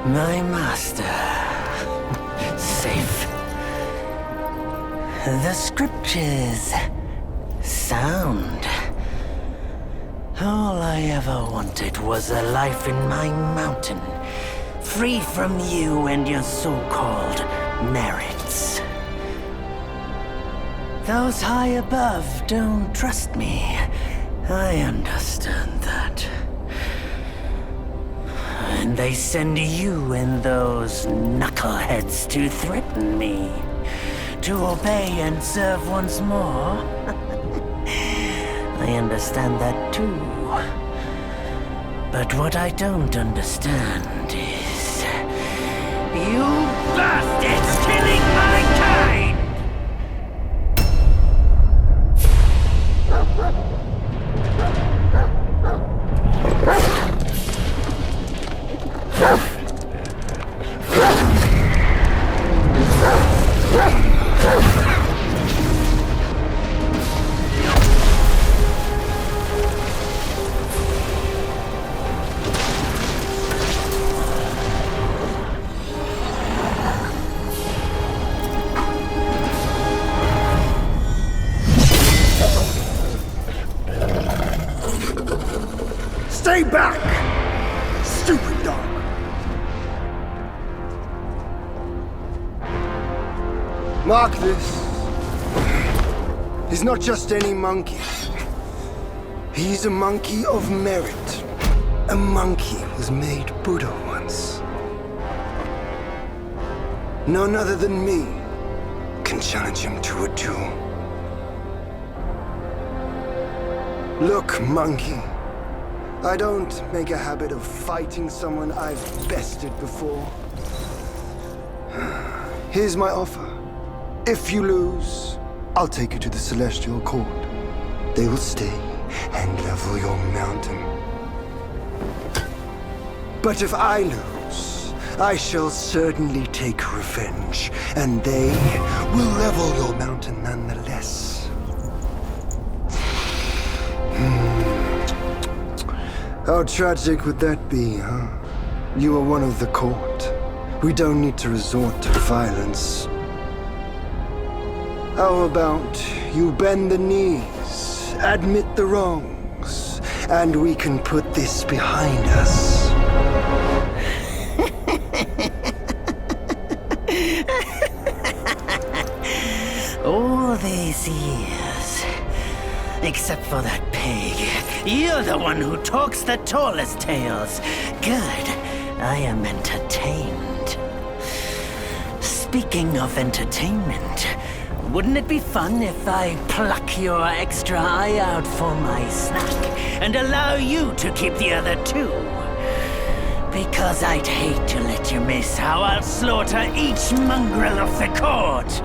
My master. Safe. The scriptures. Sound. All I ever wanted was a life in my mountain, free from you and your so-called merits. Those high above don't trust me. I understand that. And they send you and those knuckleheads to threaten me. To obey and serve once more. I understand that too. But what I don't understand is... you bastards killing my kind! Stay back! Stupid dog! Mark this. He's not just any monkey. He's a monkey of merit. A monkey was made Buddha once. None other than me can challenge him to a duel. Look, monkey. I don't make a habit of fighting someone I've bested before. Here's my offer. If you lose, I'll take you to the Celestial Court. They will stay and level your mountain. But if I lose, I shall certainly take revenge, and they will level your mountain nonetheless. How tragic would that be, huh? You are one of the court. We don't need to resort to violence. How about you bend the knees, admit the wrongs, and we can put this behind us? All these years, except for that pig, you're the one who talks the tallest tales. Good, I am entertained. Speaking of entertainment, wouldn't it be fun if I pluck your extra eye out for my snack and allow you to keep the other two? Because I'd hate to let you miss how I'll slaughter each mongrel of the court.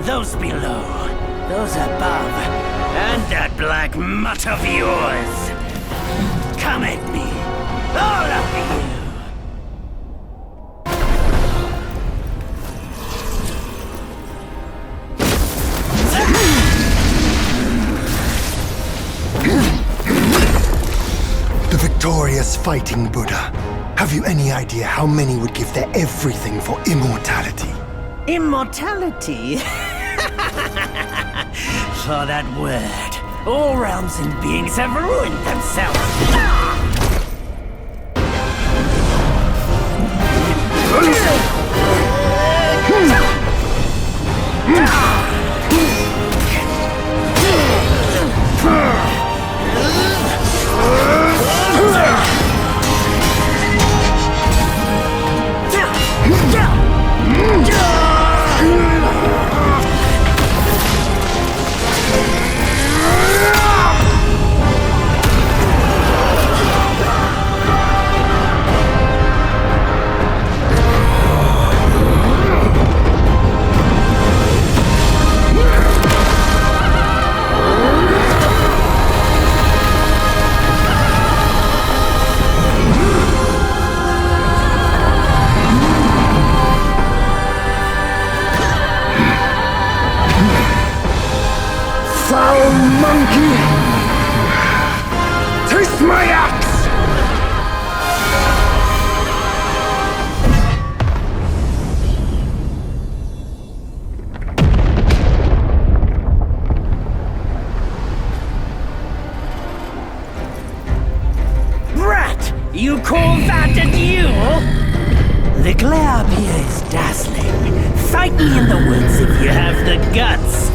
Those below, those above, and that black mutt of yours. Come at me, all of you. The victorious fighting Buddha. Have you any idea how many would give their everything for immortality? Immortality? For that word, all realms and beings have ruined themselves. You call that a duel? The glare up here is dazzling. Fight me in the woods if you have the guts.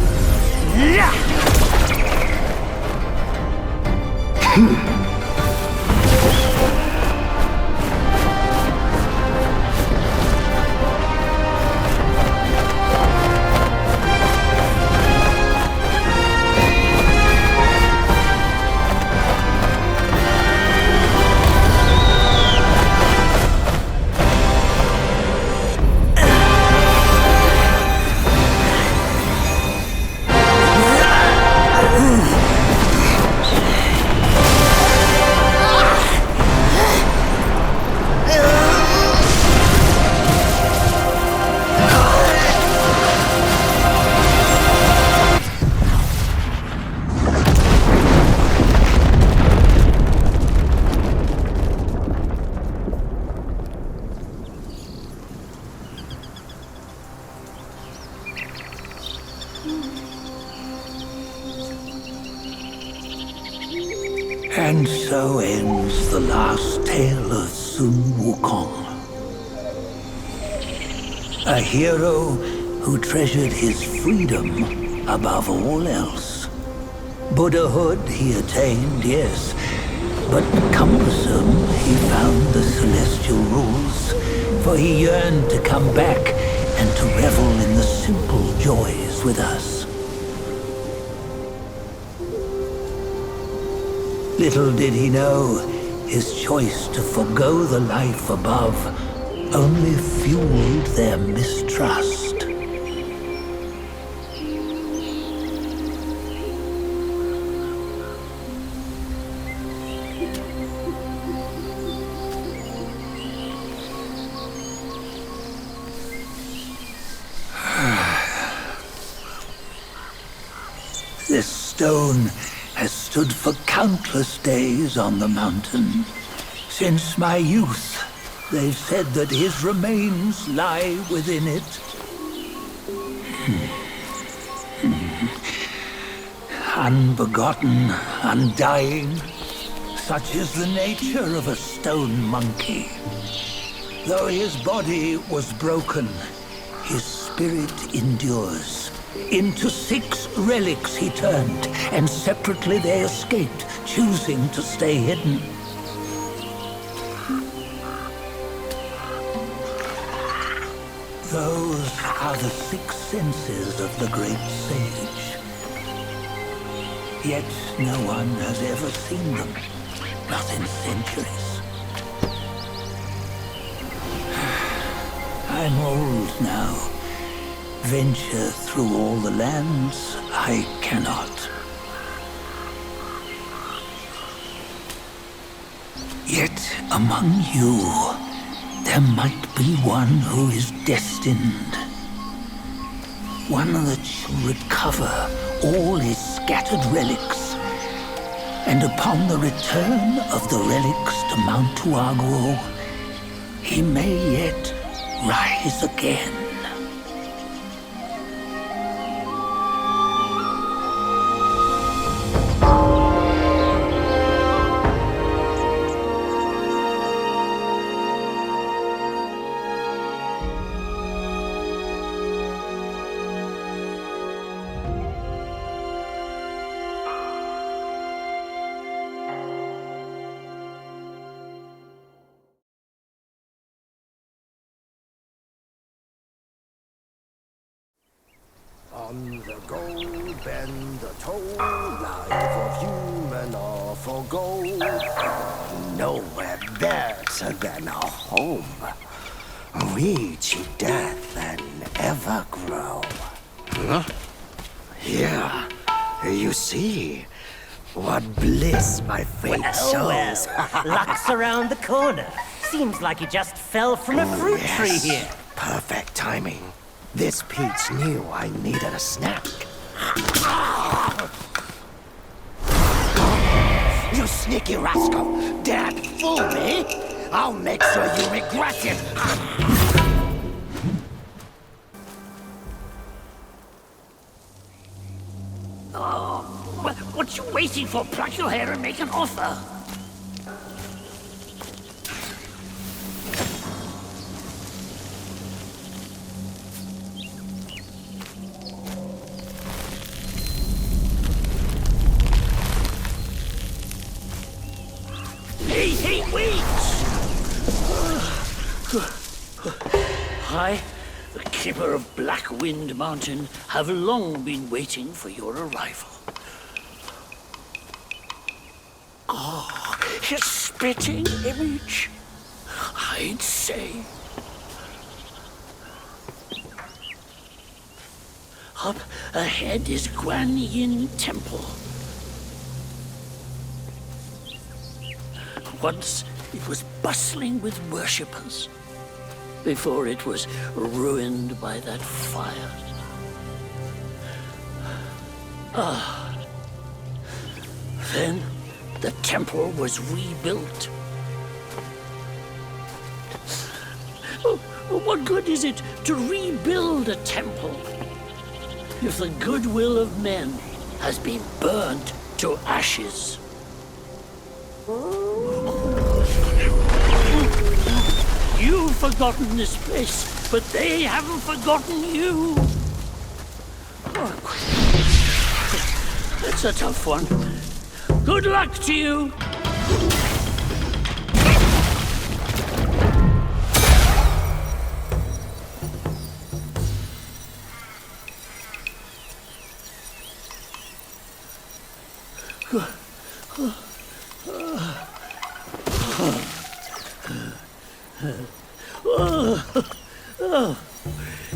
And so ends the last tale of Sun Wukong. A hero who treasured his freedom above all else. Buddhahood he attained, yes, but cumbersome he found the celestial rules, for he yearned to come back and to revel in the simple joys with us. Little did he know, his choice to forgo the life above only fueled their mistrust. This stone has stood for countless days on the mountain. Since my youth, they've said that his remains lie within it. Unbegotten, undying, such is the nature of a stone monkey. Though his body was broken, his spirit endures. Into 6 relics he turned, and separately they escaped, choosing to stay hidden. Those are the 6 senses of the great sage. Yet no one has ever seen them, not in centuries. I'm old now. Venture through all the lands I cannot. Yet among you, there might be one who is destined. One that shall recover all his scattered relics. And upon the return of the relics to Mount Tuaguo, he may yet rise again. On the gold bend the toll, life of human or for gold. Nowhere better than a home. We cheat death and ever grow. Huh? Here, you see, what bliss my fate shows. Luck's around the corner. Seems like you just fell from a fruit tree here. Perfect timing. This peach knew I needed a snack. You sneaky rascal! Dare to fool me? I'll make sure you regret it! Oh, what you waiting for? Pluck your hair and make an offer. Hey, wait! I, the keeper of Black Wind Mountain, have long been waiting for your arrival. His spitting image, I'd say. Up ahead is Guan Yin Temple. Once it was bustling with worshippers, before it was ruined by that fire. Then the temple was rebuilt. What good is it to rebuild a temple if the goodwill of men has been burnt to ashes? You've forgotten this place, but they haven't forgotten you. It's a tough one. Good luck to you.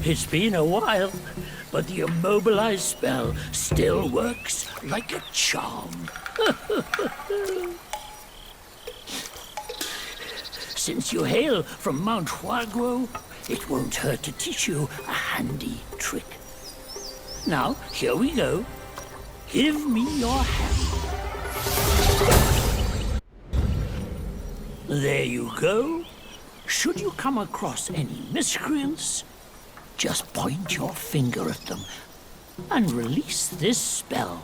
It's been a while, but the immobilized spell still works like a charm. Since you hail from Mount Huaguo, it won't hurt to teach you a handy trick. Now, here we go. Give me your hand. There you go. Should you come across any miscreants, just point your finger at them and release this spell.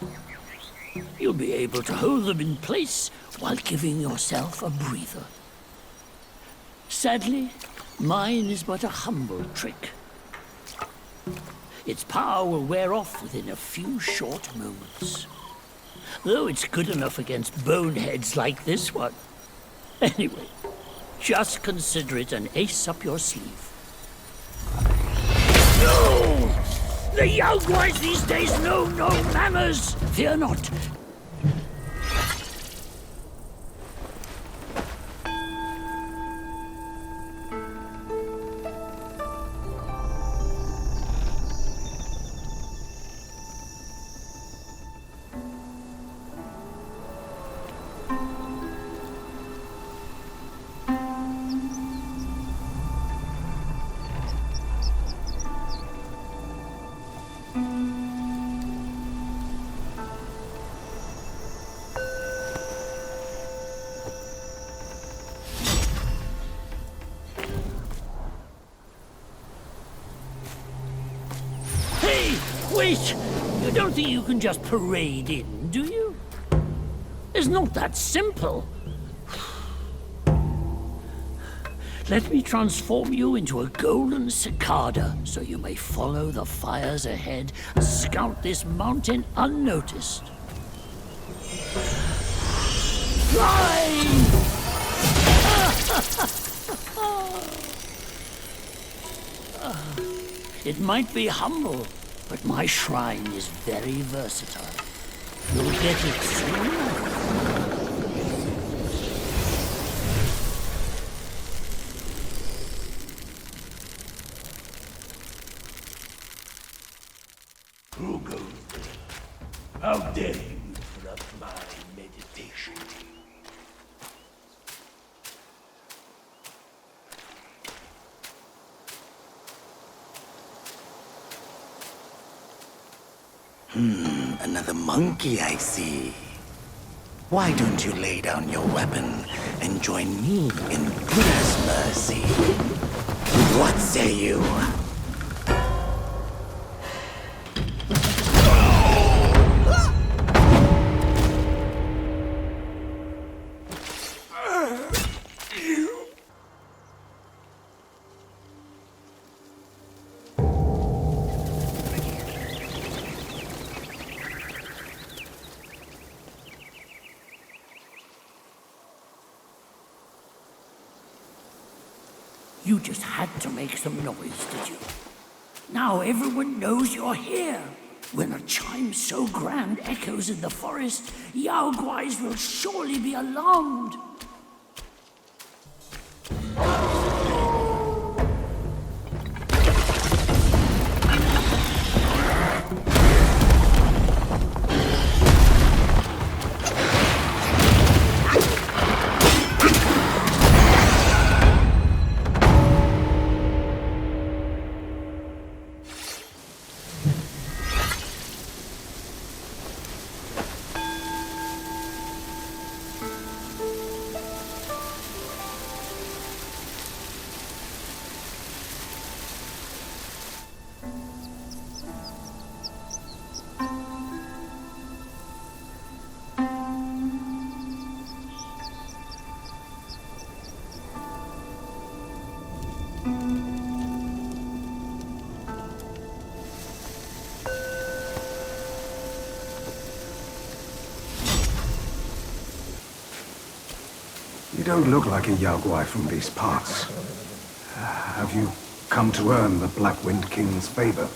You'll be able to hold them in place while giving yourself a breather. Sadly, mine is but a humble trick. Its power will wear off within a few short moments. Though it's good enough against boneheads like this one. Anyway, just consider it an ace up your sleeve. No! The young boys these days know no manners! Fear not. Wait! You don't think you can just parade in, do you? It's not that simple. Let me transform you into a golden cicada so you may follow the fires ahead and scout this mountain unnoticed. Fly! It might be humble, but my shrine is very versatile. You'll get it soon. Wukong, how dare you interrupt my meditation? Another monkey, I see. Why don't you lay down your weapon and join me in Buddha's mercy? What say you? You just had to make some noise, did you? Now everyone knows you're here. When a chime so grand echoes in the forest, Yao Guais will surely be alarmed. You don't look like a Yaoguai from these parts. Have you come to earn the Black Wind King's favor?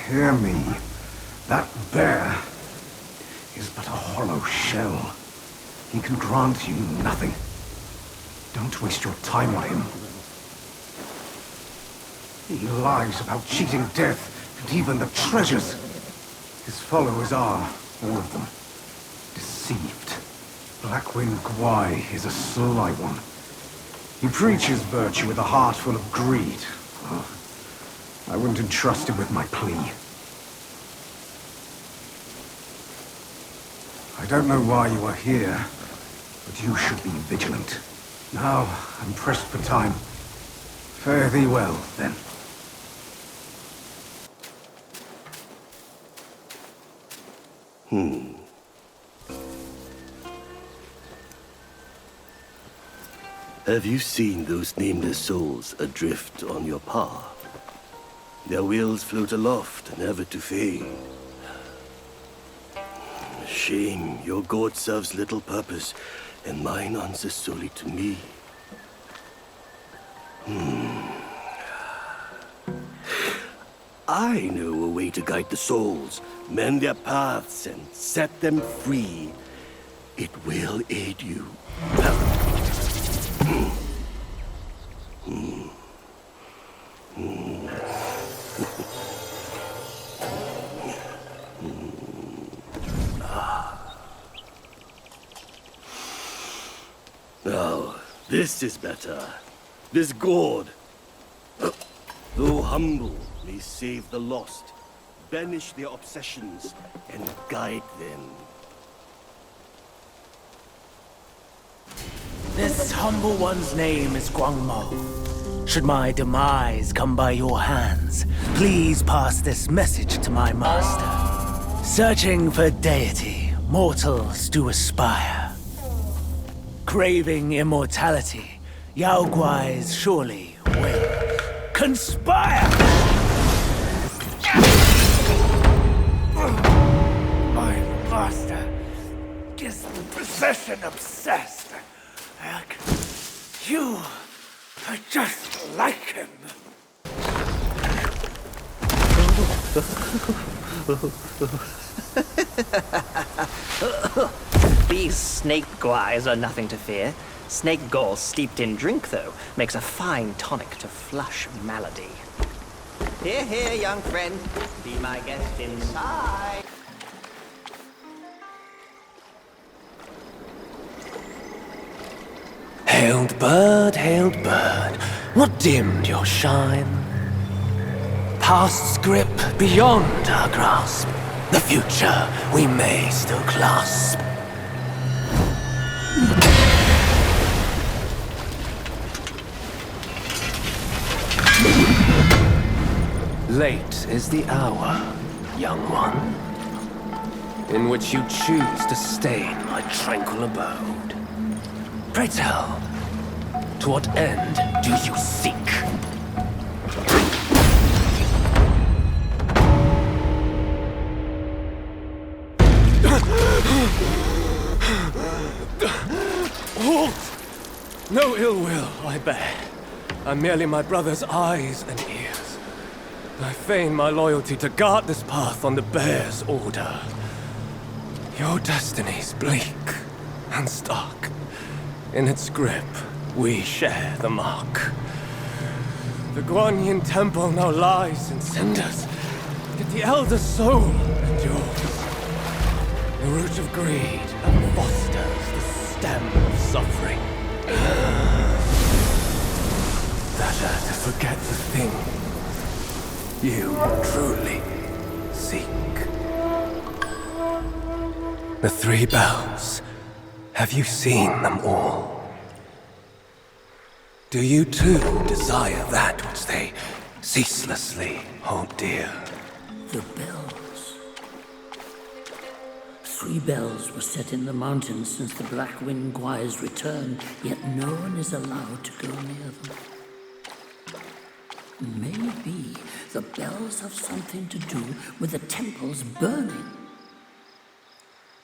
Hear me. That bear is but a hollow shell. He can grant you nothing. Don't waste your time on him. He lies about cheating death and even the treasures. His followers are, all of them, deceived. Blackwind Gwai is a sly one. He preaches virtue with a heart full of greed. Oh, I wouldn't entrust him with my plea. I don't know why you are here, but you should be vigilant. Now, I'm pressed for time. Fare thee well, then. Have you seen those nameless souls adrift on your path? Their wheels float aloft, never to fade. Shame, your god serves little purpose, and mine answers solely to me. I know a way to guide the souls, mend their paths, and set them free. It will aid you. Now, this is better. This gourd, though humble, may save the lost, banish their obsessions, and guide them. This humble one's name is Guangmo. Should my demise come by your hands, please pass this message to my master. Searching for deity, mortals do aspire. Craving immortality, Yao Guais surely will conspire! My master is possession obsessed. You are just like him. These snake guais are nothing to fear. Snake gall steeped in drink, though, makes a fine tonic to flush malady. Here, here, young friend. Be my guest inside. Hailed bird, what dimmed your shine? Past's grip beyond our grasp, the future we may still clasp. Late is the hour, young one, in which you choose to stain my tranquil abode. Pray tell, to what end do you seek? Halt! No ill will, I bear. I'm merely my brother's eyes and ears. I feign my loyalty to guard this path on the bear's order. Your destiny's bleak and stark. In its grip, we share the mark. The Guanyin temple now lies in cinders, yet the elder soul endures. The root of greed ever fosters the stem of suffering. Better to forget the thing you truly seek. The 3 bells. Have you seen them all? Do you too desire that which they ceaselessly hold dear? The bells. 3 bells were set in the mountains since the Black Wind Guai's return, yet no one is allowed to go near them. Maybe the bells have something to do with the temples burning.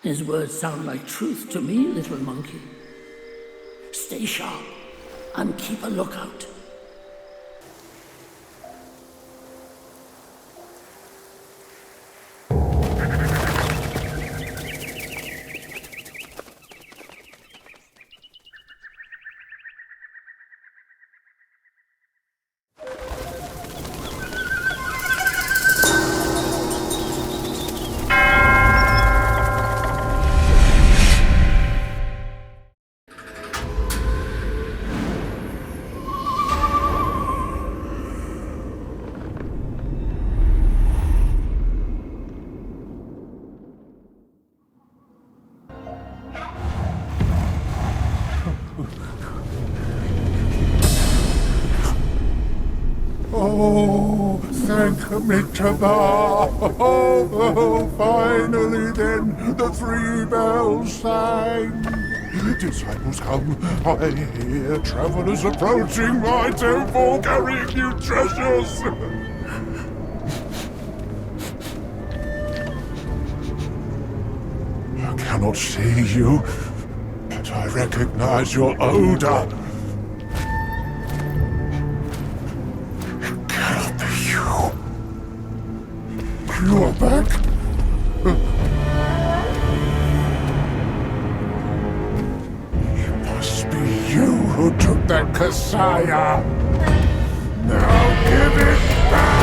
His words sound like truth to me, little monkey. Stay sharp and keep a lookout. Oh, thank me to God. Oh, finally then, the 3 bells sang. Disciples come, I hear travelers approaching my temple carrying new treasures. I cannot see you, but I recognize your odor. You're back? It must be you who took that Kasaya. Now give it back!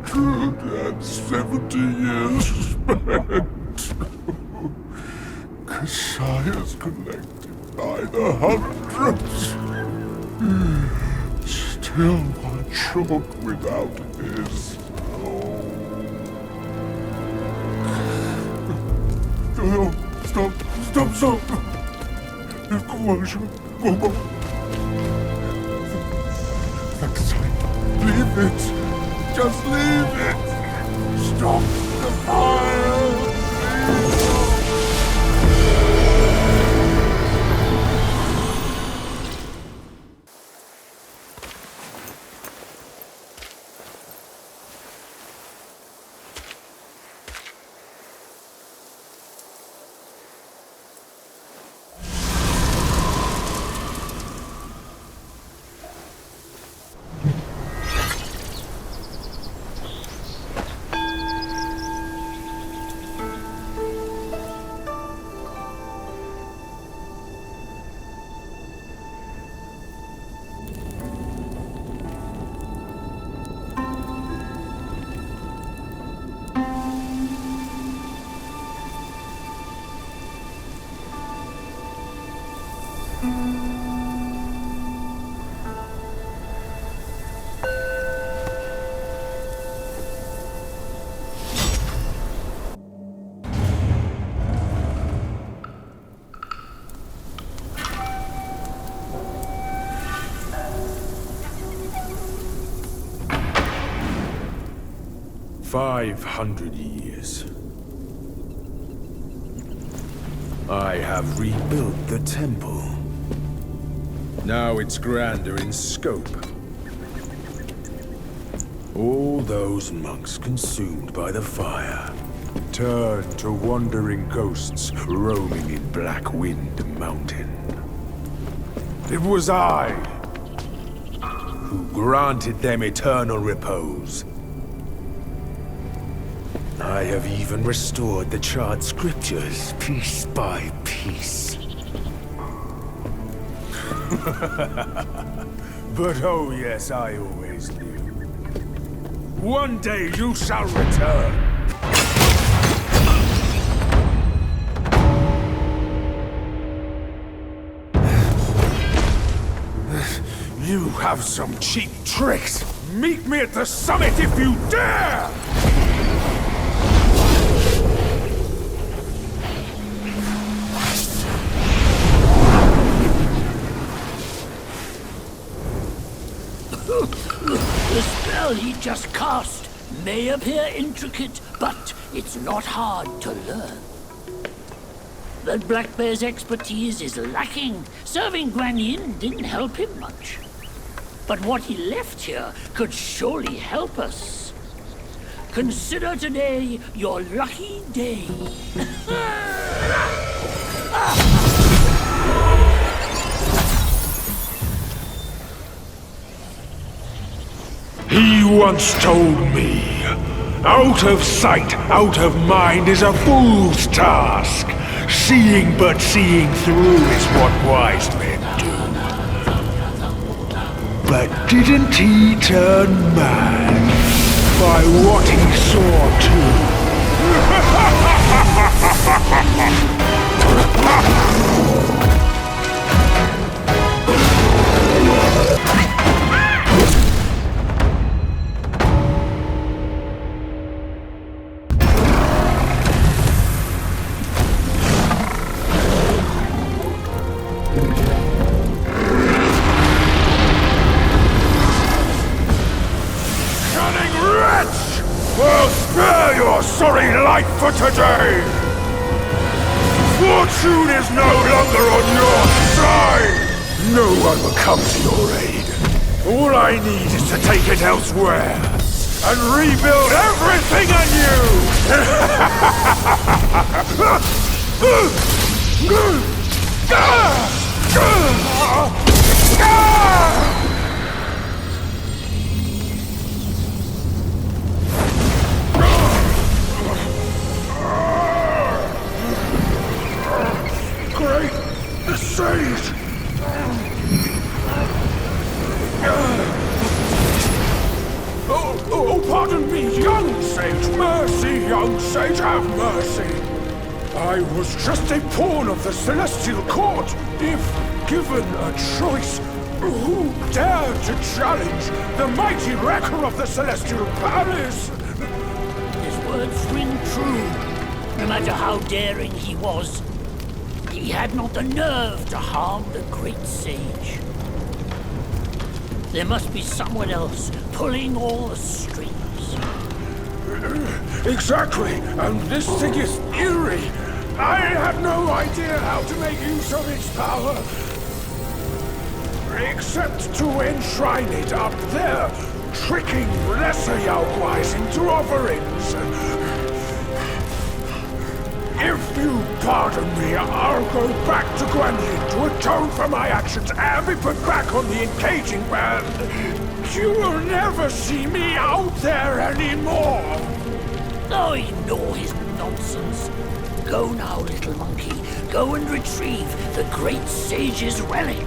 270 years spent. Kasaya's collected by the hundreds. Still one short without his. Oh, stop. Go. Leave it. Just leave it. Stop the fire. "500 years. I have rebuilt the temple. Now it's grander in scope. All those monks consumed by the fire turned to wandering ghosts roaming in Black Wind Mountain. It was I who granted them eternal repose. I have even restored the charred scriptures piece by piece. But oh yes, I always knew. One day you shall return. You have some cheap tricks. Meet me at the summit if you dare! The spell he just cast may appear intricate, but it's not hard to learn. But Black Bear's expertise is lacking. Serving Guan Yin didn't help him much. But what he left here could surely help us. Consider today your lucky day. He once told me, out of sight, out of mind is a fool's task. Seeing but seeing through is what wise men do. But didn't he turn mad by what he saw Well, spare your sorry life for today! Fortune is no longer on your side! No one will come to your aid. All I need is to take it elsewhere and rebuild everything anew! Great! The sage! Oh, pardon me, young sage! Mercy, young sage, have mercy! I was just a pawn of the Celestial Court. If given a choice, who dared to challenge the mighty wrecker of the Celestial Palace? His words ring true. No matter how daring he was, he had not the nerve to harm the great sage. There must be someone else pulling all the strings. Exactly, and this thing is eerie. I have no idea how to make use of its power. Except to enshrine it up there, tricking lesser Yaoguais into offerings. If you pardon me, I'll go back to Guan Yin to atone for my actions and be put back on the engaging band. You will never see me out there anymore. Oh, ignore his nonsense. Go now, little monkey. Go and retrieve the great sage's relic.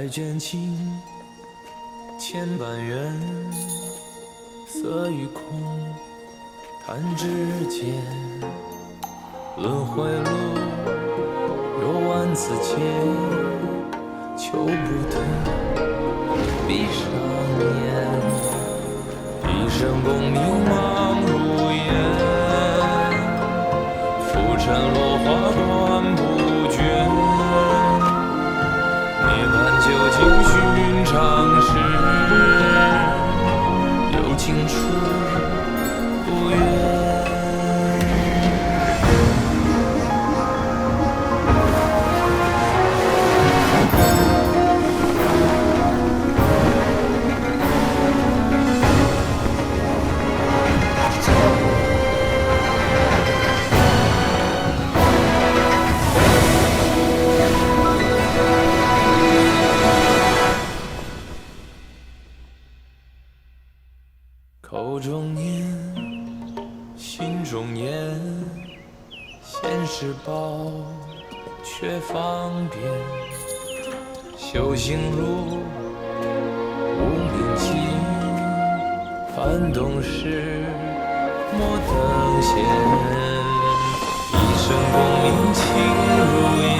再卷起千般缘，色与空，弹指间，轮回路有万次劫，求不得，闭上眼，一生功名忙如烟，浮沉落花断不绝，涅槃究竟寻常事，有情处不远。口中念，心中言，现世报，却方便。修行路，无名情，幡动时，莫等闲。一生功名情如烟，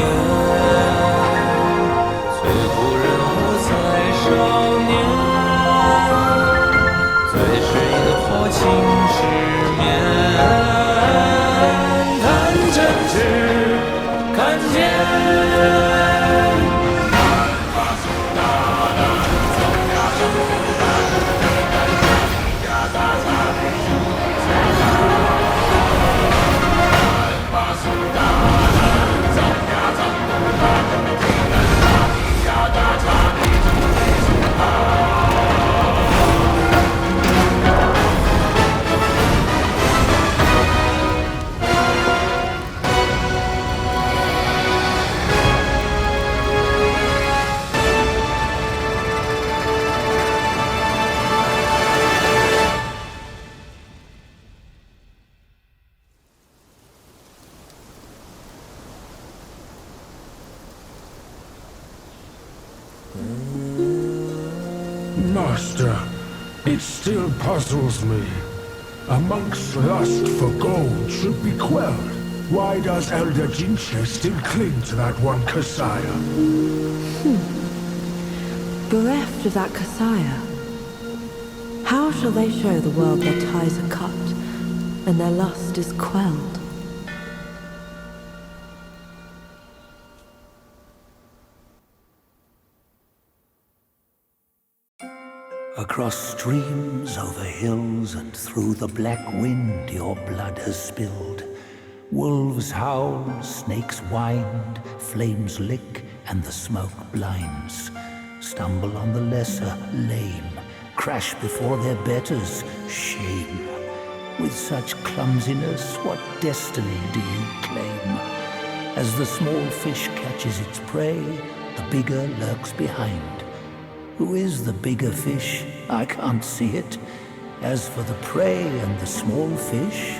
最后人物在少年。火情失眠，看真知，看见。Master, it still puzzles me. A monk's lust for gold should be quelled. Why does Elder Jinche still cling to that one Kasaya? Bereft of that Kasaya, how shall they show the world their ties are cut and their lust is quelled? Across streams, over hills, and through the black wind your blood has spilled. Wolves howl, snakes wind, flames lick, and the smoke blinds. Stumble on the lesser, lame, crash before their betters, shame. With such clumsiness, what destiny do you claim? As the small fish catches its prey, the bigger lurks behind. Who is the bigger fish? I can't see it. As for the prey and the small fish,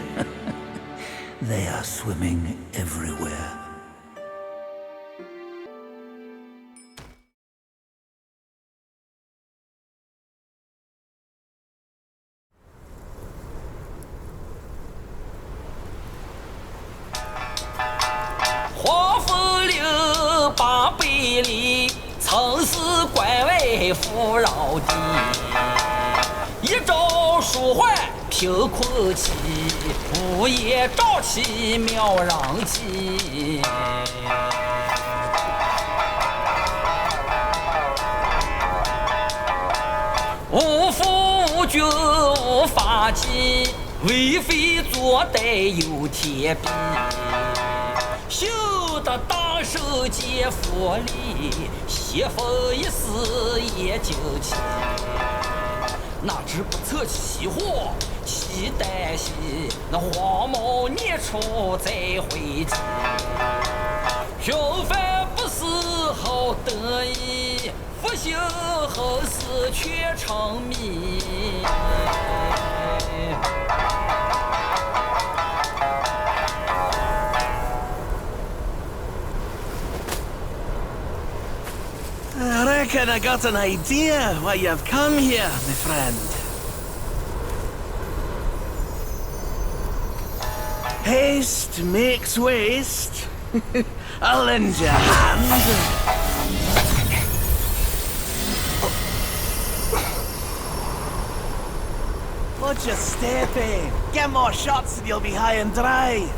they are swimming everywhere.贫困起，午夜朝气渺然起。无父无君无法纪，为非作歹有天庇。修得大圣皆佛力，邪风一丝也就起。哪知不测其祸，其旦夕，那黄毛孽畜再回击。平凡不思好得意，复兴后世却成谜。reckon I got an idea why you've come here, my friend. Haste makes waste. I'll lend you a hand. Watch your step, eh? Get more shots and you'll be high and dry.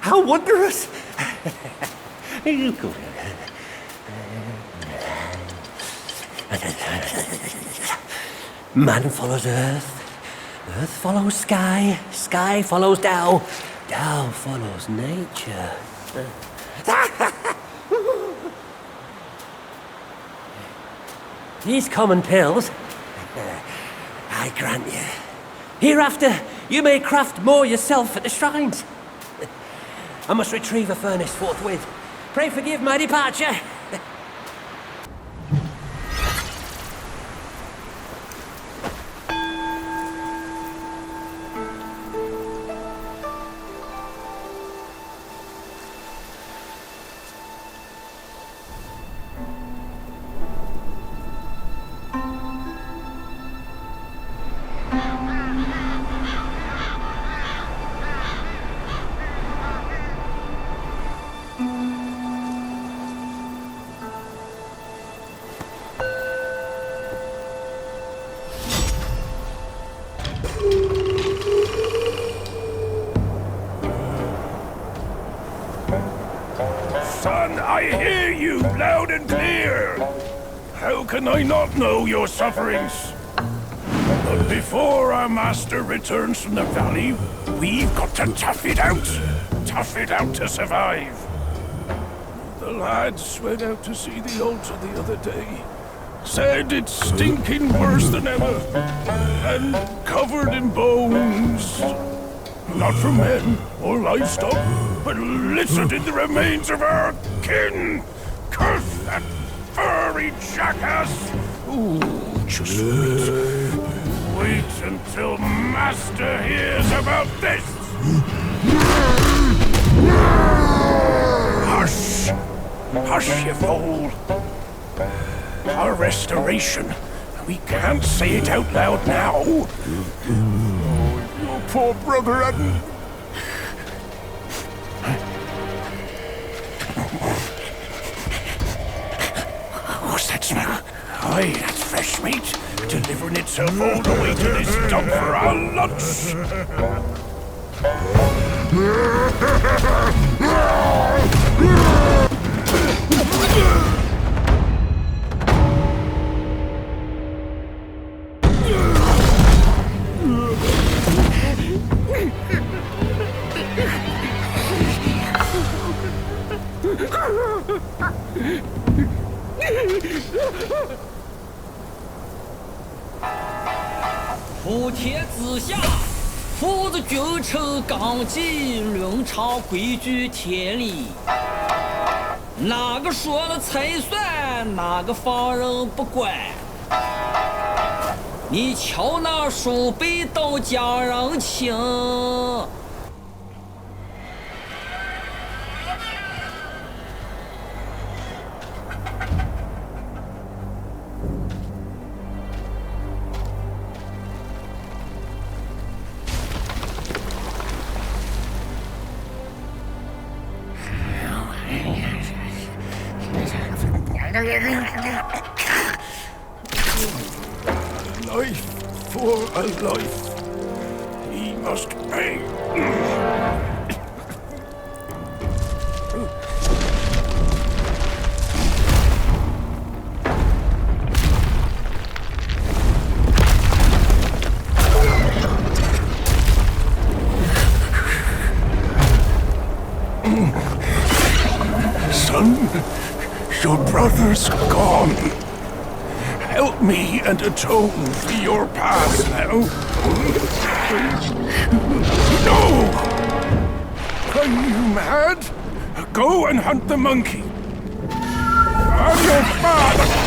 How wondrous! Man follows earth, earth follows sky, sky follows Tao, Tao follows nature. These common pills, I grant you. Hereafter, you may craft more yourself at the shrines. I must retrieve a furnace forthwith. Pray forgive my departure. Son, I hear you loud and clear. How can I not know your sufferings? But before our master returns from the valley, we've got to tough it out. Tough it out to survive. The lads went out to see the altar the other day. Said it's stinking worse than ever. And covered in bones. Not from men or livestock, but littered in the remains of our kin. Curse that furry jackass! Ooh, just wait. Wait until Master hears about this! Hush! Hush, you fool! Our restoration. We can't say it out loud now. Your poor brother hadn't... What's that smell? Aye, that's fresh meat. Delivering itself all the way to this dump for our lunch.普天之下，父子君臣纲纪，伦常规矩天理。哪个说了才算，哪个放任不管？你瞧那鼠辈都讲人情。Life for a life. He must pay. Son, son. Your brother's gone. Help me and atone for your past now. No! Are you mad? Go and hunt the monkey. I'm your father!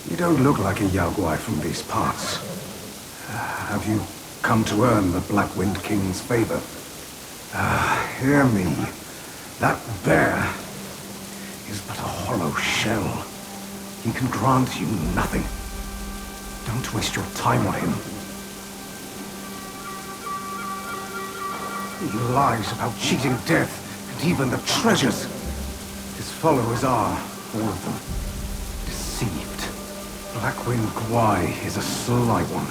You don't look like a Yaoguai from these parts. Have you come to earn the Black Wind King's favor? Hear me. That bear is but a hollow shell. He can grant you nothing. Don't waste your time on him. He lies about cheating death and even the treasures. His followers are, all of them, deceived. Blackwind Gwai is a sly one.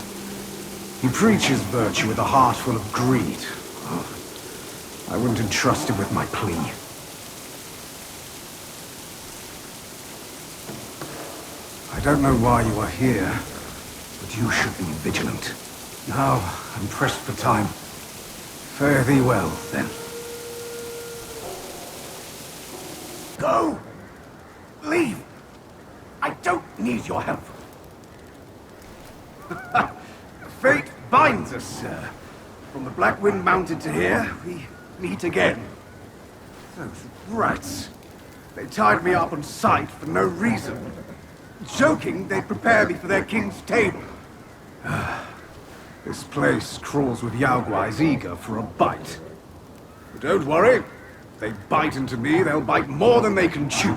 He preaches virtue with a heart full of greed. I wouldn't entrust him with my plea. I don't know why you are here, but you should be vigilant. Now, I'm pressed for time. Fare thee well, then. Go! Leave! I don't need your help. Fate binds us, sir. From the Black Wind Mountain to here, we meet again. Those rats. They tied me up on sight for no reason. Joking, they prepare me for their king's table. This place crawls with Yaoguais eager for a bite. But don't worry. If they bite into me, they'll bite more than they can chew.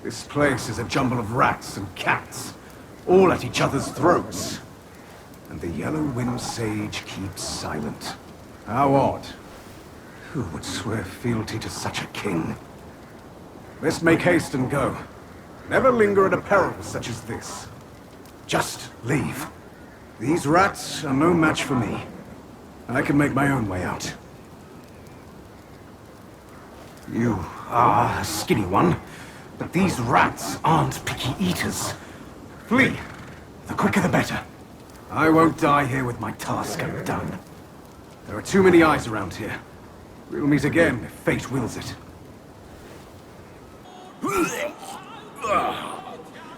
This place is a jumble of rats and cats, all at each other's throats. And the Yellow Wind Sage keeps silent. How odd. Who would swear fealty to such a king? Let's make haste and go. Never linger at a peril such as this. Just leave. These rats are no match for me. I can make my own way out. You are a skinny one. But these rats aren't picky eaters. Flee. The quicker the better. I won't die here with my task undone. There are too many eyes around here. We'll meet again if fate wills it.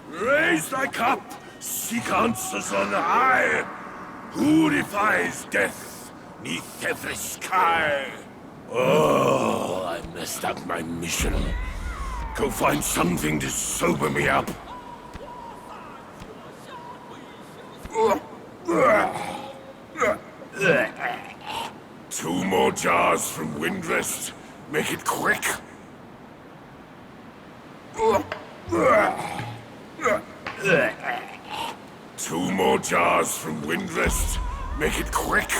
Raise thy cup, seek answers on high. Who defies death neath every sky? Oh, I messed up my mission. Go find something to sober me up. Two more jars from Windrest. Make it quick. Two more jars from Windrest. Make it quick.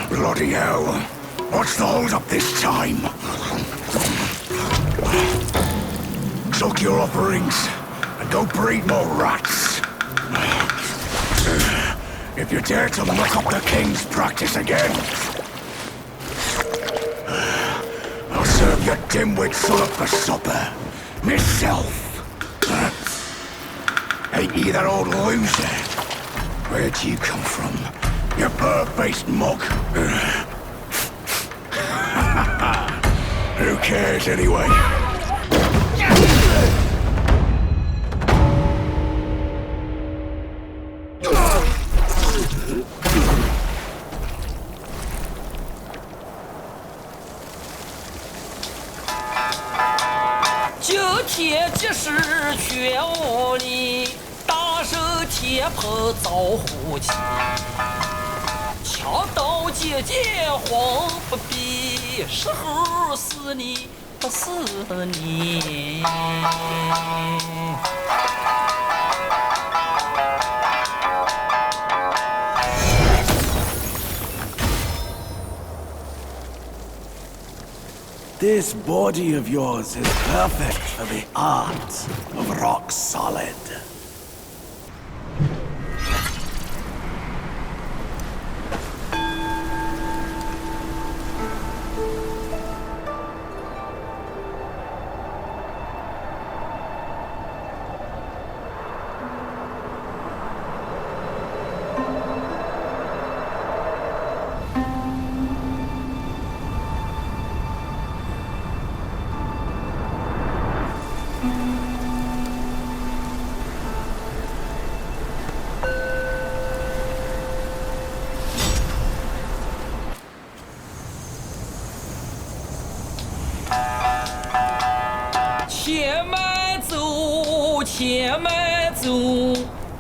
Bloody hell. What's the hold up this time? Suck your offerings and go breed more rats. If you dare to muck up the king's practice again, I'll serve your dimwit son up for supper, myself. Ain't you that old loser? Where'd you come from, you bird-faced mug? Who cares anyway?铁骑士却无力，大手铁炮造虎旗，枪刀剑黄不必，时候死你不死你。This body of yours is perfect for the art of rock solid.且慢走，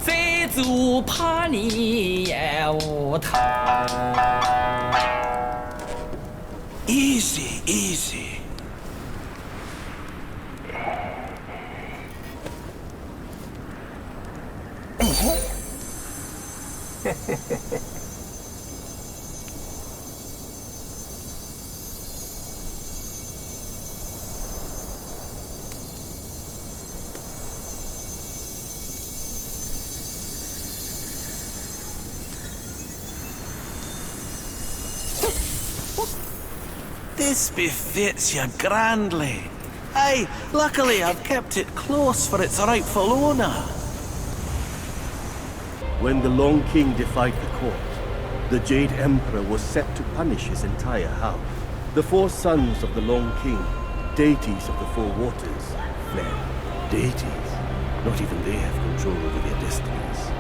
再走怕你也无头。Easy, easy. This befits you grandly. Aye, luckily I've kept it close for its rightful owner. When the Long King defied the court, the Jade Emperor was set to punish his entire house. The four sons of the Long King, deities of the four waters, fled. Deities? Not even they have control over their destinies.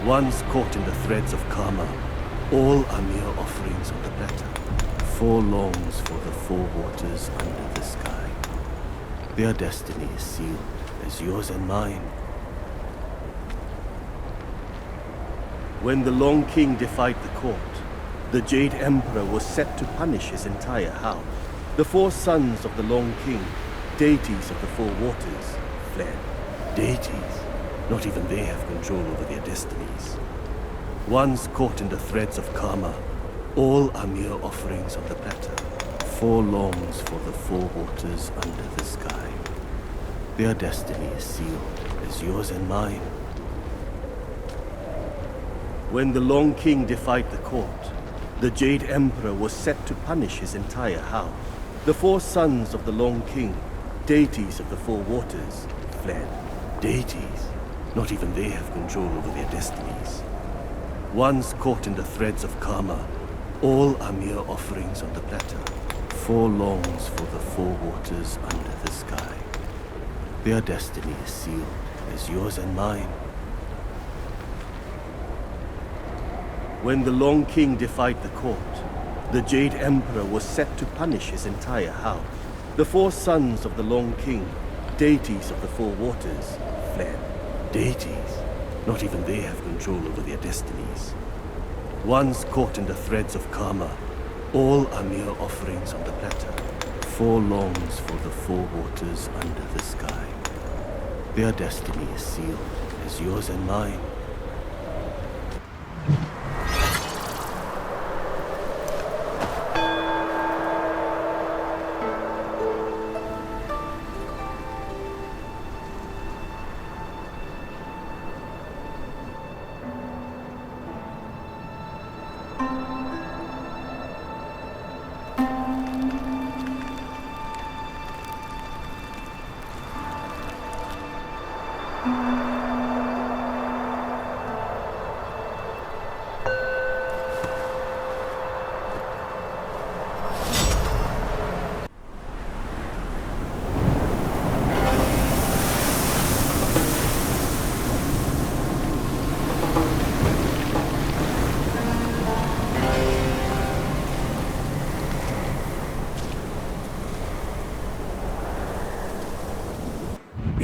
Once caught in the threads of karma, all are mere offerings on the platter. Four longs for the four waters under the sky. Their destiny is sealed, as yours and mine. When the Long King defied the court, the Jade Emperor was set to punish his entire house. The four sons of the Long King, deities of the four waters, fled. Deities? Not even they have control over their destinies. Once caught in the threads of karma, all are mere offerings on the platter. Four longs for the four waters under the sky. Their destiny is sealed, as yours and mine. When the Long King defied the court, the Jade Emperor was set to punish his entire house. The four sons of the Long King, deities of the four waters, fled. Deities? Not even they have control over their destinies. Once caught in the threads of karma, all are mere offerings on the platter. Four longs for the four waters under the sky. Their destiny is sealed, as yours and mine. When the Long King defied the court, the Jade Emperor was set to punish his entire house. The four sons of the Long King, deities of the four waters, fled. Deities? Not even they have control over their destinies. Once caught in the threads of karma, all are mere offerings on the platter. Four longs for the four waters under the sky. Their destiny is sealed, as yours and mine.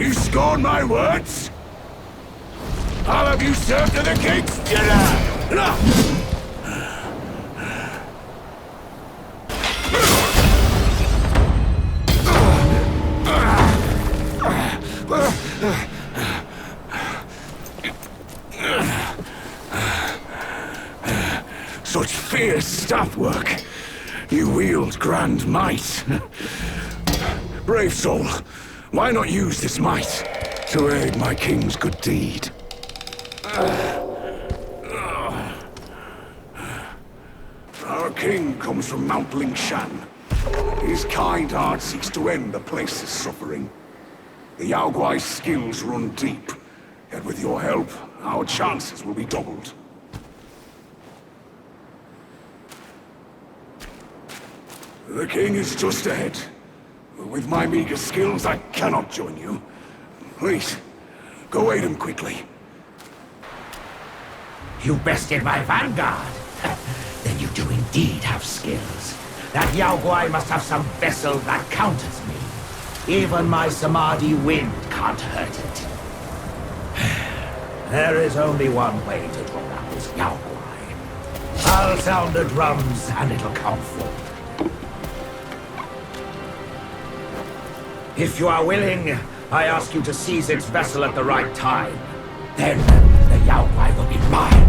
You scorn my words? I'll have you served to the king's dinner! Such fierce staff work. You wield grand might. Brave soul, why not use this might to aid my king's good deed? Our king comes from Mount Lingshan. His kind heart seeks to end the place's suffering. The Yao Guai's skills run deep, yet with your help, our chances will be doubled. The king is just ahead. With my meager skills, I cannot join you. Please, go aid him quickly. You bested my vanguard. Then you do indeed have skills. That Yao Guai must have some vessel that counters me. Even my Samadhi wind can't hurt it. There is only one way to draw out this Yao Guai. I'll sound the drums and it'll come forward. If you are willing, I ask you to seize its vessel at the right time. Then the Yao Guai will be mine.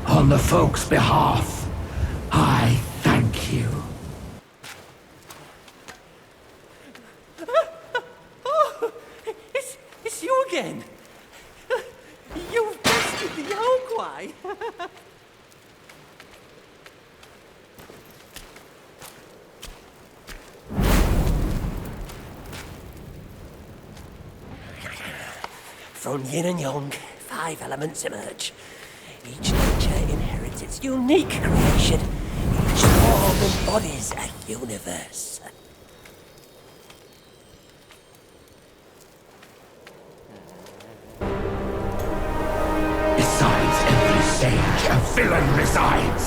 On the folk's behalf, I thank you. Oh, it's you again. You've bested the Yao Guai. From yin and yang, 5 elements emerge. Each nature inherits its unique creation. Each form embodies a universe. sage a villain resides.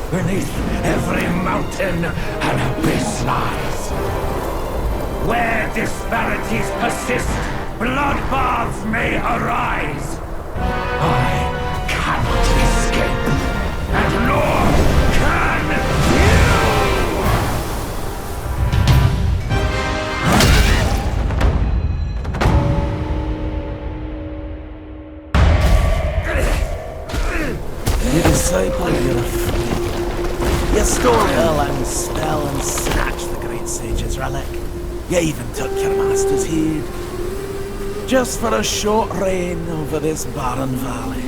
Beneath every mountain an abyss lies. Where disparities persist, bloodbaths may arise. I cannot escape, and nor can you! You disciple, you're a fool. You stole Erlang's spell and snatched the great sage's relic. You even took your master's heed. Just for a short reign over this barren valley.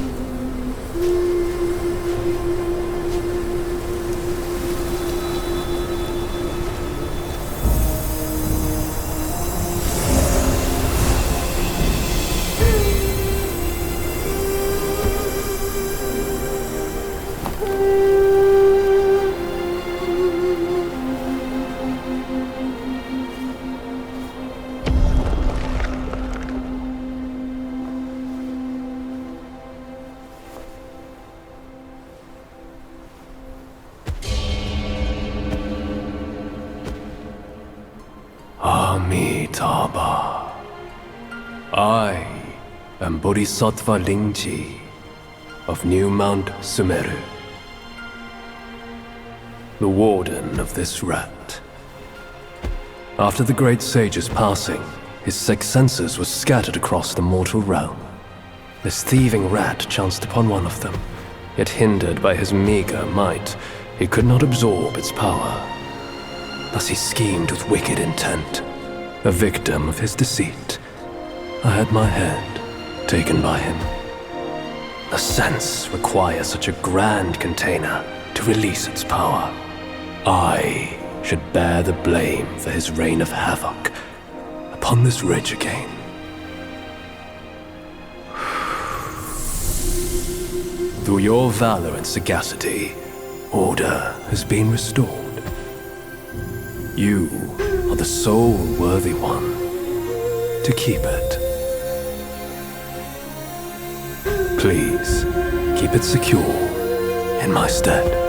I am Bodhisattva Lingji of New Mount Sumeru, the warden of this rat. After the great sage's passing, his sixth senses were scattered across the mortal realm. This thieving rat chanced upon one of them, yet hindered by his meager might, he could not absorb its power. Thus he schemed with wicked intent. A victim of his deceit, I had my head taken by him. The sense requires such a grand container to release its power. I should bear the blame for his reign of havoc upon this ridge again. Through your valor and sagacity, order has been restored. You are the sole worthy one to keep it. Please, keep it secure in my stead.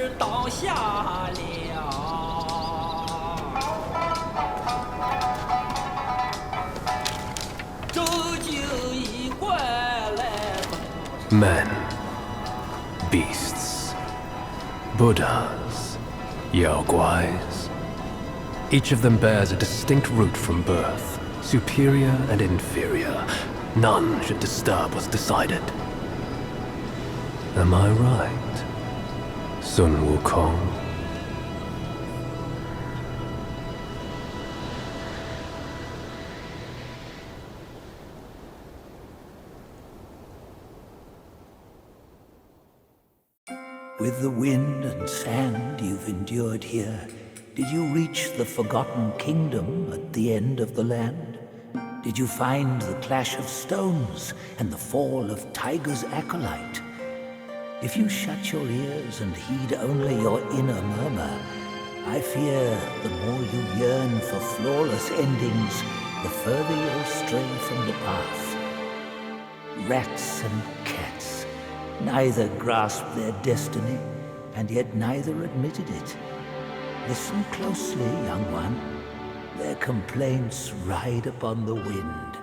儿倒下了。这就一怪来。 Men, beasts, Buddhas, Yaoguais. Each of them bears a distinct root from birth, superior and inferior. None should disturb what's decided. Am I right, Sun Wukong? With the wind and sand you've endured here, did you reach the forgotten kingdom at the end of the land? Did you find the clash of stones and the fall of Tiger's acolyte? If you shut your ears and heed only your inner murmur, I fear the more you yearn for flawless endings, the further you'll stray from the path. Rats and cats, neither grasped their destiny, and yet neither admitted it. Listen closely, young one. Their complaints ride upon the wind.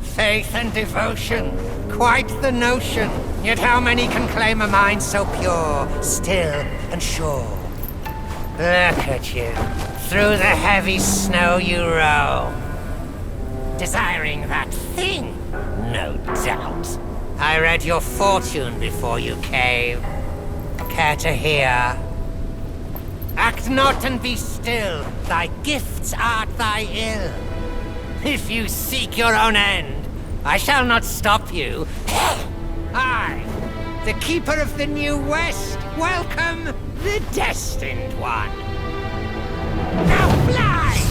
Faith and devotion, quite the notion. Yet how many can claim a mind so pure, still and sure? Look at you. Through the heavy snow you roam. Desiring that thing, no doubt. I read your fortune before you came. Care to hear? Act not and be still. Thy gifts art thy ill. If you seek your own end, I shall not stop you. I, the Keeper of the New West, welcome the Destined One. Now fly!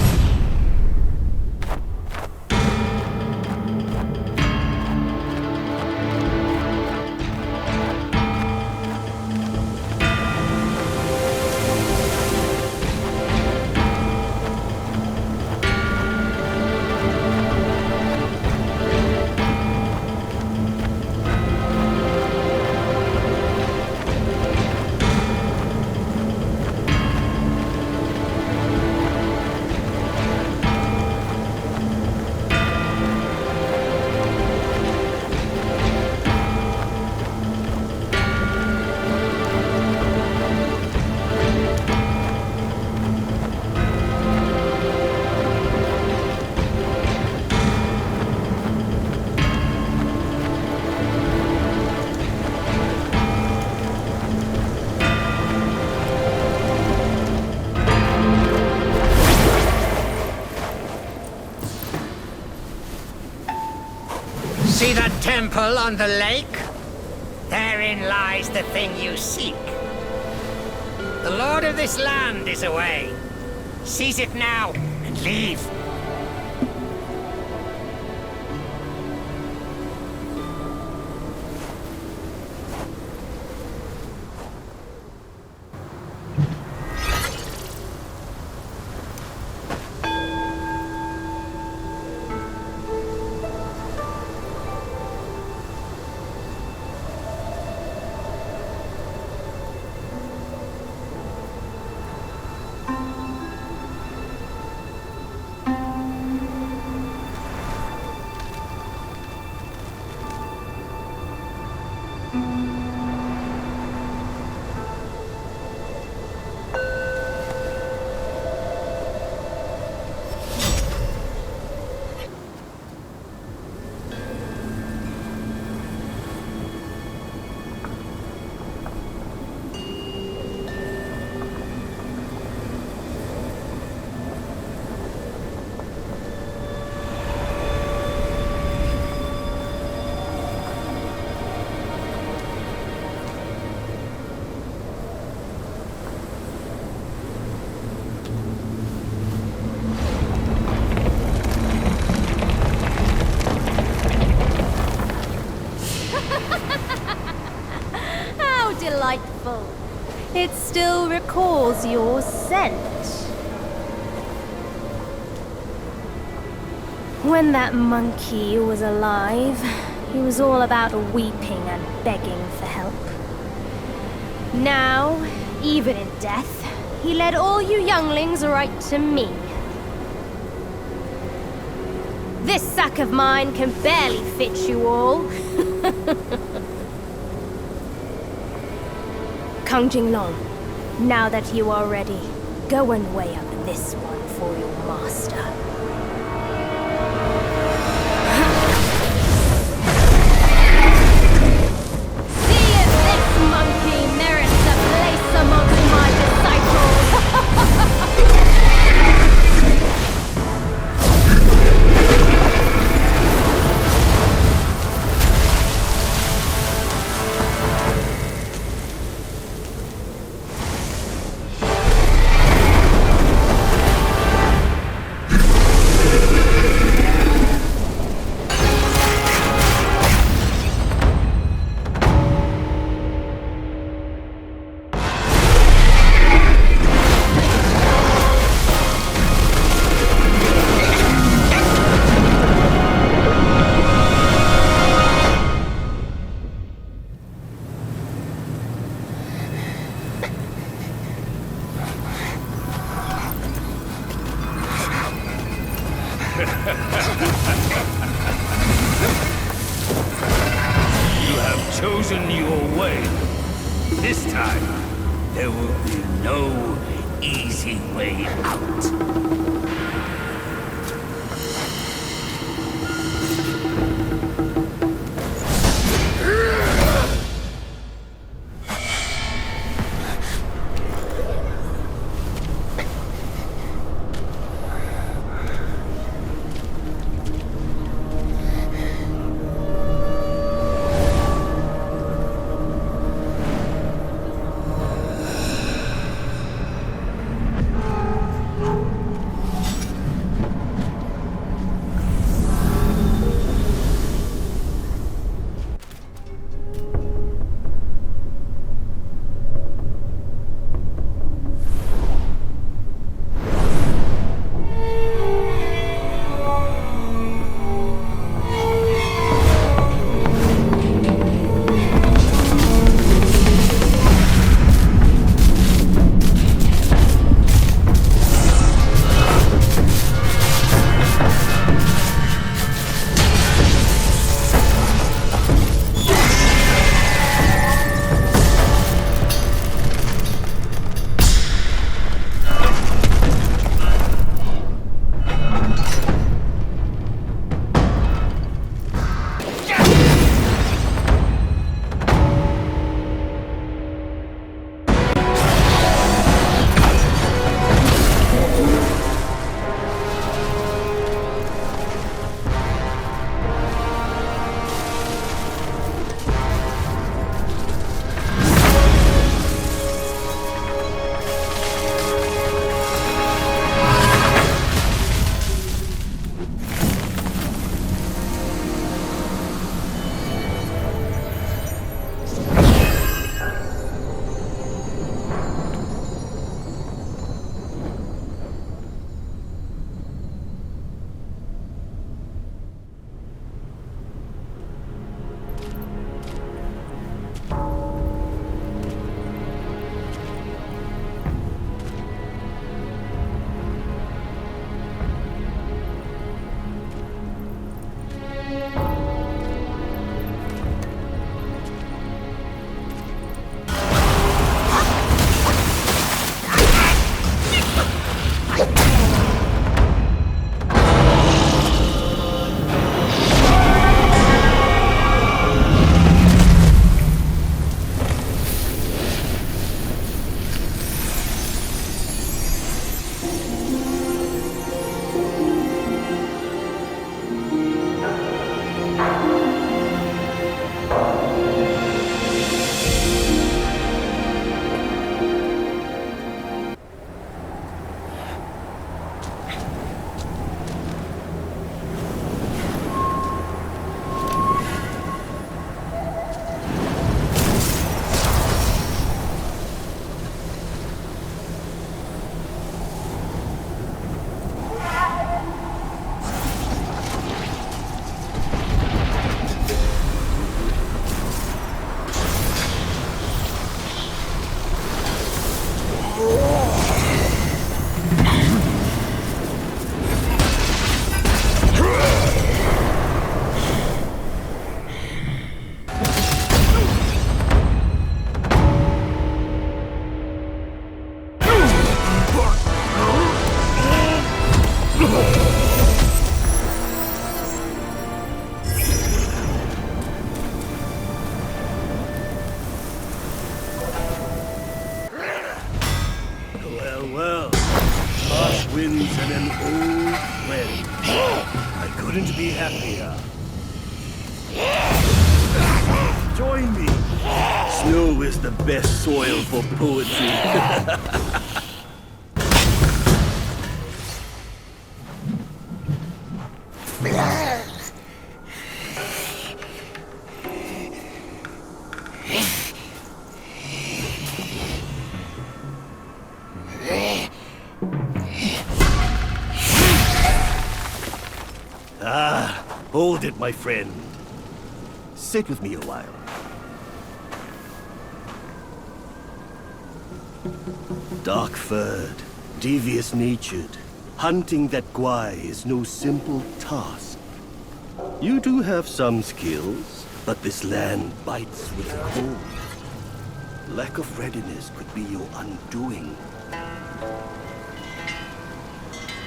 temple on the lake? Therein lies the thing you seek. The lord of this land is away. Seize it now and leave. Delightful. It still recalls your scent. When that monkey was alive, he was all about weeping and begging for help. Now, even in death, he led all you younglings right to me. This sack of mine can barely fit you all. Kang Jinglong, now that you are ready, go and weigh up this one for your master. See if this monkey merits a place amongst my disciples! You have chosen your way. This time, there will be no easy way out. couldn't be happier. Join me. Snow is the best soil for poetry. Hold it, my friend. Sit with me a while. Dark-furred, devious-natured, hunting that Gwai is no simple task. You do have some skills, but this land bites with the cold. Lack of readiness could be your undoing.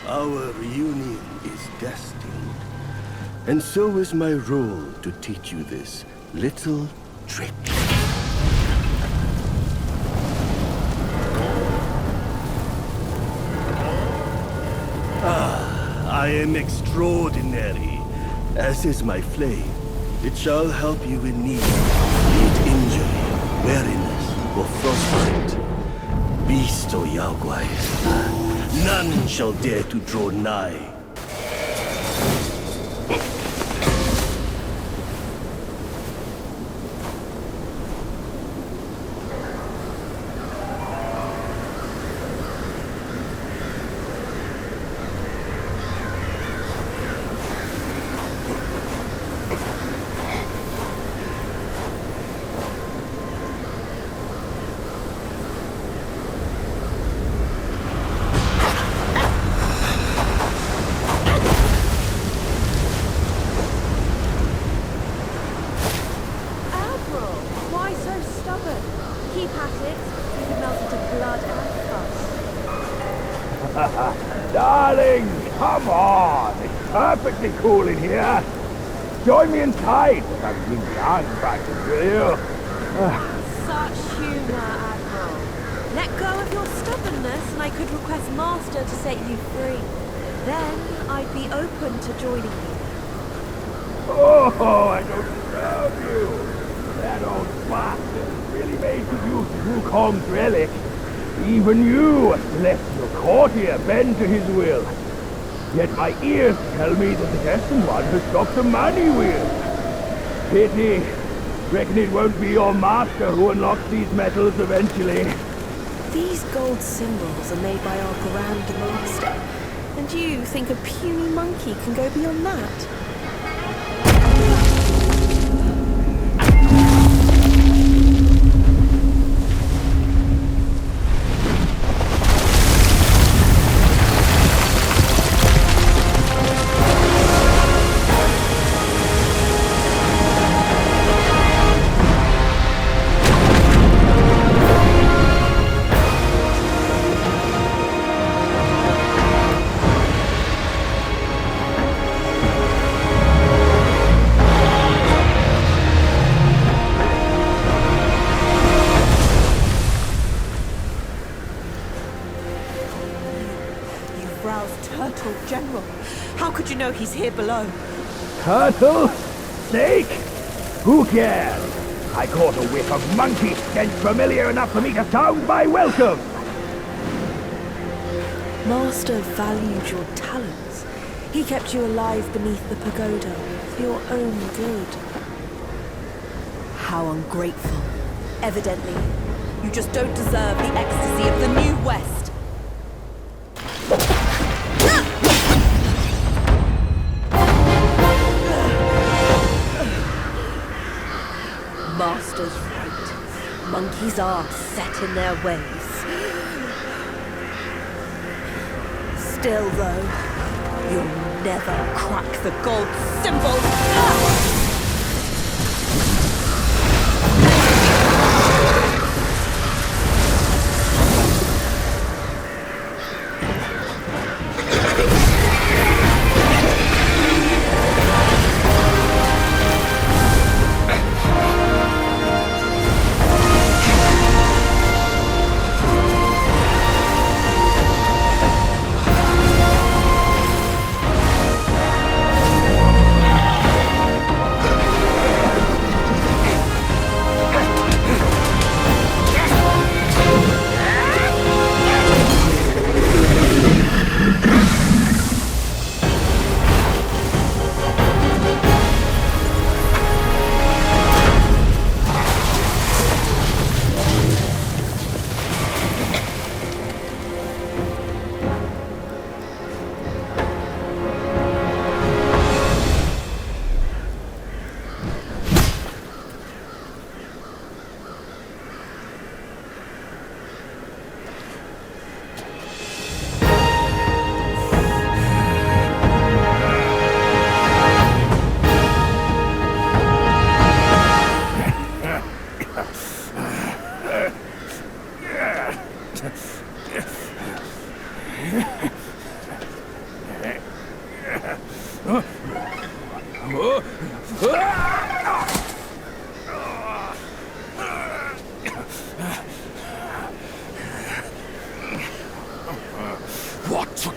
Our reunion is destined. And so is my role to teach you this little trick. I am extraordinary, as is my flame. It shall help you in need, be it injury, weariness, or frostbite. Beast or Yaoguais, none shall dare to draw nigh. Darling, come on! It's perfectly cool in here. Join me inside. I'm being young, practice, will you? Such humor, Admiral. Let go of your stubbornness and I could request Master to set you free. Then I'd be open to joining you. Oh, I don't deserve you. That old bastard really made good use of Wukong's relic. Even you, a celestial courtier, bend to his will. Yet my ears tell me that the Destined One has stopped the money wheel. Pity. Reckon it won't be your master who unlocks these metals eventually. These gold symbols are made by our Grand Master. And you think a puny monkey can go beyond that? General, how could you know he's here below? Turtle? Snake? Who cares? I caught a whiff of monkey stench familiar enough for me to sound my welcome! Master valued your talents. He kept you alive beneath the pagoda for your own good. How ungrateful. Evidently, you just don't deserve the ecstasy of the New West. Master's right. Monkeys are set in their ways. Still, though, you'll never crack the gold symbol.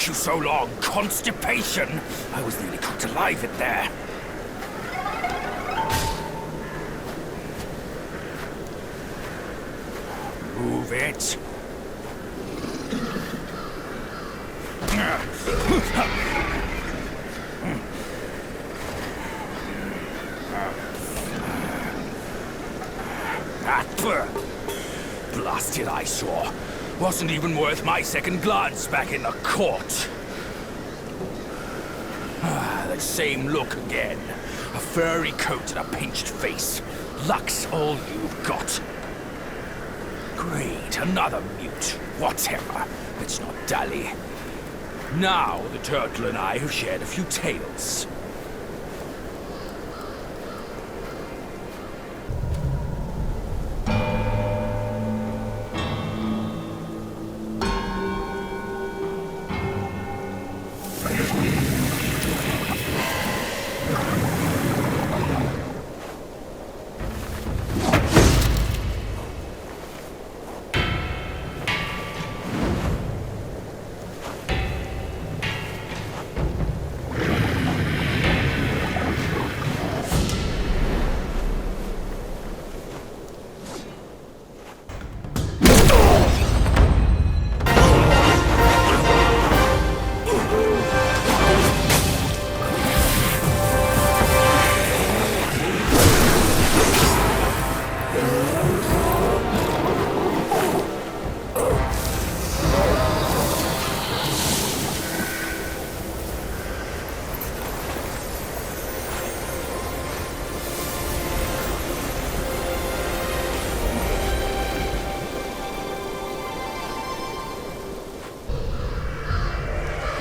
took you so long? Constipation? I was nearly cooked alive in there. Move it. Blasted eyesore. Wasn't even worth my second glance back in the court. That same look again. A furry coat and a pinched face. Luck's all you've got. Great, another mute. Whatever. Let's not dally. Now the turtle and I have shared a few tales.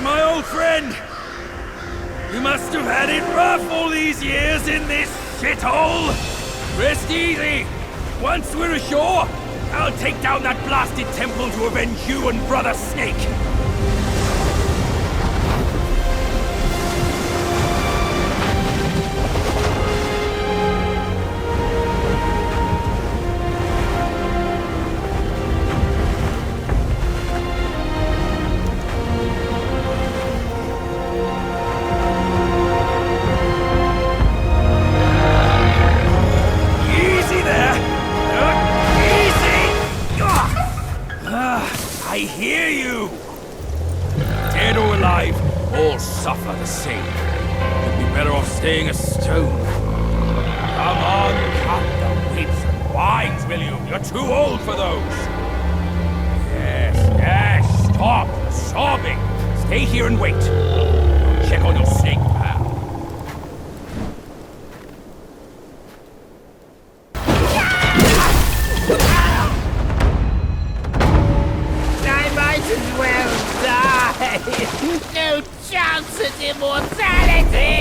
My old friend! You must have had it rough all these years in this shithole! Rest easy! Once we're ashore, I'll take down that blasted temple to avenge you and Brother Snake! I hear you! Dead or alive, all suffer the same. You'd be better off staying a stone. Come on, cut the whips and wines, will you? You're too old for those. Yes, stop sobbing. Stay here and wait. Check on your snake, pal. Well die! No chance at immortality!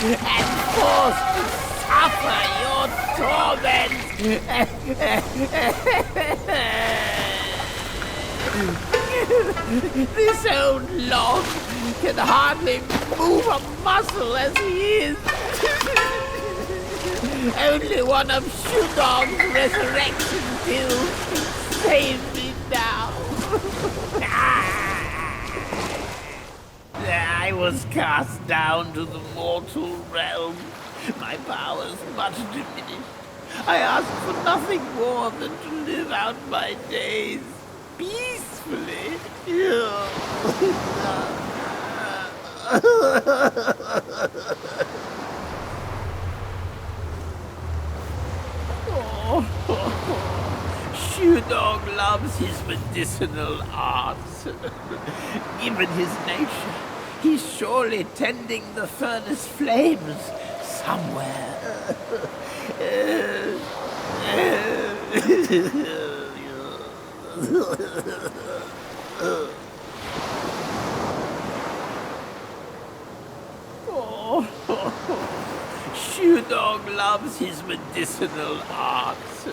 And forced to suffer your torment! This old log can hardly move a muscle as he is. Only one of Shudong's resurrection pills save me now. I was cast down to the mortal realm. My powers much diminished. I asked for nothing more than to live out my days peacefully. Shudong loves his medicinal arts. Given his nature, he's surely tending the furnace flames somewhere. Shudong loves his medicinal arts.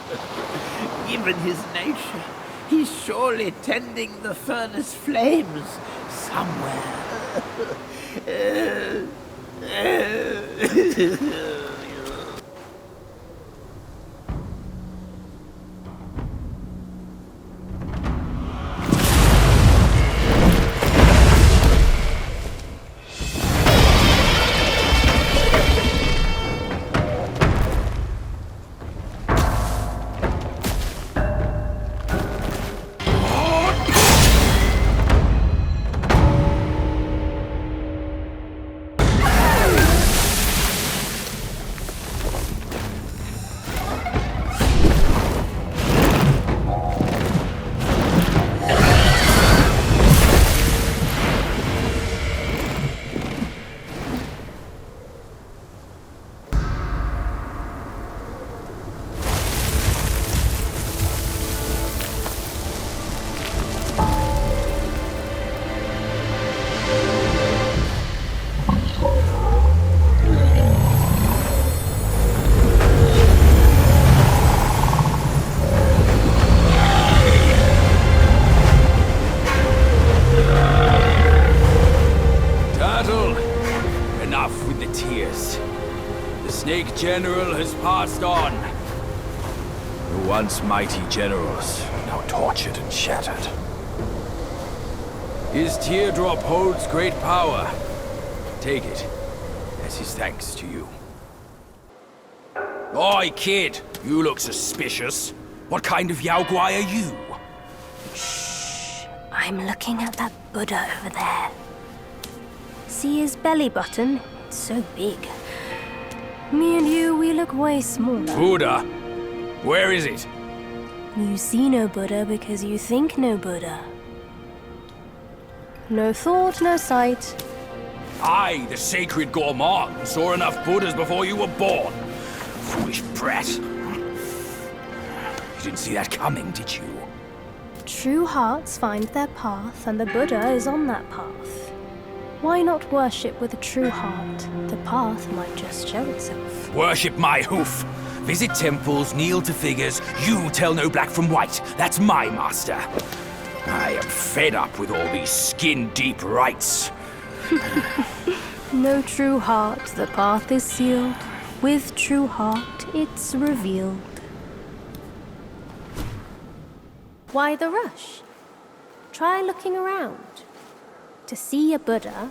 Given his nature, he's surely tending the furnace flames somewhere. has passed on. The once mighty generals, now tortured and shattered. His teardrop holds great power. Take it, as his thanks to you. Oi, kid! You look suspicious. What kind of Yao Guai are you? I'm looking at that Buddha over there. See his belly button? It's so big. Me and you, we look way smaller. Buddha? Where is it? You see no Buddha because you think no Buddha. No thought, no sight. I, the sacred gourmand, saw enough Buddhas before you were born. Foolish brat. You didn't see that coming, did you? True hearts find their path, and the Buddha is on that path. Why not worship with a true heart? The path might just show itself. Worship my hoof. Visit temples, kneel to figures. You tell no black from white. That's my master. I am fed up with all these skin-deep rites. No true heart, the path is sealed. With true heart, it's revealed. Why the rush? Try looking around. To see a Buddha,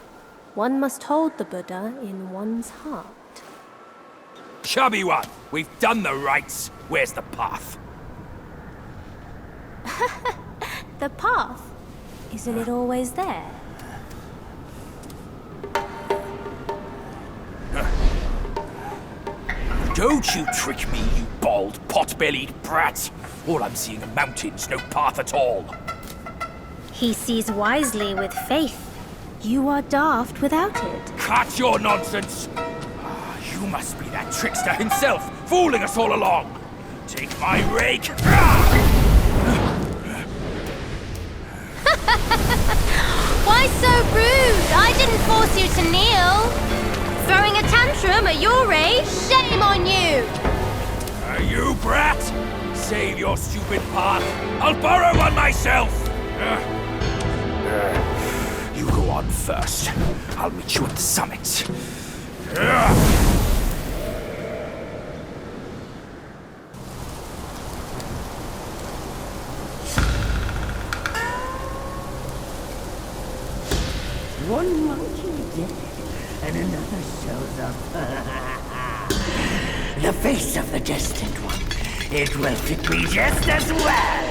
one must hold the Buddha in one's heart. Chubby one, we've done the rites. Where's the path? The path? Isn't it always there? Don't you trick me, you bald, pot-bellied brat. All I'm seeing are mountains, no path at all. He sees wisely with faith. You are daft without it. Cut your nonsense! You must be that trickster himself, fooling us all along. Take my rake. Why so rude? I didn't force you to kneel. Throwing a tantrum at your age? Shame on you! You brat! Save your stupid path. I'll borrow one myself. You go on first. I'll meet you at the summit. One monkey dead, and another shows up. The face of the destined one. It will fit me just as well.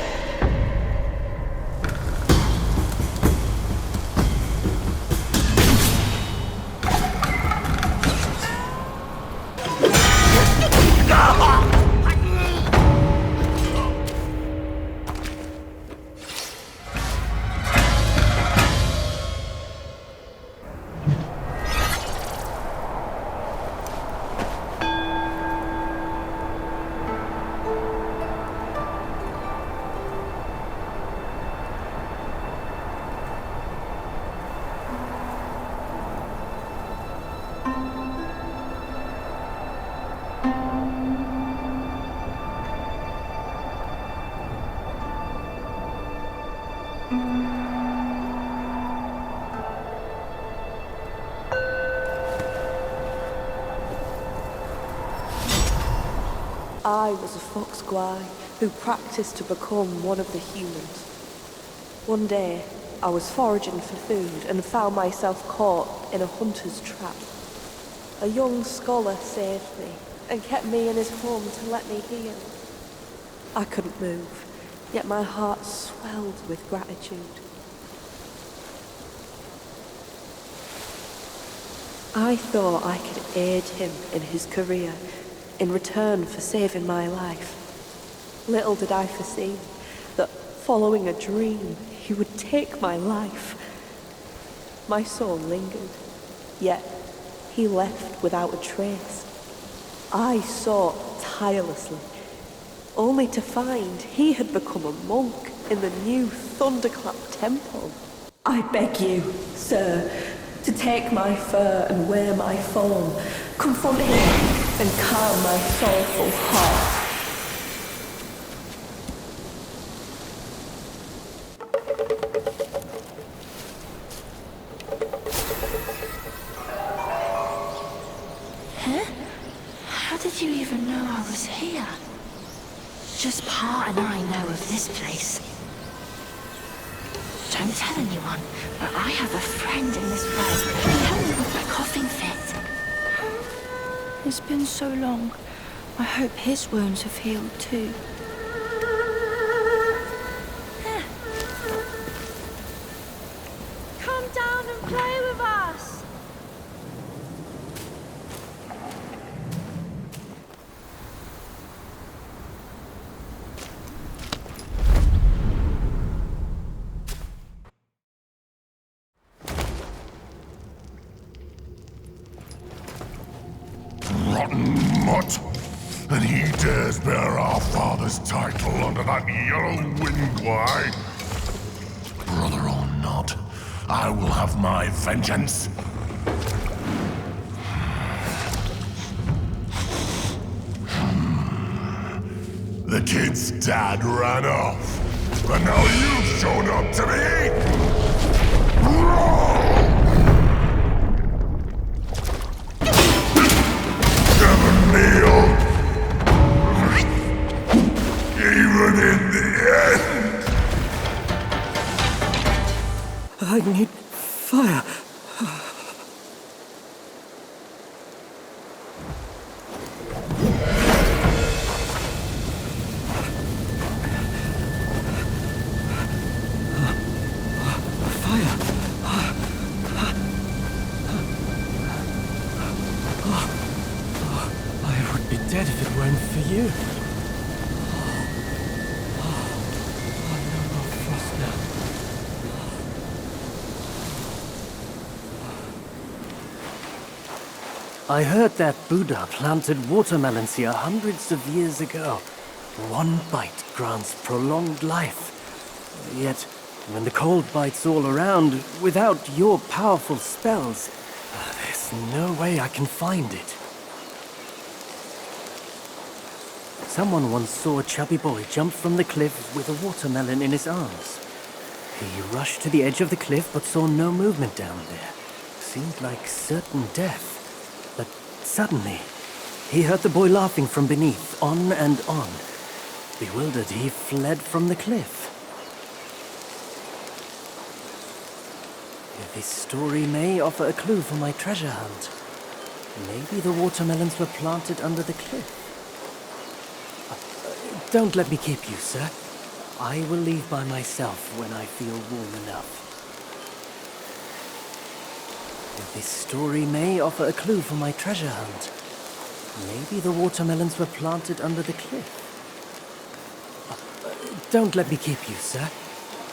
I was a fox guai who practiced to become one of the humans. One day, I was foraging for food and found myself caught in a hunter's trap. A young scholar saved me and kept me in his home to let me heal. I couldn't move, yet my heart swelled with gratitude. I thought I could aid him in his career in return for saving my life. Little did I foresee that, following a dream, he would take my life. My soul lingered, yet he left without a trace. I sought tirelessly, only to find he had become a monk in the new Thunderclap Temple. I beg you, sir, to take my fur and wear my form, confront him and calm my soulful heart. Huh? How did you even know I was here. Just partner I know of this place. Don't tell anyone, but I have a friend in this way. He helped me with my coughing fit. It's been so long. I hope his wounds have healed too. Come down and play with us! Rotten mutt! And he dares bear our father's title under that yellow wind guy? Brother or not, I will have my vengeance. The kid's dad ran off, but now you've shown up to me! Never kneel! Even in the end! I need fire. I would be dead if it weren't for you. I heard that Buddha planted watermelons here hundreds of years ago. One bite grants prolonged life. Yet, when the cold bites all around, without your powerful spells, there's no way I can find it. Someone once saw a chubby boy jump from the cliff with a watermelon in his arms. He rushed to the edge of the cliff but saw no movement down there. Seemed like certain death. But suddenly, he heard the boy laughing from beneath, on and on. Bewildered, he fled from the cliff. This story may offer a clue for my treasure hunt. Maybe the watermelons were planted under the cliff. Don't let me keep you, sir. I will leave by myself when I feel warm enough. This story may offer a clue for my treasure hunt. Maybe the watermelons were planted under the cliff. Don't let me keep you, sir.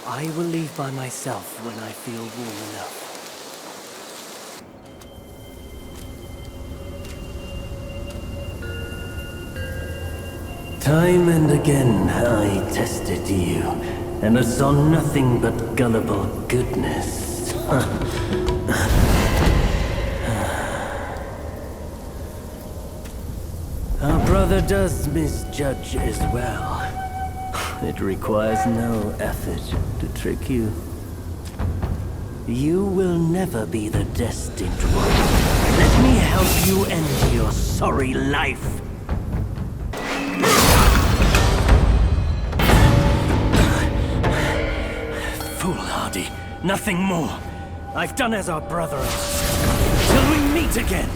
I will leave by myself when I feel warm enough. Time and again I tested you, and I saw nothing but gullible goodness. Our brother does misjudge as well. It requires no effort to trick you. You will never be the destined one. Let me help you end your sorry life. Foolhardy, nothing more. I've done as our brother asked. Till we meet again.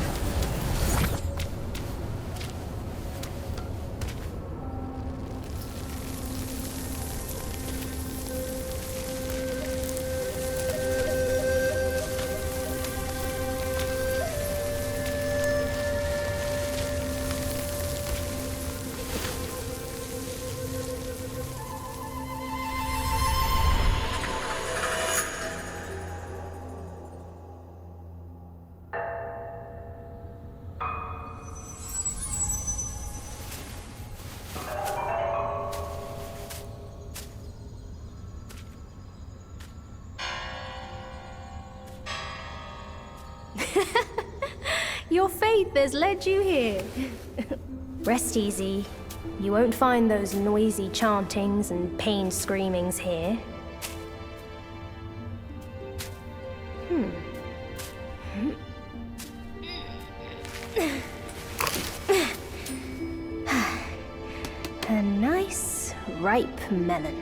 Your faith has led you here. Rest easy. You won't find those noisy chantings and pained screamings here. A nice, ripe melon.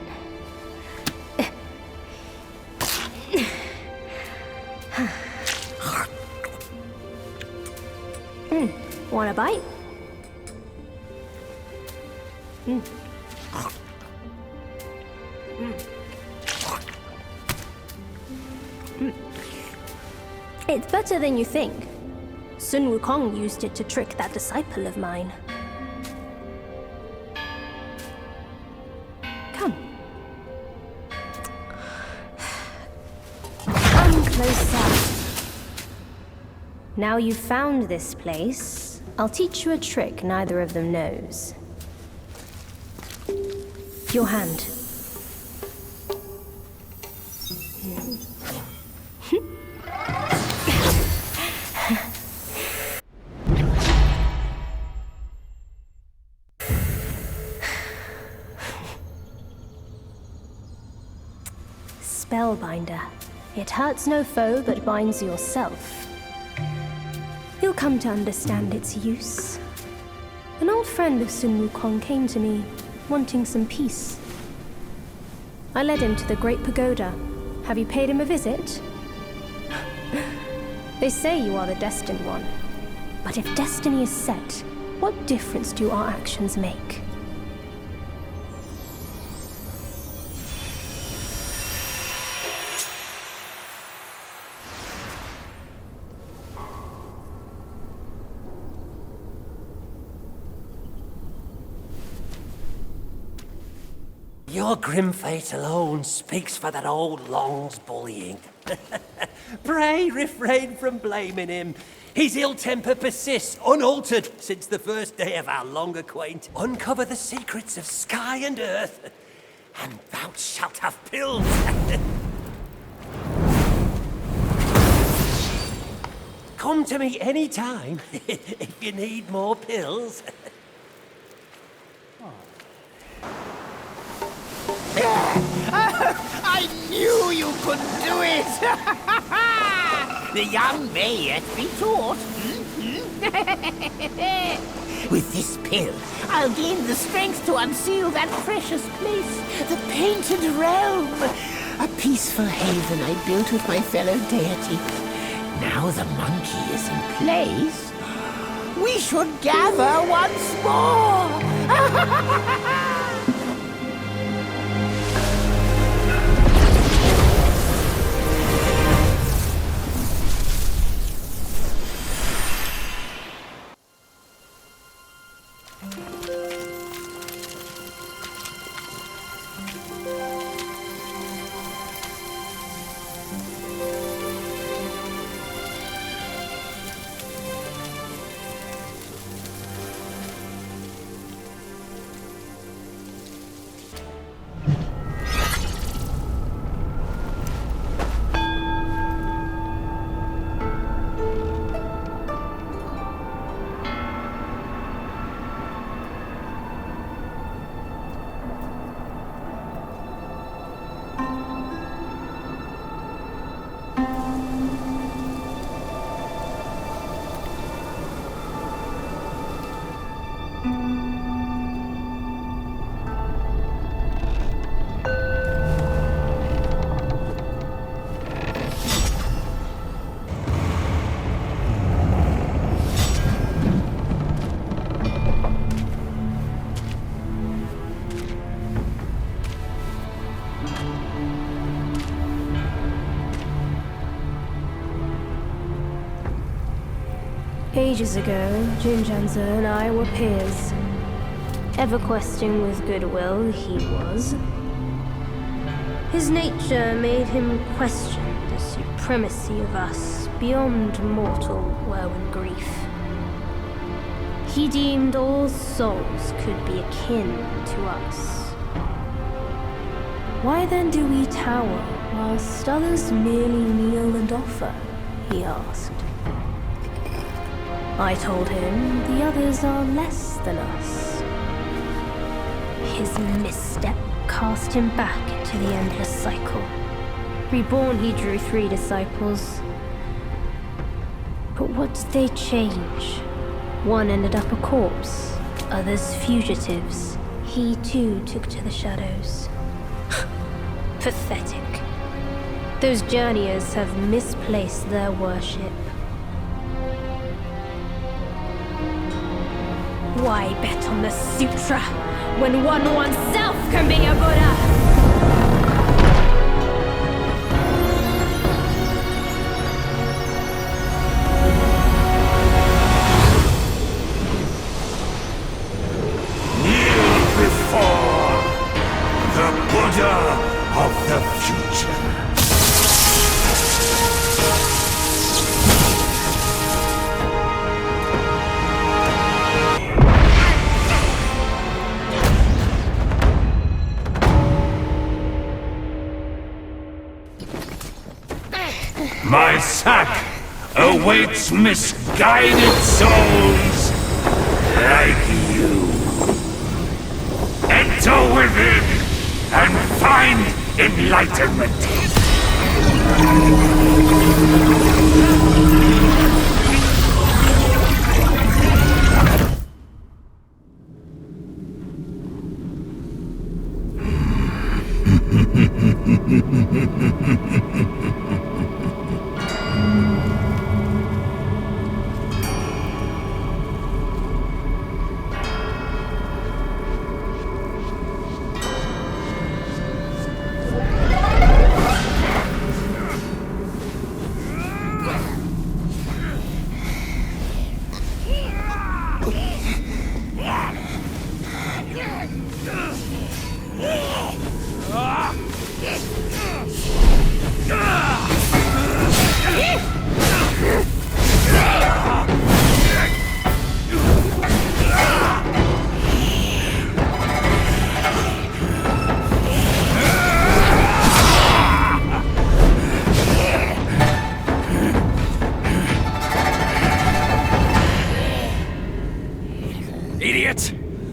Want a bite? It's better than you think. Sun Wukong used it to trick that disciple of mine. Come. Come closer. Now you've found this place, I'll teach you a trick neither of them knows. Your hand. Spellbinder. It hurts no foe, but binds yourself. You'll come to understand its use. An old friend of Sun Wukong came to me, wanting some peace. I led him to the Great Pagoda. Have you paid him a visit? They say you are the destined one. But if destiny is set, what difference do our actions make? Your grim fate alone speaks for that old Long's bullying. Pray refrain from blaming him. His ill temper persists unaltered since the first day of our long acquaint. Uncover the secrets of sky and earth, and thou shalt have pills. Come to me any time if you need more pills. I knew you could do it! The young may yet be taught. With this pill, I'll gain the strength to unseal that precious place, the Painted Realm. A peaceful haven I built with my fellow deity. Now the monkey is in place, we should gather once more! Ages ago, Jinjanzi and I were peers. Ever questing with goodwill, he was. His nature made him question the supremacy of us beyond mortal woe and grief. He deemed all souls could be akin to us. Why then do we tower whilst others merely kneel and offer? He asked. I told him the others are less than us. His misstep cast him back into the endless cycle. Reborn, he drew 3 disciples. But what did they change? One ended up a corpse, others fugitives. he too took to the shadows. Pathetic. Those journeyers have misplaced their worship. Why bet on the sutra when one oneself can be a Buddha? Of the future. My sack awaits misguided souls like you. Enter within and find enlightenment.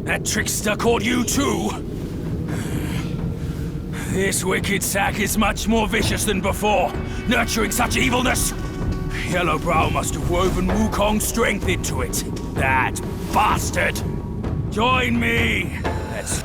That trickster caught you too? This wicked sack is much more vicious than before, nurturing such evilness. Yellowbrow must have woven Wukong's strength into it. That bastard! Join me! Let's...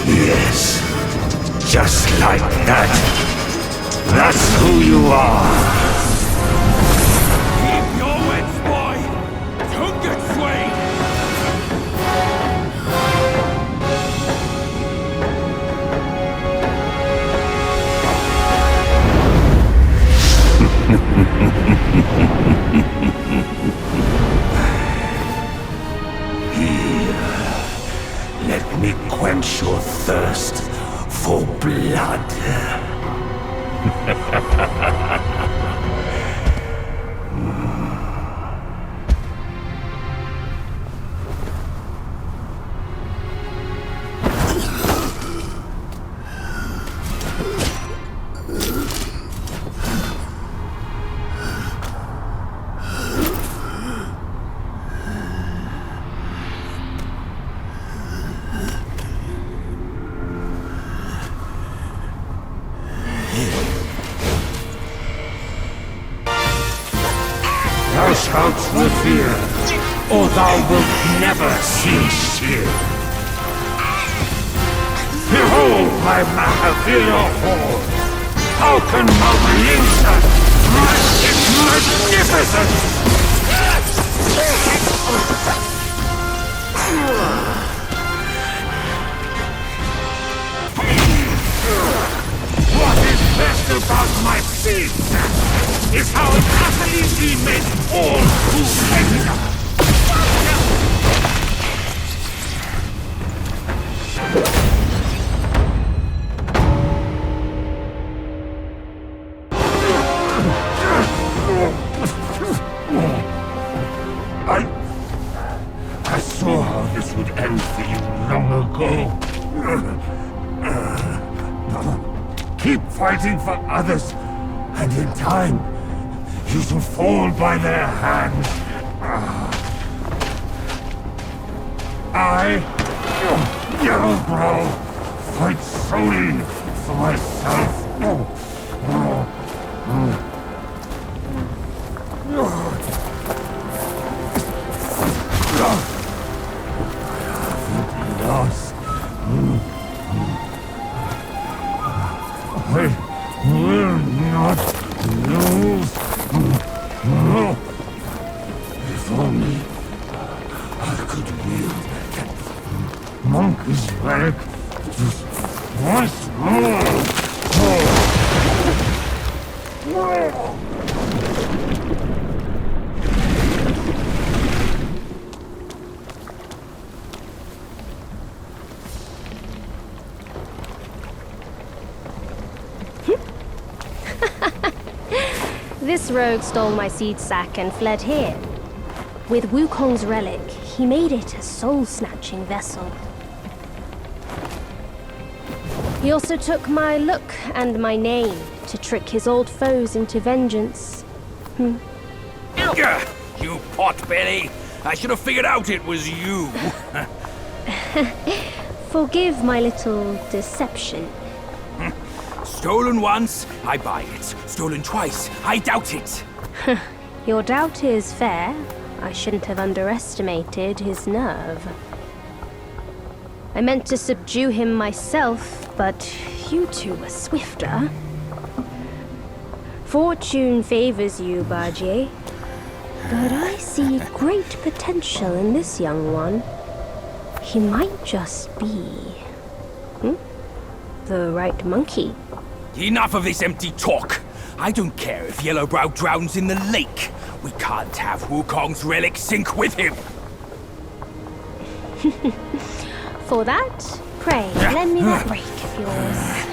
Yes, just like that. That's who you are. Keep your wits, boy! Don't get swayed! Let me quench your thirst for blood. Thou shalt revere, or thou wilt never cease here. Behold my Mahavira horde! How can Mount Linsa thresh its might? is how utterly he made all who hated him. I saw how this would end for you long ago. Keep fighting for others, and in time, you shall fall by their hand. I, Yellowbrow, fight solely for myself. Lost. I will not lose. If only I could wield that monkey's relic just once more. This rogue stole my seed sack and fled here. With Wukong's relic, he made it a soul-snatching vessel. He also took my look and my name to trick his old foes into vengeance. You potbelly! I should have figured out it was you. Forgive my little deception. Stolen once, I buy it. Stolen twice, I doubt it. Your doubt is fair. I shouldn't have underestimated his nerve. I meant to subdue him myself, but you two were swifter. Fortune favors you, Bajie. But I see great potential in this young one. He might just be... the right monkey. Enough of this empty talk. I don't care if Yellowbrow drowns in the lake. We can't have Wukong's relic sink with him. For that, pray, lend me that rake of yours.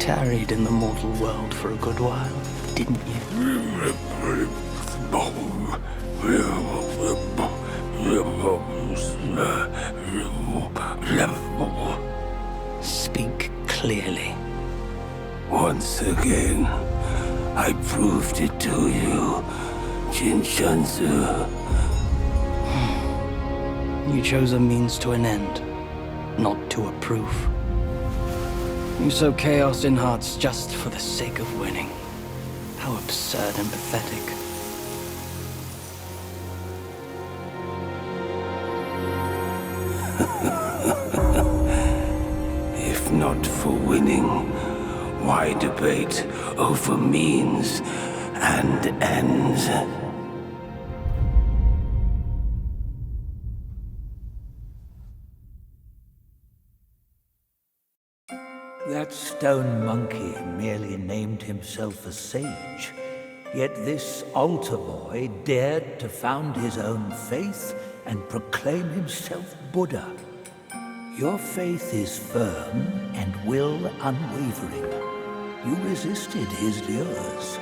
tarried in the mortal world for a good while, didn't you? Speak clearly. Once again, I proved it to you, Jinshanzu. You chose a means to an end, not to a proof. You sow chaos in hearts just for the sake of winning. How absurd and pathetic. If not for winning, why debate over means and ends? That stone monkey merely named himself a sage, yet this altar boy dared to found his own faith and proclaim himself Buddha. Your faith is firm and will unwavering. You resisted his lures.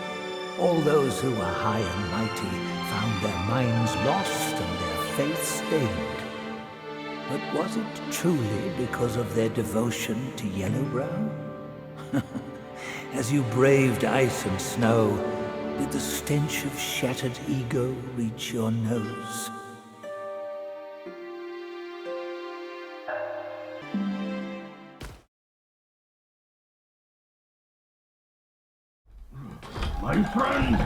All those who were high and mighty found their minds lost and their faith stained. But was it truly because of their devotion to Yellowbrow? As you braved ice and snow, did the stench of shattered ego reach your nose? My friend!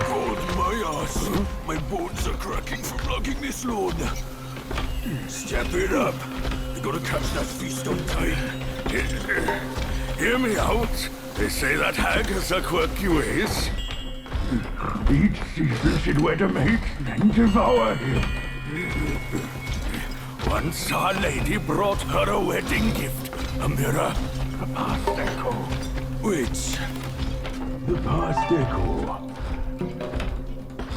God, my ass! My bones are cracking from lugging this load. Step it up. You gotta catch that feast on time. Hear me out. They say that hag has her quirky ways. Each season she'd wed a mate, then devour him. Once our lady brought her a wedding gift, a mirror, a past echo. Which? The past echo.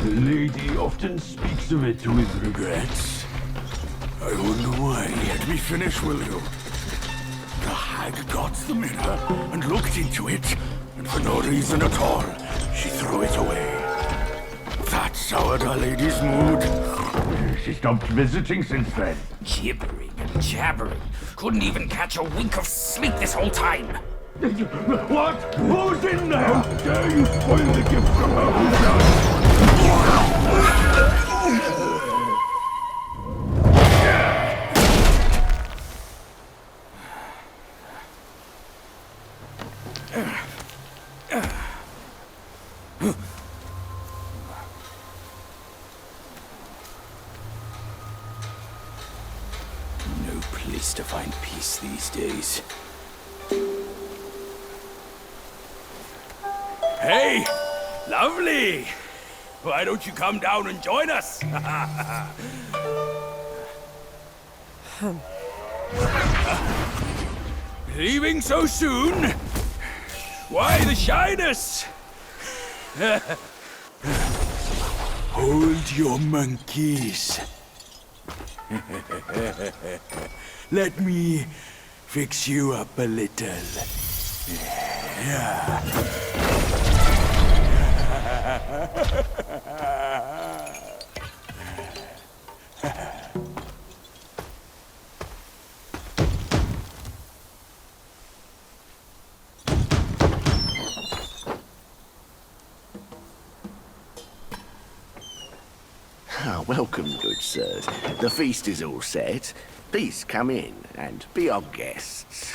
The lady often speaks of it with regrets. I wonder why. Let me finish, will you? The hag got the mirror and looked into it, and for no reason at all, she threw it away. That soured our lady's mood. She stopped visiting since then. Gibbering and jabbering. Couldn't even catch a wink of sleep this whole time. What? Who's in there? How dare you spoil the gift from her who's done? No place to find peace these days. Hey! Lovely! Why don't you come down and join us? Leaving so soon? Why the shyness? Hold your monkeys. Let me fix you up a little. Welcome, good sirs. The feast is all set. Please come in and be our guests.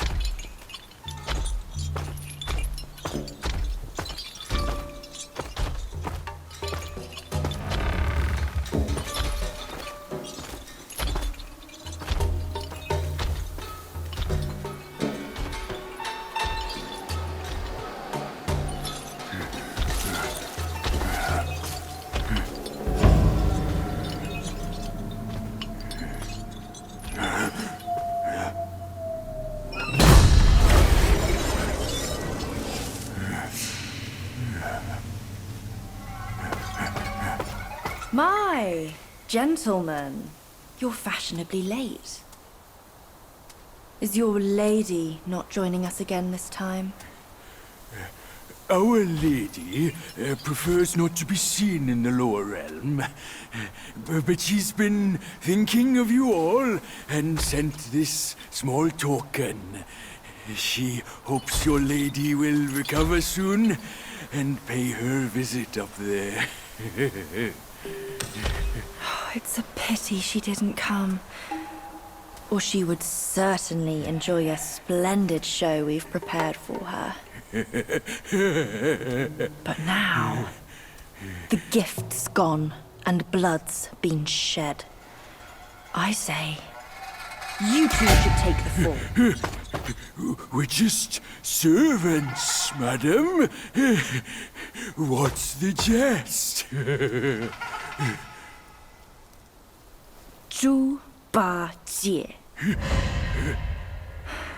My, gentlemen, you're fashionably late. Is your lady not joining us again this time? Our lady prefers not to be seen in the lower realm, but she's been thinking of you all and sent this small token. She hopes your lady will recover soon and pay her visit up there. It's a pity she didn't come. Or she would certainly enjoy a splendid show we've prepared for her. But now, the gift's gone and blood's been shed. I say, you two should take the fall. We're just servants, madam. What's the jest? Zhu Ba Jie.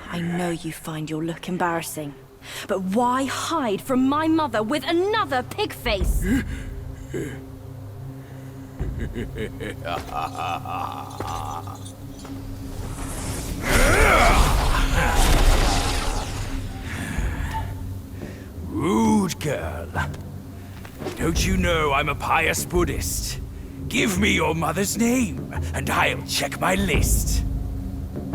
I know you find your look embarrassing, but why hide from my mother with another pig face? Rude girl. Don't you know I'm a pious Buddhist? Give me your mother's name, and I'll check my list.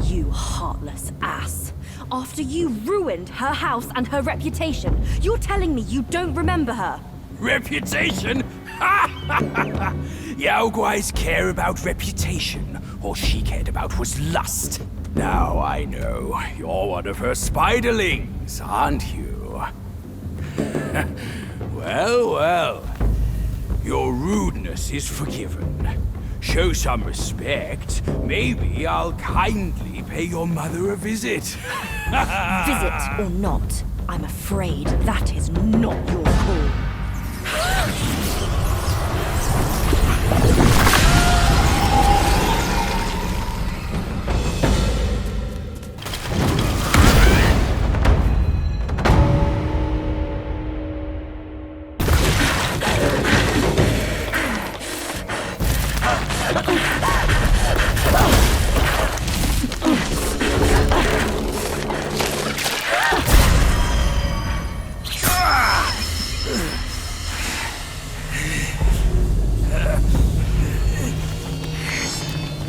You heartless ass. After you ruined her house and her reputation, you're telling me you don't remember her? Reputation? Yao Guais care about reputation. All she cared about was lust. Now I know. You're one of her spiderlings, aren't you? Well, well. Your rudeness is forgiven. Show some respect. Maybe I'll kindly pay your mother a visit. Visit or not, I'm afraid that is not your call.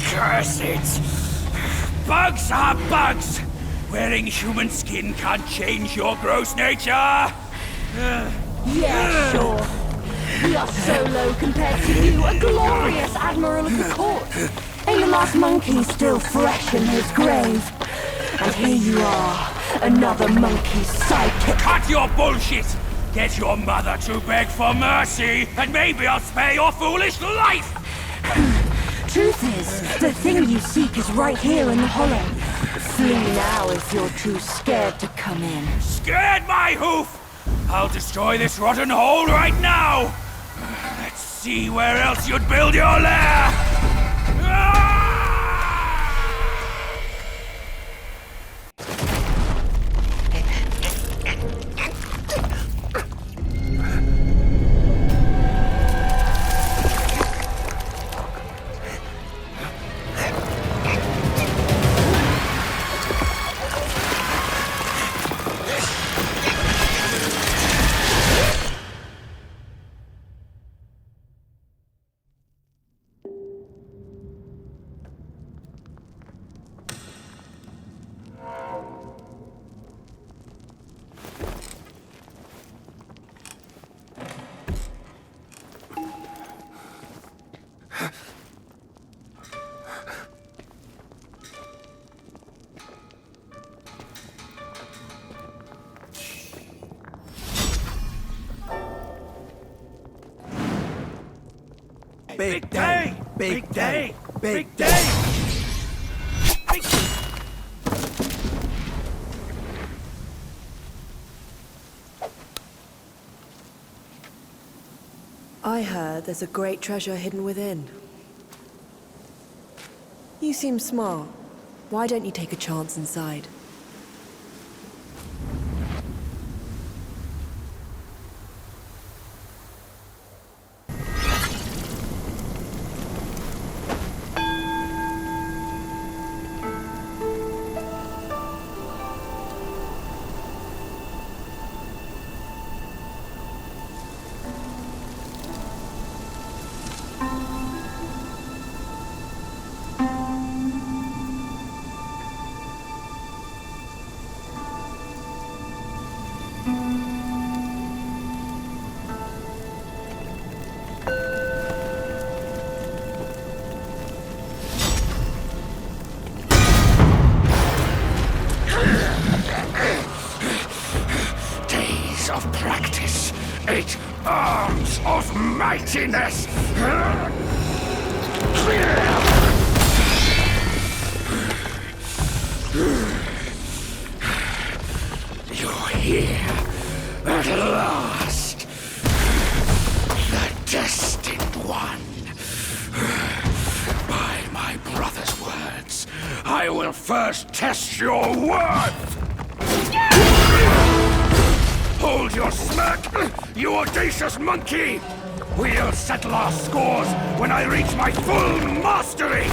Curse it! Bugs are bugs! Wearing human skin can't change your gross nature! Yeah, sure. We are so low compared to you, a glorious admiral of the court. Ain't the last monkey still fresh in his grave? And here you are, another monkey's sidekick. Cut your bullshit! Get your mother to beg for mercy, and maybe I'll spare your foolish life! Truth is, the thing you seek is right here in the hollow. Flee now if you're too scared to come in. Scared my hoof! I'll destroy this rotten hole right now! Let's see where else you'd build your lair! Big day! Big day! Big day! I heard there's a great treasure hidden within. You seem smart. Why don't you take a chance inside? great arms of mightiness. You're here at last, the destined one. By my brother's words, I will first test your worth. Hold your smirk, you audacious monkey! We'll settle our scores when I reach my full mastery!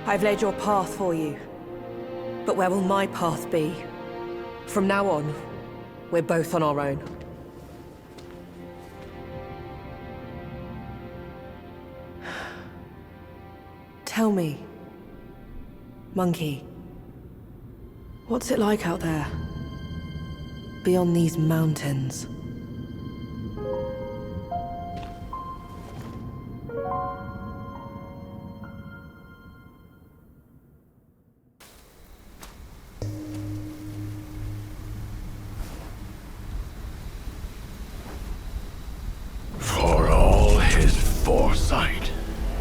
I've laid your path for you. But where will my path be? From now on, we're both on our own. Tell me, monkey, what's it like out there? Beyond these mountains? For all his foresight,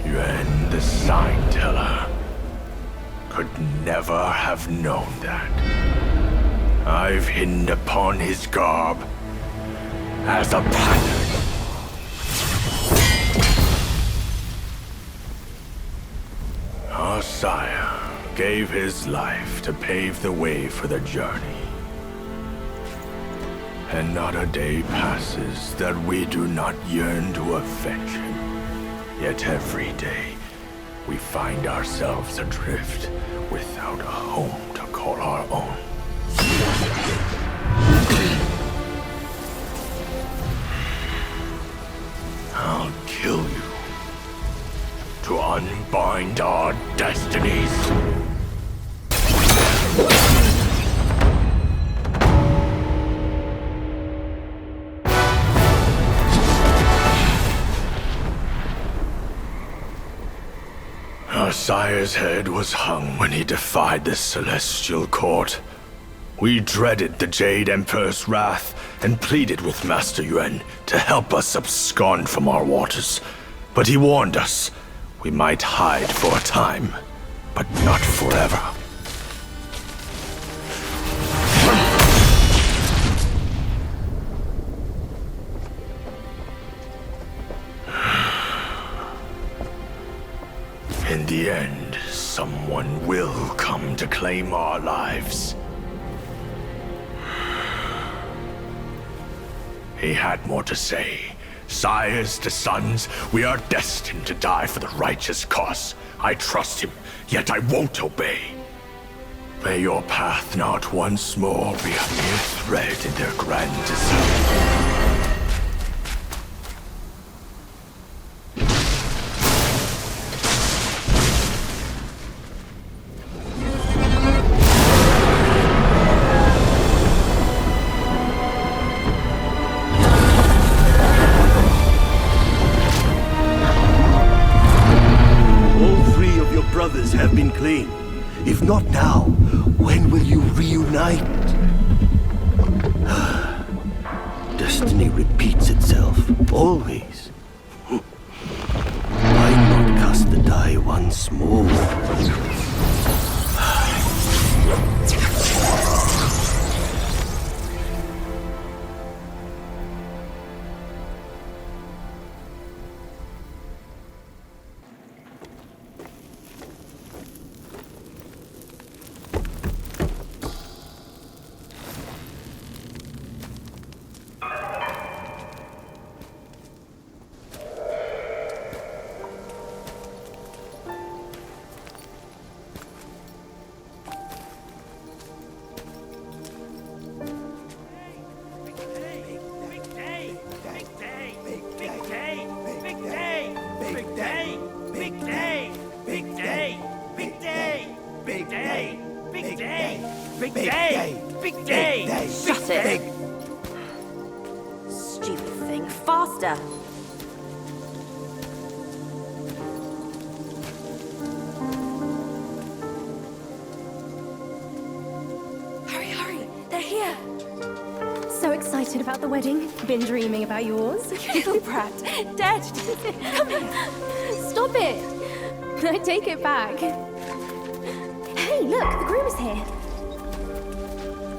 Yuan the Sign Teller could never have known that. I've hidden upon his garb as a pattern. Our sire gave his life to pave the way for the journey. And not a day passes that we do not yearn to avenge him. Yet every day, we find ourselves adrift without a home to call our own. I'll kill you to unbind our destinies. Our sire's head was hung when he defied the celestial court. We dreaded the Jade Emperor's wrath and pleaded with Master Yuan to help us abscond from our waters. But he warned us we might hide for a time, but not forever. In the end, someone will come to claim our lives. He had more to say. Sires to sons, we are destined to die for the righteous cause. I trust him, yet I won't obey. May your path not once more be a mere thread in their grand design. Have been claimed. If not now, when will you reunite? Destiny repeats itself, always. Why not cast the die once more? Big day! Big day! Shut it! Stupid thing. Faster! Hurry, hurry! They're here! So excited about the wedding. Been dreaming about yours. Little brat. Dead. Come here. Stop it. I take it back. Hey, look, the groom is here.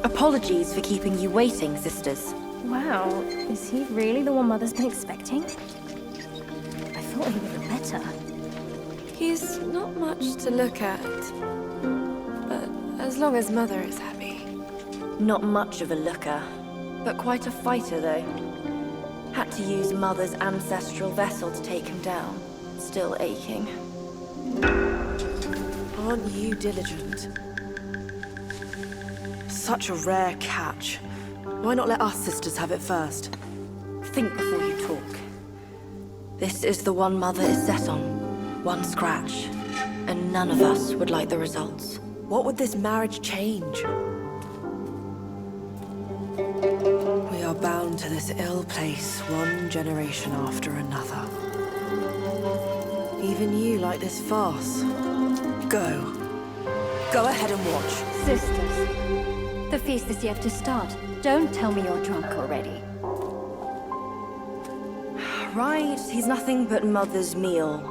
Apologies for keeping you waiting, sisters. Wow, is he really the one Mother's been expecting? I thought he would have met her. He's not much to look at. But as long as Mother is happy. Not much of a looker, but quite a fighter, though. Had to use Mother's ancestral vessel to take him down. Still aching. Aren't you diligent? Such a rare catch. Why not let us sisters have it first? Think before you talk. This is the one Mother is set on. One scratch. And none of us would like the results. What would this marriage change? We are bound to this ill place one generation after another. Even you like this farce. Go. Go ahead and watch. Sisters, the feast is yet to start. Don't tell me you're drunk already. Right, he's nothing but Mother's meal.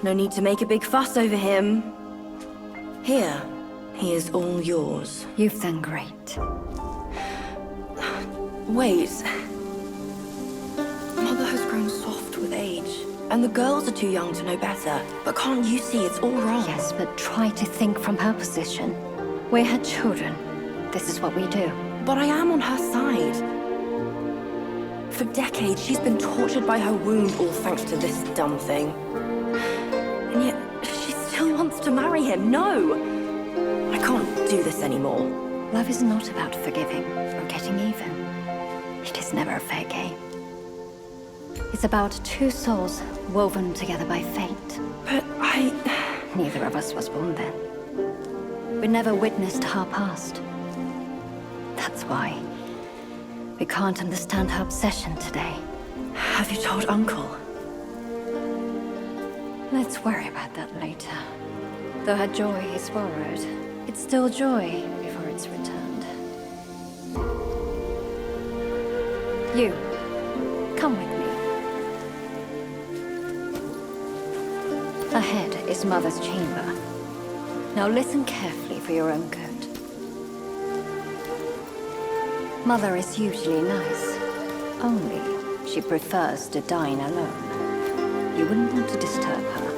No need to make a big fuss over him. Here, he is all yours. You've done great. Wait. Mother has grown soft with age, and the girls are too young to know better. But can't you see it's all wrong? Yes, but try to think from her position. We're her children. This is what we do. But I am on her side. For decades, she's been tortured by her wound, all thanks to this dumb thing. And yet, she still wants to marry him. No! I can't do this anymore. Love is not about forgiving or getting even. It is never a fair game. It's about two souls woven together by fate. But Neither of us was born then. We never witnessed her past. That's why we can't understand her obsession today. Have you told Uncle? Let's worry about that later. Though her joy is borrowed, it's still joy before it's returned. You, come with me. Ahead is Mother's chamber. Now listen carefully for your own good. Mother is usually nice, only she prefers to dine alone. You wouldn't want to disturb her.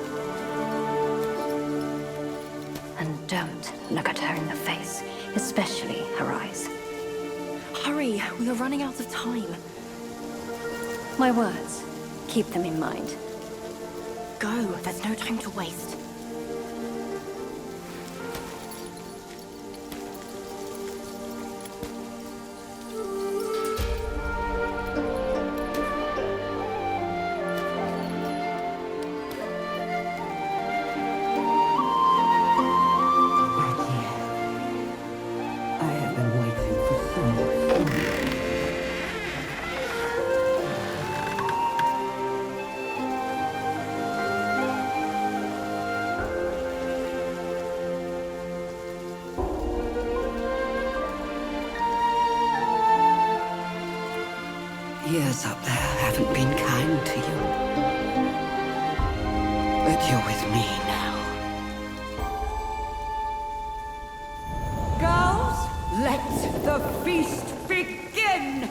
And don't look at her in the face, especially her eyes. Hurry, we are running out of time. My words, keep them in mind. Go, there's no time to waste. Years up there haven't been kind to you. But you're with me now. Girls, let the feast begin!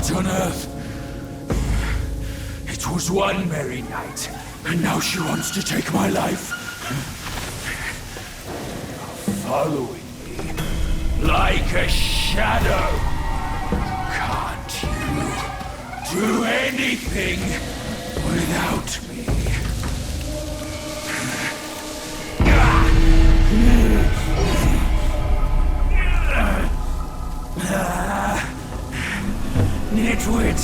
What on earth? It was one merry night, and now she wants to take my life. Following me like a shadow. Can't you do anything without me? Nitwit!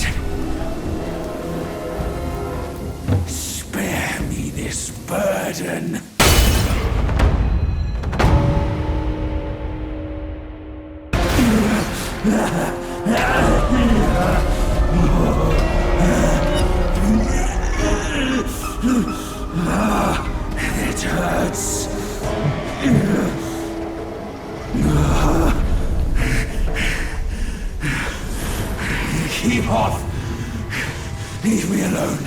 Spare me this burden! It hurts. Keep off! Leave me alone!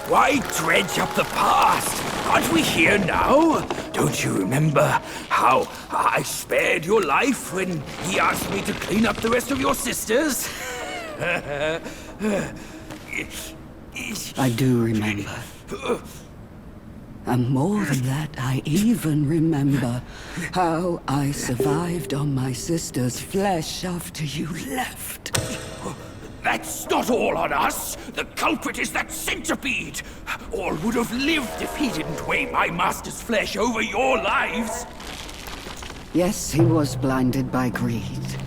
Why dredge up the past? Aren't we here now? Don't you remember how I spared your life when he asked me to clean up the rest of your sisters? I do remember. And more than that, I even remember how I survived on my sister's flesh after you left. That's not all on us! The culprit is that centipede! All would have lived if he didn't weigh my master's flesh over your lives! Yes, he was blinded by greed.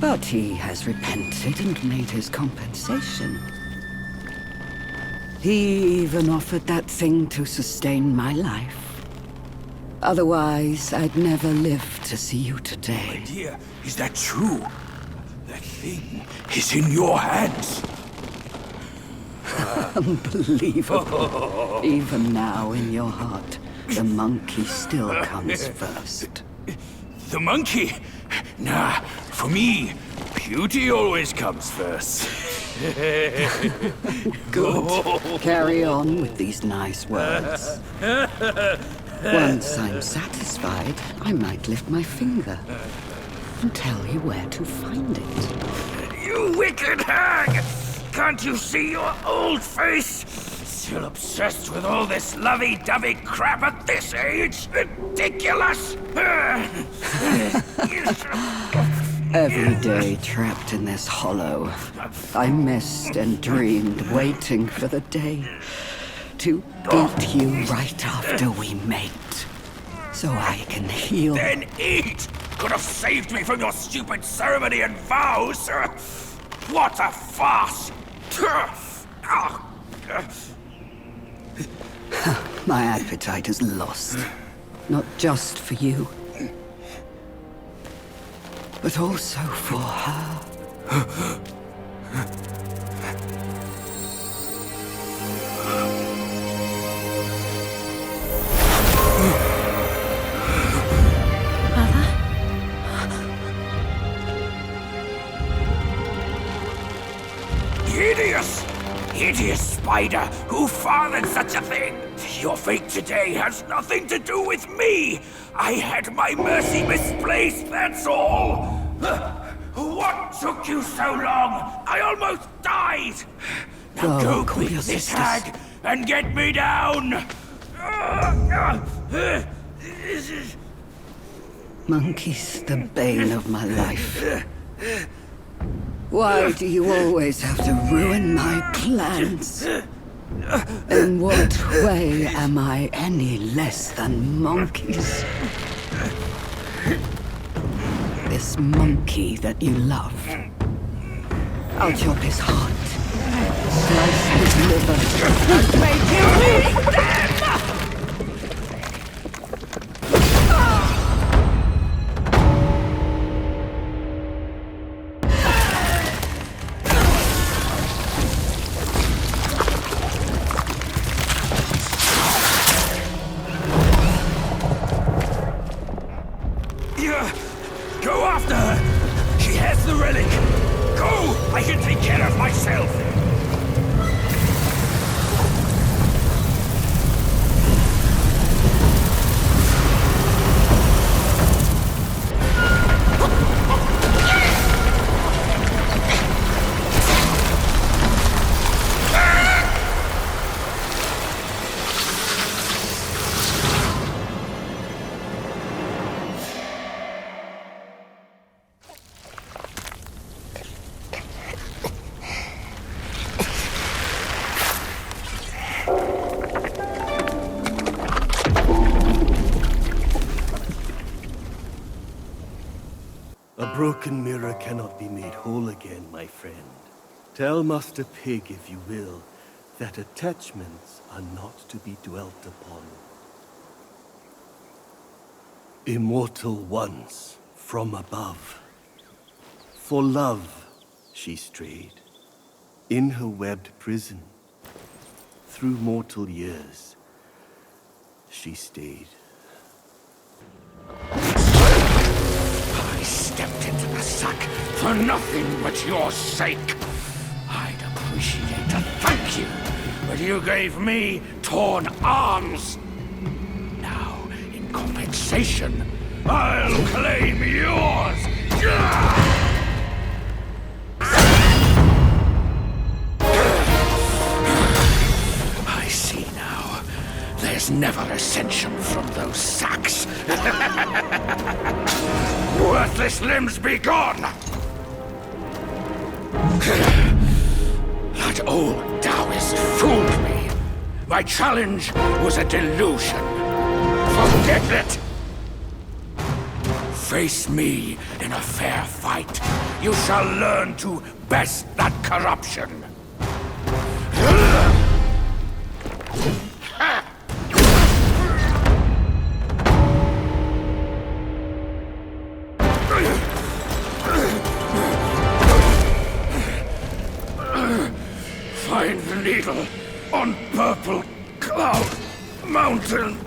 But he has repented and made his compensation. He even offered that thing to sustain my life. Otherwise, I'd never live to see you today. My dear, is that true? That thing is in your hands. Unbelievable. Even now, in your heart, the monkey still comes first. The monkey? Nah, for me, beauty always comes first. Good. Carry on with these nice words. Once I'm satisfied, I might lift my finger and tell you where to find it. You wicked hag! Can't you see your old face? Still obsessed with all this lovey-dovey crap at this age? Ridiculous! Every day trapped in this hollow, I missed and dreamed, waiting for the day to eat you right after we mate, so I can heal. Then eat! Could have saved me from your stupid ceremony and vows! What a farce! My appetite is lost, not just for you, but also for her. Hideous! Hideous spider! Who fathered such a thing? Your fate today has nothing to do with me! I had my mercy misplaced, that's all! What took you so long? I almost died! Now go quick, this hag, and get me down! Monkey's the bane of my life. Why do you always have to ruin my plans? In what way am I any less than monkeys? This monkey that you love. I'll chop his heart, slice his liver, and make him eat them! Go after her! She has the relic! Go! I can take care of myself! A broken mirror cannot be made whole again, my friend. Tell Master Pig, if you will, that attachments are not to be dwelt upon. Immortal once, from above. For love, she strayed. In her webbed prison, through mortal years, she stayed. I stepped into the sack for nothing but your sake. I'd appreciate a thank you, but you gave me torn arms. Now, in compensation, I'll claim yours. I see now. There's never ascension from those sacks. Worthless limbs be gone! That old Taoist fooled me. My challenge was a delusion. Forget it! Face me in a fair fight. You shall learn to best that corruption. Find the needle on Purple Cloud Mountain.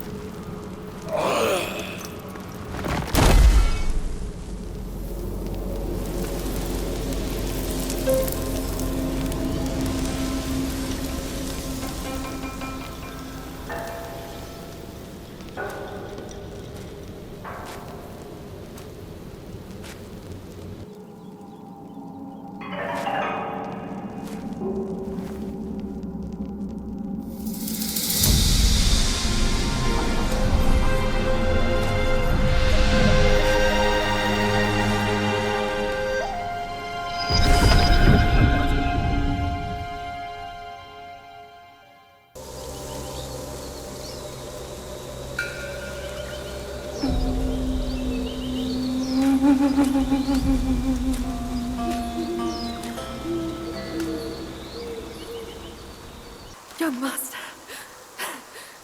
Young master,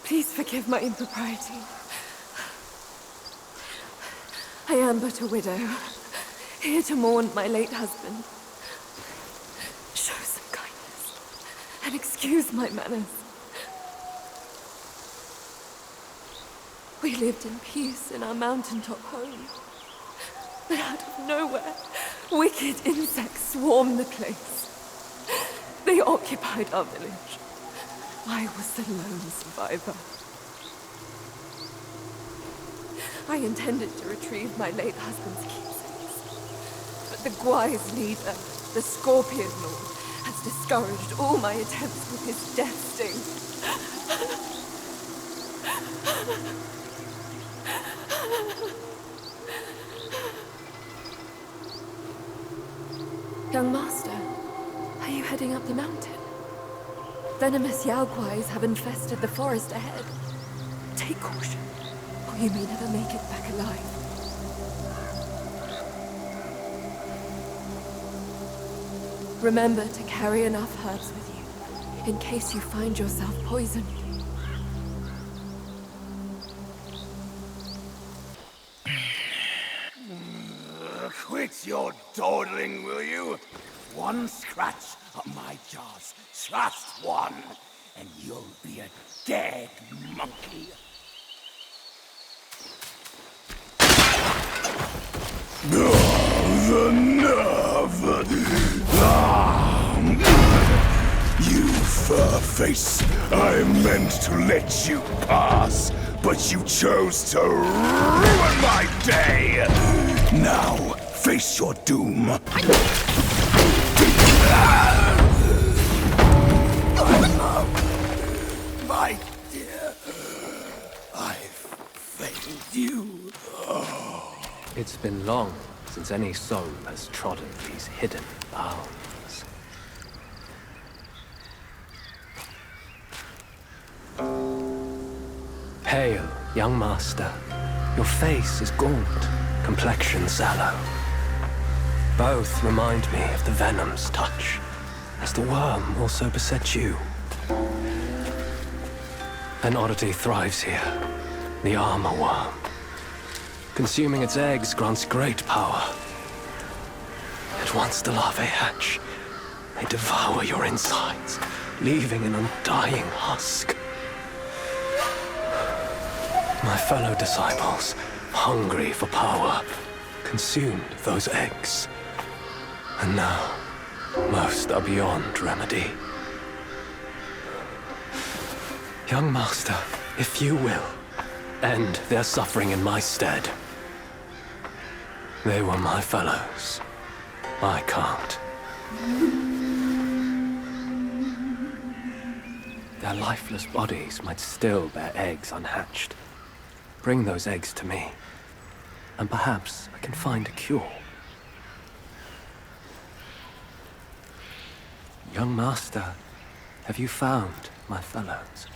please forgive my impropriety. I am but a widow, here to mourn my late husband. Show some kindness, and excuse my manners. We lived in peace in our mountaintop home, but out of nowhere, wicked insects swarmed the place. They occupied our village. I was the lone survivor. I intended to retrieve my late husband's keepsakes, but the Gwai's leader, the Scorpion Lord, has discouraged all my attempts with his death sting. Young master, are you heading up the mountain? Venomous Yaoguais have infested the forest ahead. Take caution, or you may never make it back alive. Remember to carry enough herbs with you, in case you find yourself poisoned. Quit your dawdling, will you? One scratch of my jaws, just one, and you'll be a dead monkey. The nerve! You fur-face! I meant to let you pass, but you chose to ruin my day! Now, face your doom! My dear, I've failed you. It's been long since any soul has trodden these hidden bounds. Hail, young master. Your face is gaunt, complexion sallow. Both remind me of the venom's touch, as the worm also beset you. An oddity thrives here, the armor worm. Consuming its eggs grants great power. Yet once the larvae hatch, they devour your insides, leaving an undying husk. My fellow disciples, hungry for power, consumed those eggs. And now, most are beyond remedy. Young master, if you will, end their suffering in my stead. They were my fellows. I can't. Their lifeless bodies might still bear eggs unhatched. Bring those eggs to me, and perhaps I can find a cure. Young master, have you found my fellows?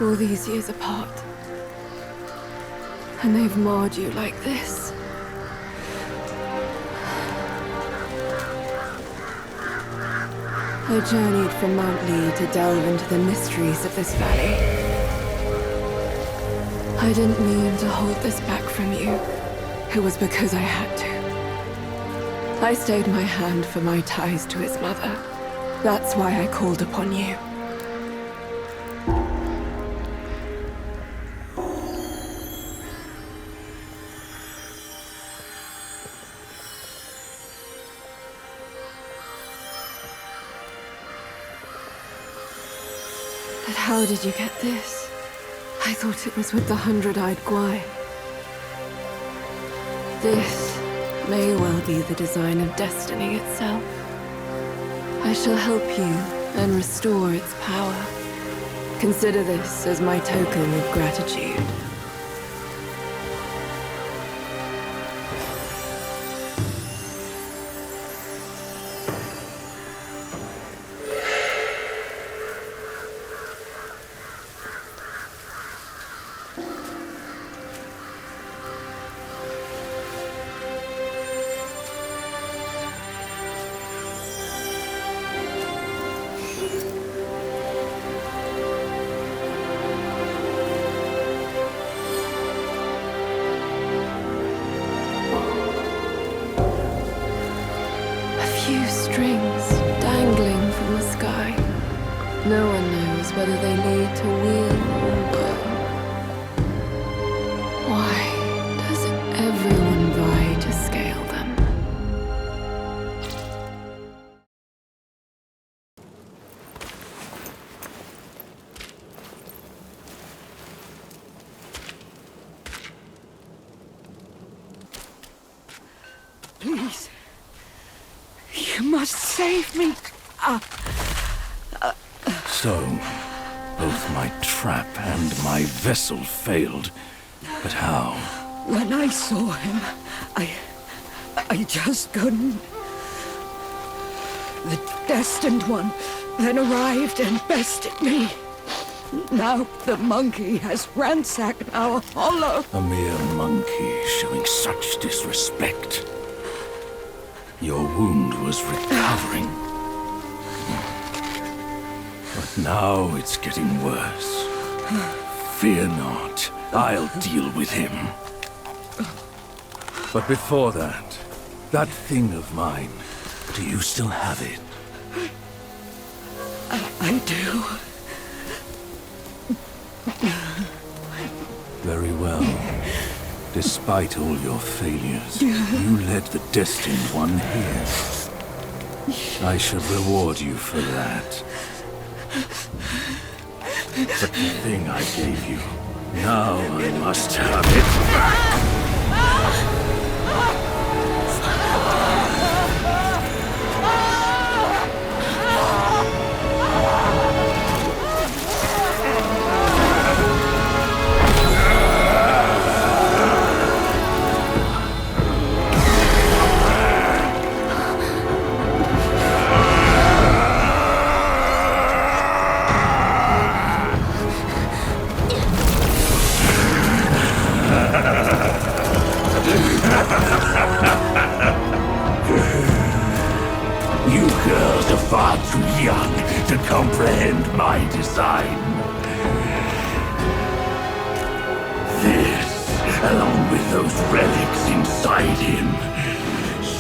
All these years apart. And they've marred you like this. I journeyed from Mount Lee to delve into the mysteries of this valley. I didn't mean to hold this back from you. It was because I had to. I stayed my hand for my ties to his mother. That's why I called upon you. But how did you get this? I thought it was with the 100-eyed Guai. This may well be the design of destiny itself. I shall help you and restore its power. Consider this as my token of gratitude. Strings dangling from the sky. No one knows whether they lead to weal or woe. Why does everyone vie to scale them? Please. You must save me. So, both my trap and my vessel failed. But how? When I saw him, I just couldn't. The Destined One then arrived and bested me. Now the monkey has ransacked our hollow. A mere monkey showing such disrespect. Your wound was recovering. But now it's getting worse. Fear not. I'll deal with him. But before that, that thing of mine, do you still have it? I do. Very well. Despite all your failures, you led the Destined One here. I should reward you for that. But the thing I gave you, now I must have it back! You girls are far too young to comprehend my design. This, along with those relics inside him,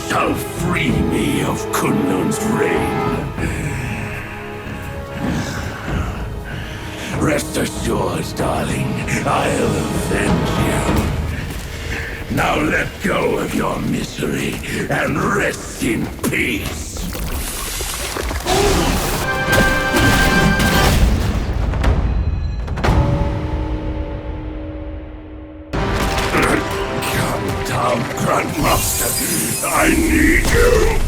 shall free me of Kunlun's reign. Rest assured, darling, I'll avenge you. Now let go of your misery and rest in peace. Come down, Grandmaster. I need you.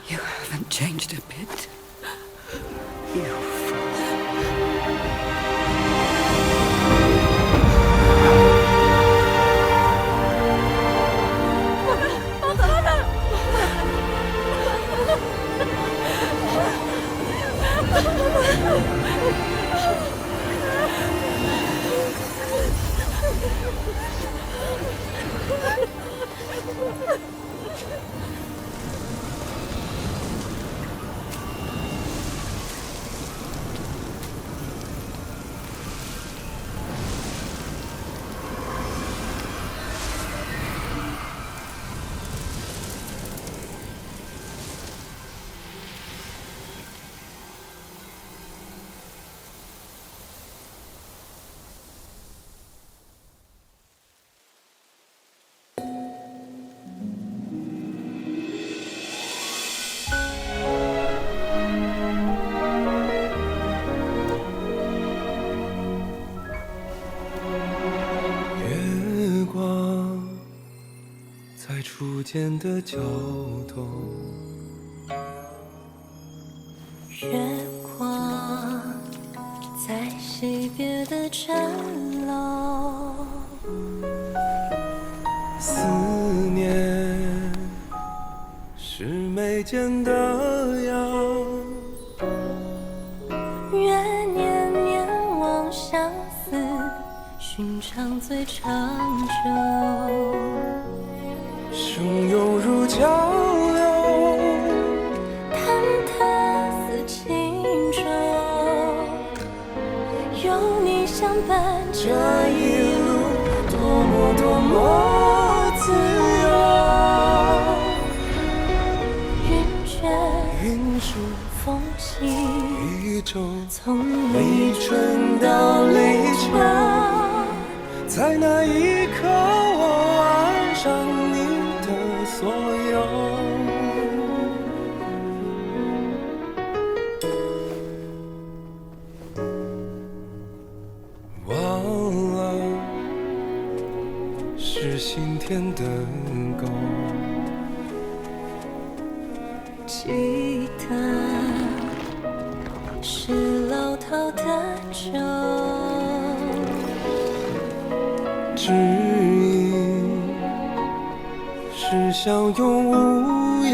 You haven't changed a bit. You fool.初见的交通，月光在惜别的城楼，思念是眉间的药，愿年年望相思，寻常最长久。汹涌如潮流，忐忑似轻舟，有你相伴，这一路多么多么自由。云卷云舒风起，一周从立春到立秋，在那一刻我爱上你的所有。忘了是心田的沟，记得是老饕的酒，指引是相拥无言。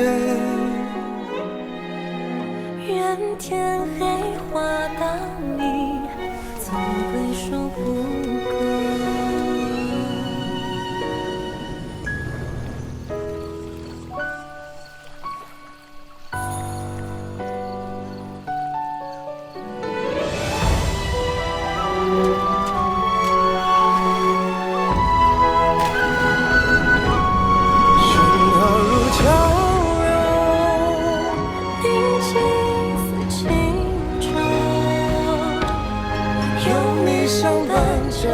愿天黑花当你总归说不够。这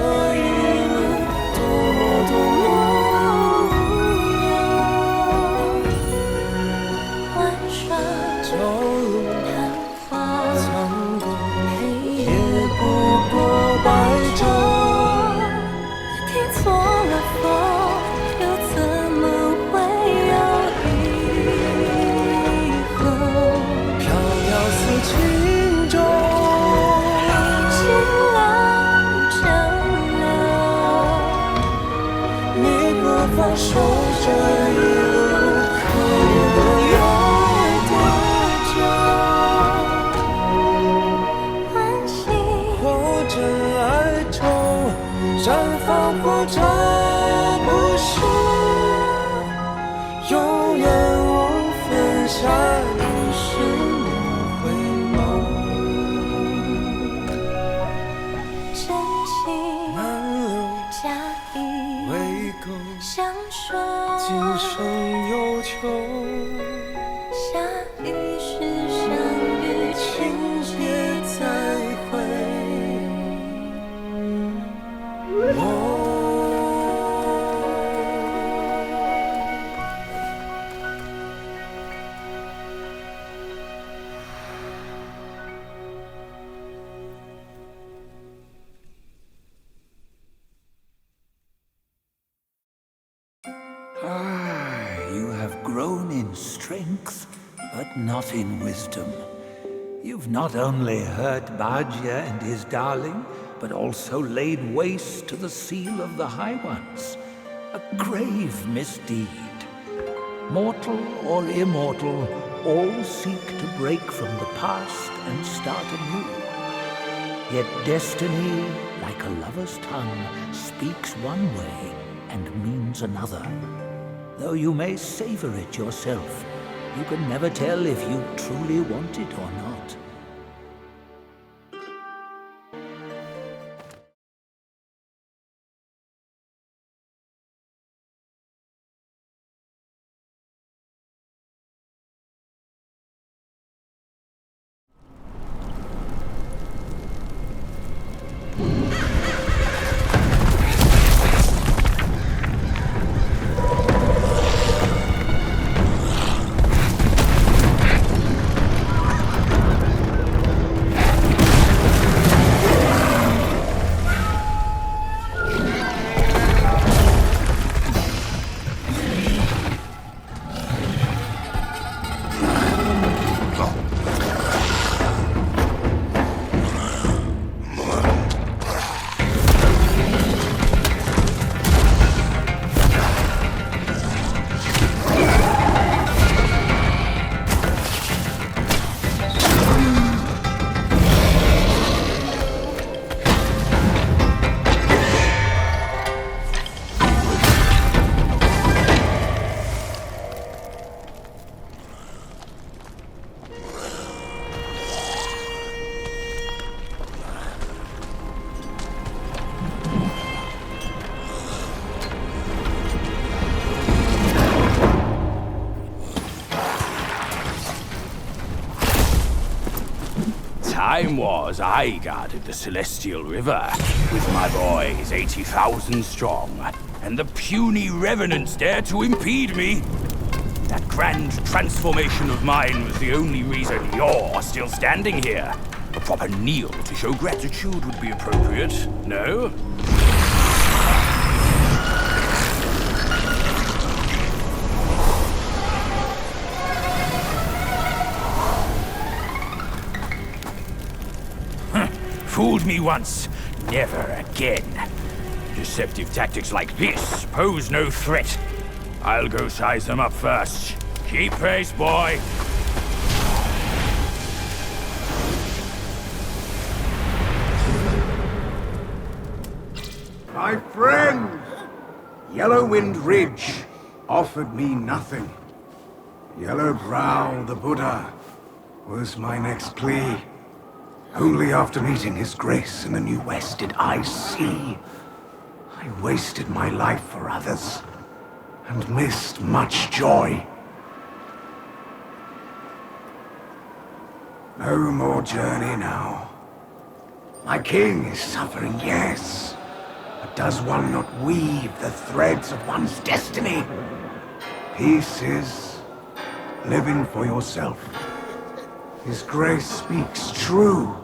今生有求，下一世相遇，情节再会。You have grown in strength, but not in wisdom. You've not only hurt Bajia and his darling, but also laid waste to the seal of the High Ones. A grave misdeed. Mortal or immortal, all seek to break from the past and start anew. Yet destiny, like a lover's tongue, speaks one way and means another. Though you may savor it yourself, you can never tell if you truly want it or not. Time was I guarded the Celestial River, with my boys 80,000 strong, and the puny revenants dared to impede me. That grand transformation of mine was the only reason you're still standing here. A proper kneel to show gratitude would be appropriate, no? Fooled me once, never again. Deceptive tactics like this pose no threat. I'll go size them up first. Keep pace, boy. My friend! Yellowwind Ridge offered me nothing. Yellowbrow, the Buddha, was my next plea. Only after meeting His Grace in the New West did I see. I wasted my life for others, and missed much joy. No more journey now. My king is suffering, yes. But does one not weave the threads of one's destiny? Peace is living for yourself. His Grace speaks true.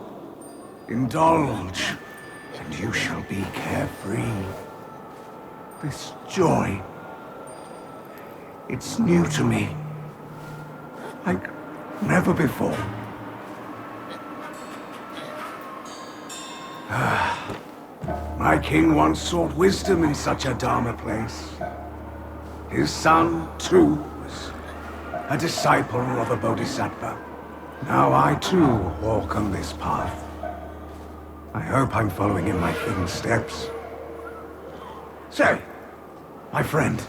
Indulge, and you shall be carefree. This joy, it's new to me. Like never before. My king once sought wisdom in such a Dharma place. His son, too, was a disciple of a bodhisattva. Now I, too, walk on this path. I hope I'm following in my king's steps. Say, my friend,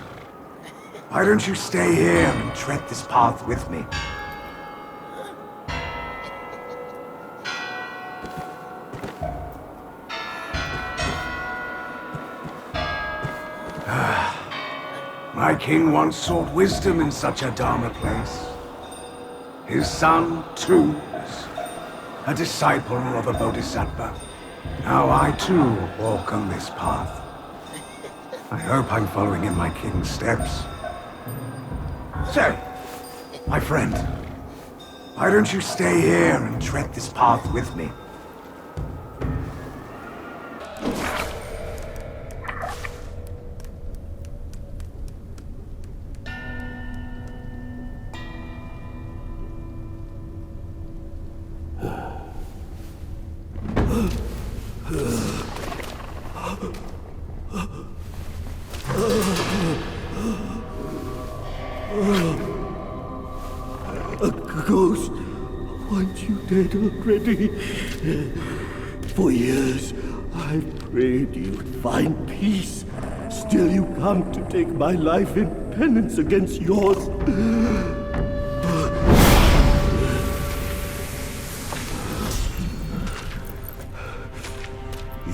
why don't you stay here and tread this path with me? My king once sought wisdom in such a Dharma place. His son, too, was a disciple of a bodhisattva. Now I, too, walk on this path. I hope I'm following in my king's steps. So, my friend, why don't you stay here and tread this path with me? A ghost? Aren't you dead already? For years, I've prayed you'd find peace. Still you come to take my life in penance against yours.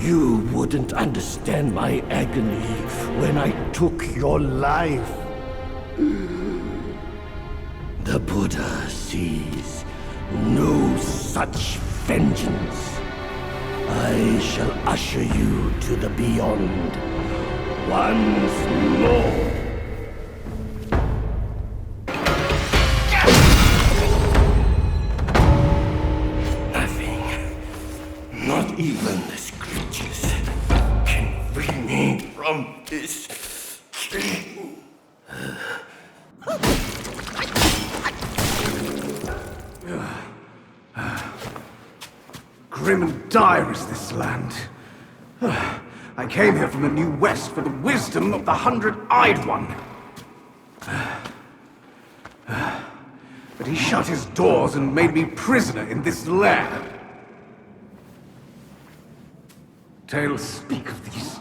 You wouldn't understand my agony when I took your life. The Buddha sees no such vengeance. I shall usher you to the beyond once more. Nothing, not even the scriptures, can free me from this. Grim and dire is this land. I came here from the New West for the wisdom of the 100-Eyed One. But he shut his doors and made me prisoner in this lair. Tales speak of these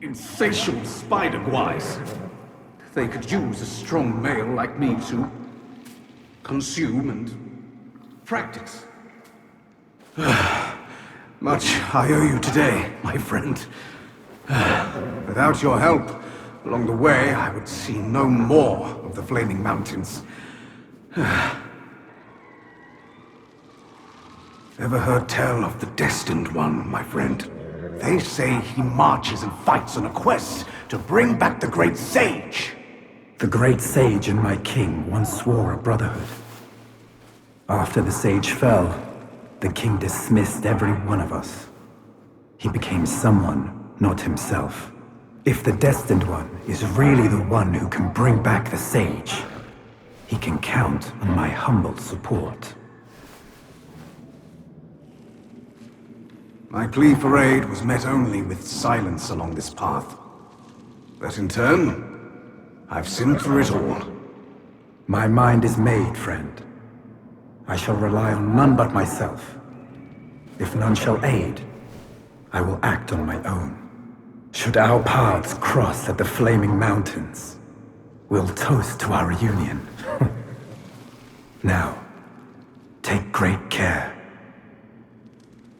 insatiable spider guys. They could use a strong male like me to consume and practice. Much I owe you today, my friend. Without your help, along the way, I would see no more of the Flaming Mountains. Ever heard tell of the Destined One, my friend? They say he marches and fights on a quest to bring back the Great Sage. The Great Sage and my king once swore a brotherhood. After the Sage fell, the king dismissed every one of us. He became someone, not himself. If the Destined One is really the one who can bring back the Sage, he can count on my humble support. My plea for aid was met only with silence along this path. But in turn, I've sinned through it all. My mind is made, friend. I shall rely on none but myself. If none shall aid, I will act on my own. Should our paths cross at the Flaming Mountains, we'll toast to our reunion. Now, take great care.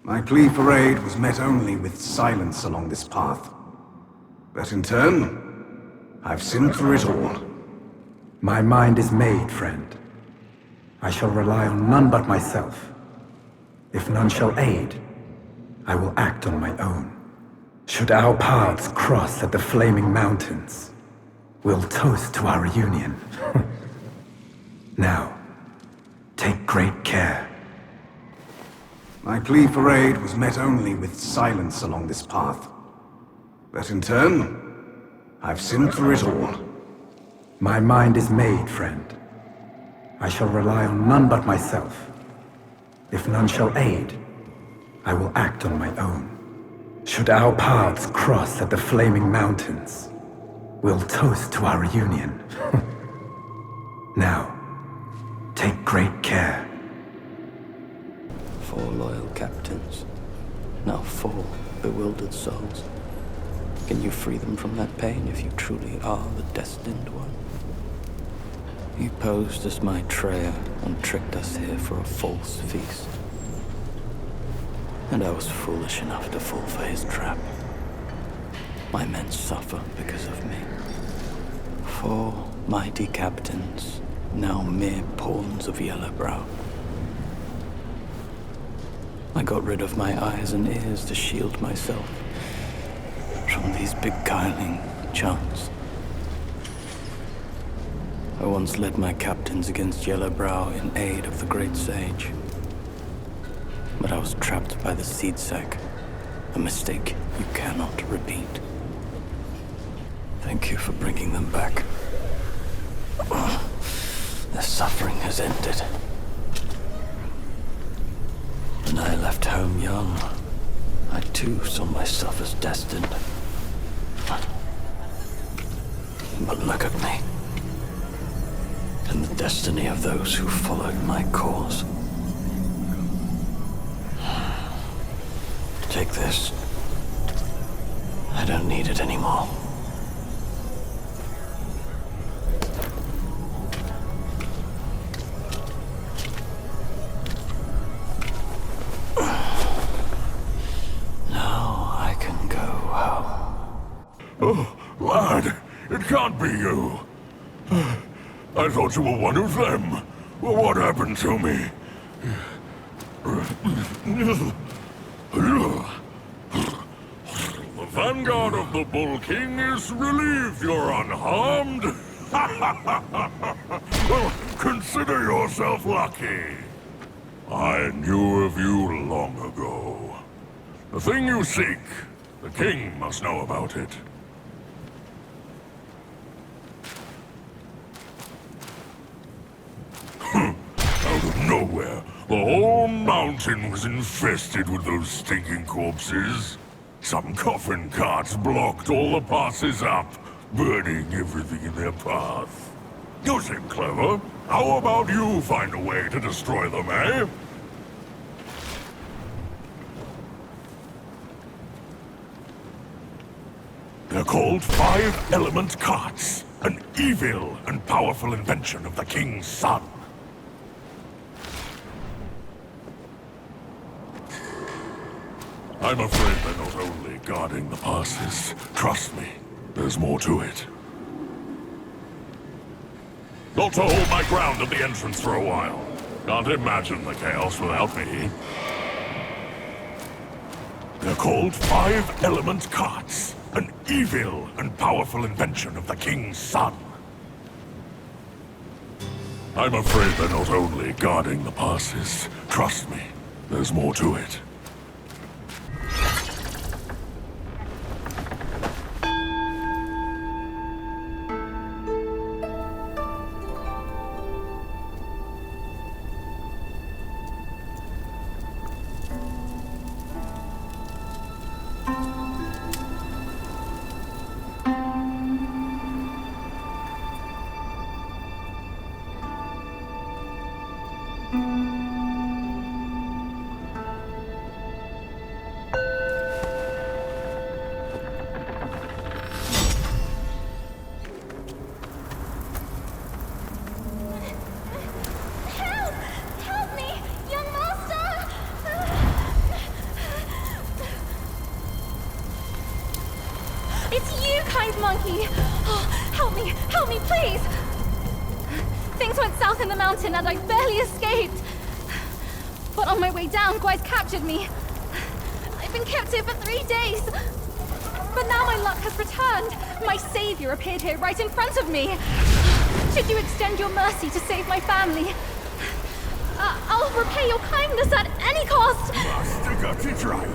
My plea for aid was met only with silence along this path. But in turn, I've sinned through it all. My mind is made, friend. I shall rely on none but myself. If none shall aid, I will act on my own. Should our paths cross at the Flaming Mountains, we'll toast to our reunion. Now, take great care. My plea for aid was met only with silence along this path. But in turn, I've sinned through it all. My mind is made, friend. I shall rely on none but myself. If none shall aid, I will act on my own. Should our paths cross at the Flaming Mountains, we'll toast to our reunion. Now, take great care. 4 loyal captains, now 4 bewildered souls. Can you free them from that pain if you truly are the Destined One? You posed as Maitreya and tricked us here for a false feast. And I was foolish enough to fall for his trap. My men suffer because of me. 4 mighty captains, now mere pawns of Yellowbrow. I got rid of my eyes and ears to shield myself from these beguiling chants. I once led my captains against Yellowbrow in aid of the great sage. But I was trapped by the seed sack, a mistake you cannot repeat. Thank you for bringing them back. Their suffering has ended. When I left home young, I too saw myself as destined. But look at me, and the destiny of those who followed my cause. Take this. I don't need it anymore. Now I can go home. Oh, lad, it can't be you. I thought you were one of them. Well, what happened to me? The vanguard of the Bull King is relieved you're unharmed. Well, consider yourself lucky. I knew of you long ago. The thing you seek, the king must know about it. Out of nowhere, the whole mountain was infested with those stinking corpses. Some coffin carts blocked all the passes up, burning everything in their path. You seem clever. How about you find a way to destroy them, eh? They're called 5-element carts, an evil and powerful invention of the king's son. I'm afraid they're not only guarding the passes. Trust me, there's more to it. Got to hold my ground at the entrance for a while. Can't imagine the chaos without me. They're called 5-element carts, an evil and powerful invention of the king's son. I'm afraid they're not only guarding the passes. Trust me, there's more to it. And I barely escaped. But on my way down, Guys captured me. I've been kept here for 3 days. But now my luck has returned. My savior appeared here right in front of me. Should you extend your mercy to save my family? I'll repay your kindness at any cost. Master got it right.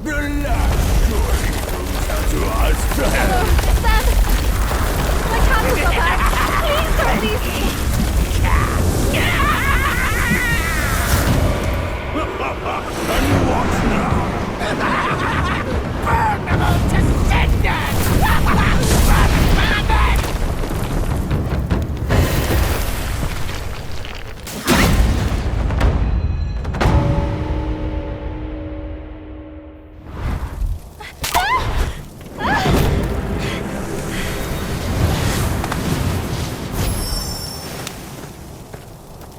The last story goes to us. Hello, Sam. My candles are back. Please don't leave me. And what now? Burn them all to cinders!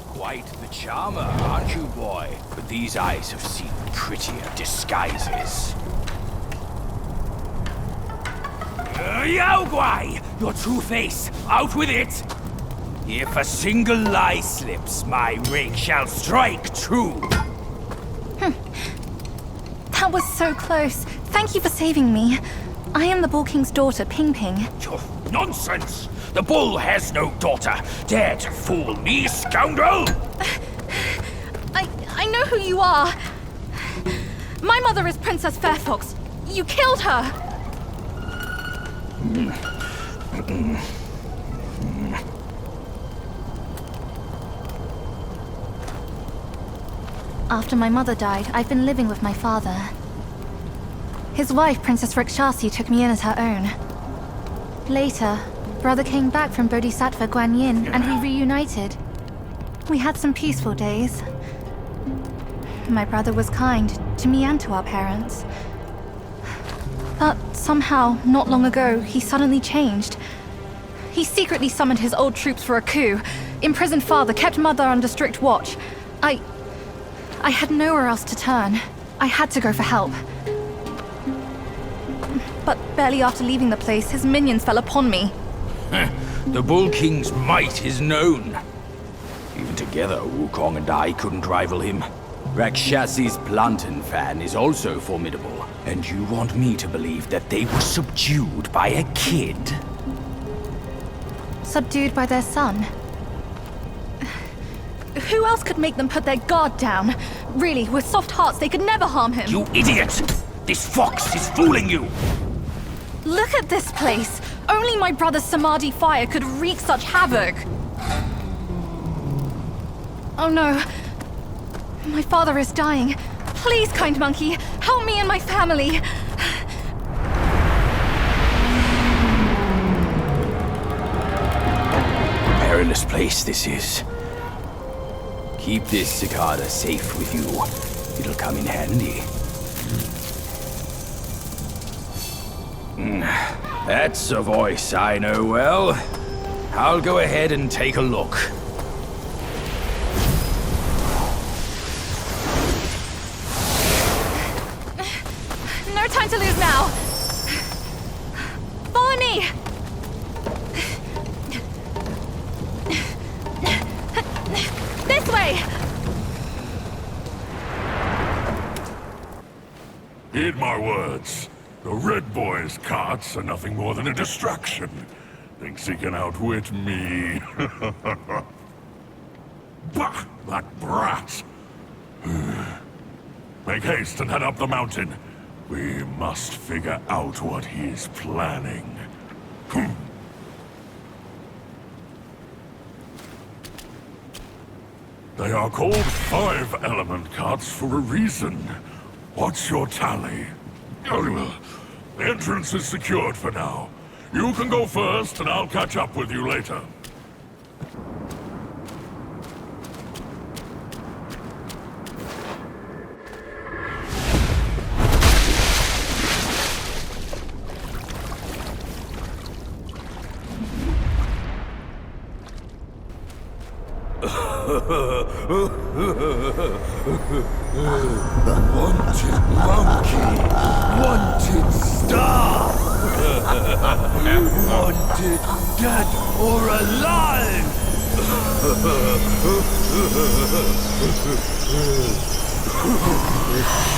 Quite the charmer, aren't you, boy? But these eyes have seen prettier disguises. Yao Guai! Your true face! Out with it! If a single lie slips, my rake shall strike true! That was so close. Thank you for saving me. I am the Bull King's daughter, Ping Ping. Nonsense! The bull has no daughter! Dare to fool me, scoundrel! I know who you are. My mother is Princess Fairfox. You killed her! After my mother died, I've been living with my father. His wife, Princess Rikshasi, took me in as her own. Later, brother came back from Bodhisattva Guanyin, and we reunited. We had some peaceful days. My brother was kind to me and to our parents. But somehow, not long ago, he suddenly changed. He secretly summoned his old troops for a coup, imprisoned father, kept mother under strict watch. I had nowhere else to turn. I had to go for help. But barely after leaving the place, his minions fell upon me. The Bull King's might is known. Even together, Wukong and I couldn't rival him. Rakshasi's plantain fan is also formidable. And you want me to believe that they were subdued by a kid? Subdued by their son? Who else could make them put their guard down? Really, with soft hearts, they could never harm him. You idiot! This fox is fooling you! Look at this place! Only my brother's Samadhi fire could wreak such havoc! Oh no. My father is dying. Please, kind monkey, help me and my family! Perilous place this is. Keep this cicada safe with you. It'll come in handy. That's a voice I know well. I'll go ahead and take a look. No time to lose now! Follow me! This way! Heed my words. The Red Boy's carts are nothing more than a distraction. Thinks he can outwit me. Bah! That brat! Make haste and head up the mountain. We must figure out what he's planning. They are called 5-element carts for a reason. What's your tally? The entrance is secured for now. You can go first, and I'll catch up with you later. Wanted monkey, wanted star, wanted dead or alive.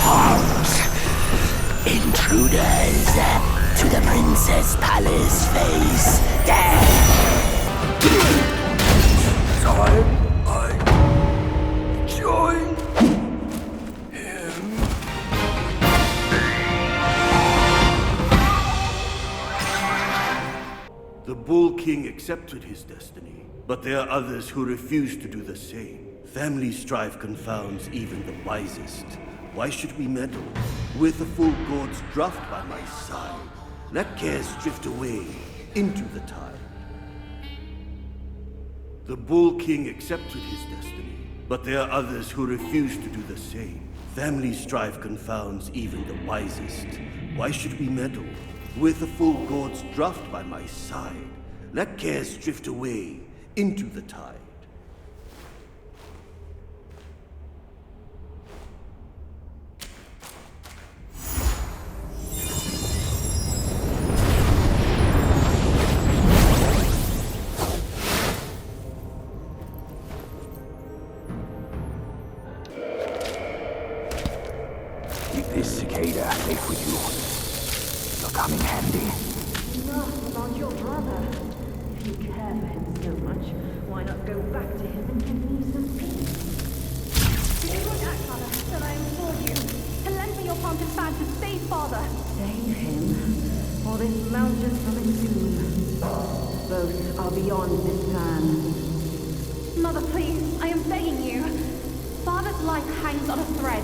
Halt! Intruders to the Princess Palace face. Time I join him. The Bull King accepted his destiny, but there are others who refuse to do the same. Family strife confounds even the wisest. Why should we meddle? With the full god's draft by my side, let cares drift away into the tide. The Bull King accepted his destiny, but there are others who refuse to do the same. Family strife confounds even the wisest. Why should we meddle? With the full god's draft by my side, let cares drift away into the tide. Ada safe with you. You're coming handy. Enough about your brother. If you care for him so much, why not go back to him and give me some peace? Do not act, Father, then I implore you to lend me your planted fan to save Father. Save him, or this mountain from its doom. Both are beyond this plan. Mother, please, I am begging you. Father's life hangs on a thread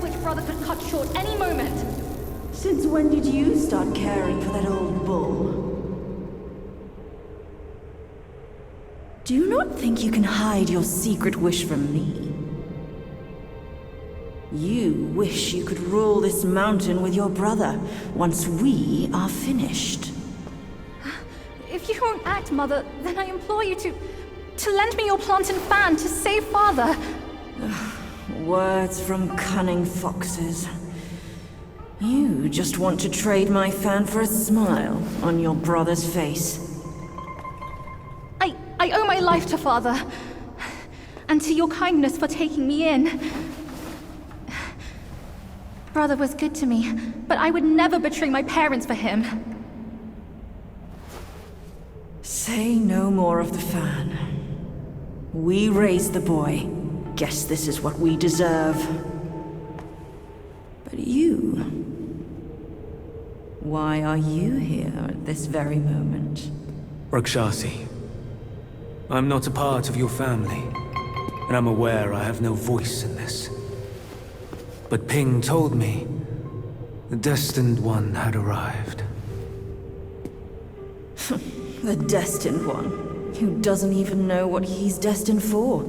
which Brother could cut short any moment. Since when did you start caring for that old bull? Do you not think you can hide your secret wish from me? You wish you could rule this mountain with your brother once we are finished. If you won't act, Mother, then I implore you to lend me your planted fan to save Father. Words from cunning foxes. You just want to trade my fan for a smile on your brother's face. I owe my life to Father, and to your kindness for taking me in. Brother was good to me, but I would never betray my parents for him. Say no more of the fan. We raised the boy. Guess this is what we deserve. But you... why are you here at this very moment? Rakshasi, I'm not a part of your family, and I'm aware I have no voice in this. But Ping told me the Destined One had arrived. The Destined One, who doesn't even know what he's destined for.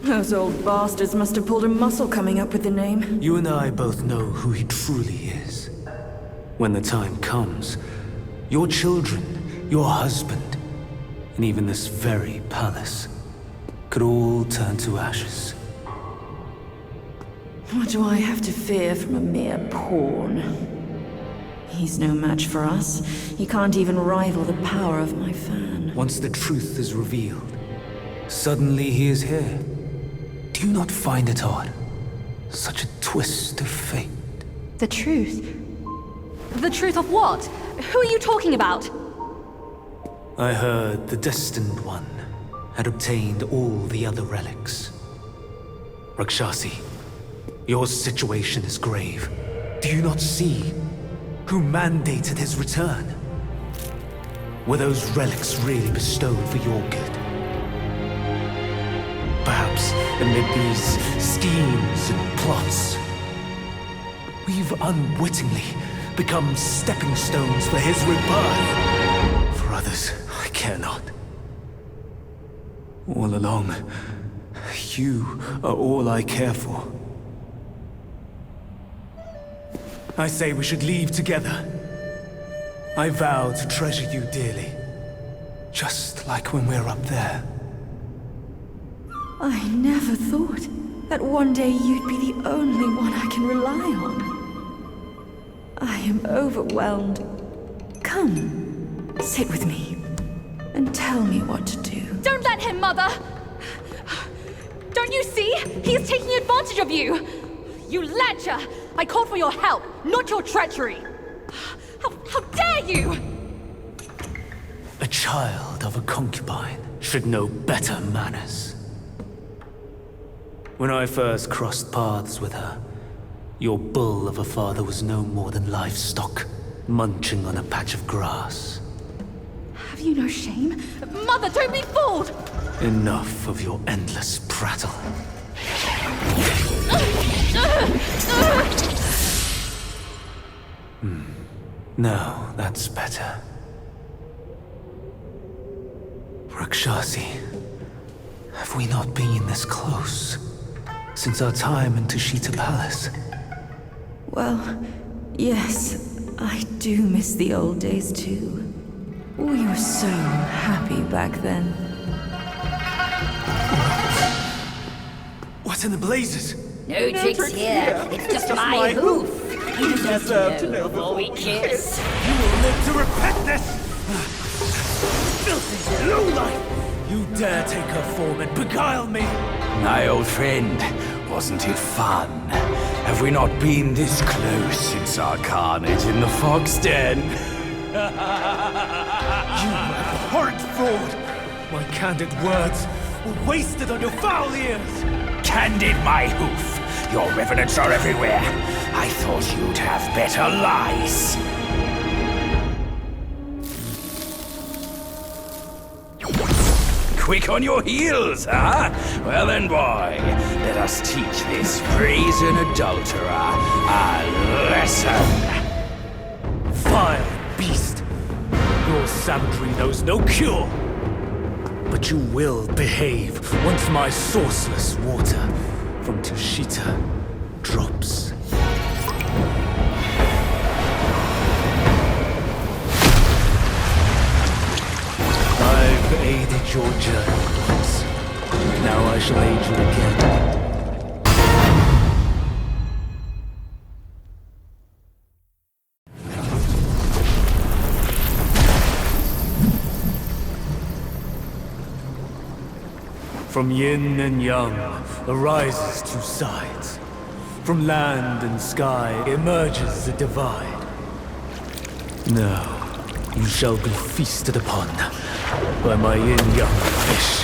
Those old bastards must have pulled a muscle coming up with the name. You and I both know who he truly is. When the time comes, your children, your husband, and even this very palace could all turn to ashes. What do I have to fear from a mere pawn? He's no match for us. He can't even rival the power of my fan. Once the truth is revealed, suddenly he is here. Do you not find it odd? Such a twist of fate. The truth? The truth of what? Who are you talking about? I heard the Destined One had obtained all the other relics. Rakshasi, your situation is grave. Do you not see who mandated his return? Were those relics really bestowed for your good? Perhaps amid these schemes and plots, we've unwittingly become stepping stones for his rebirth. For others, I care not. All along, you are all I care for. I say we should leave together. I vow to treasure you dearly, just like when we're up there. I never thought that one day you'd be the only one I can rely on. I am overwhelmed. Come, sit with me, and tell me what to do. Don't let him, Mother! Don't you see? He is taking advantage of you! You lecher! I called for your help, not your treachery! How dare you! A child of a concubine should know better manners. When I first crossed paths with her, your bull of a father was no more than livestock, munching on a patch of grass. Have you no shame? Mother, don't be fooled! Enough of your endless prattle. Now, that's better. Rakshasi, have we not been this close since our time in Tushita Palace? Well, yes, I do miss the old days too. We were so happy back then. What in the blazes? No tricks here. It's just my hoof. You deserve to know before we kiss. You will live to repent this! Filthy lowlife! You dare take her form and beguile me! My old friend, wasn't it fun? Have we not been this close since our carnage in the Fog's Den? You abhorrent fraud! My candid words were wasted on your foul ears! Candid, my hoof! Your revenants are everywhere. I thought you'd have better lies. Quick on your heels, huh? Well then, boy, let us teach this brazen adulterer a lesson. Vile beast! Your savagery knows no cure! But you will behave once my sourceless water from Tushita drops. I've aided your journey once. Now I shall aid you again. From yin and yang arises two sides. From land and sky emerges a divide. Now, you shall be feasted upon by my yin-yang fish.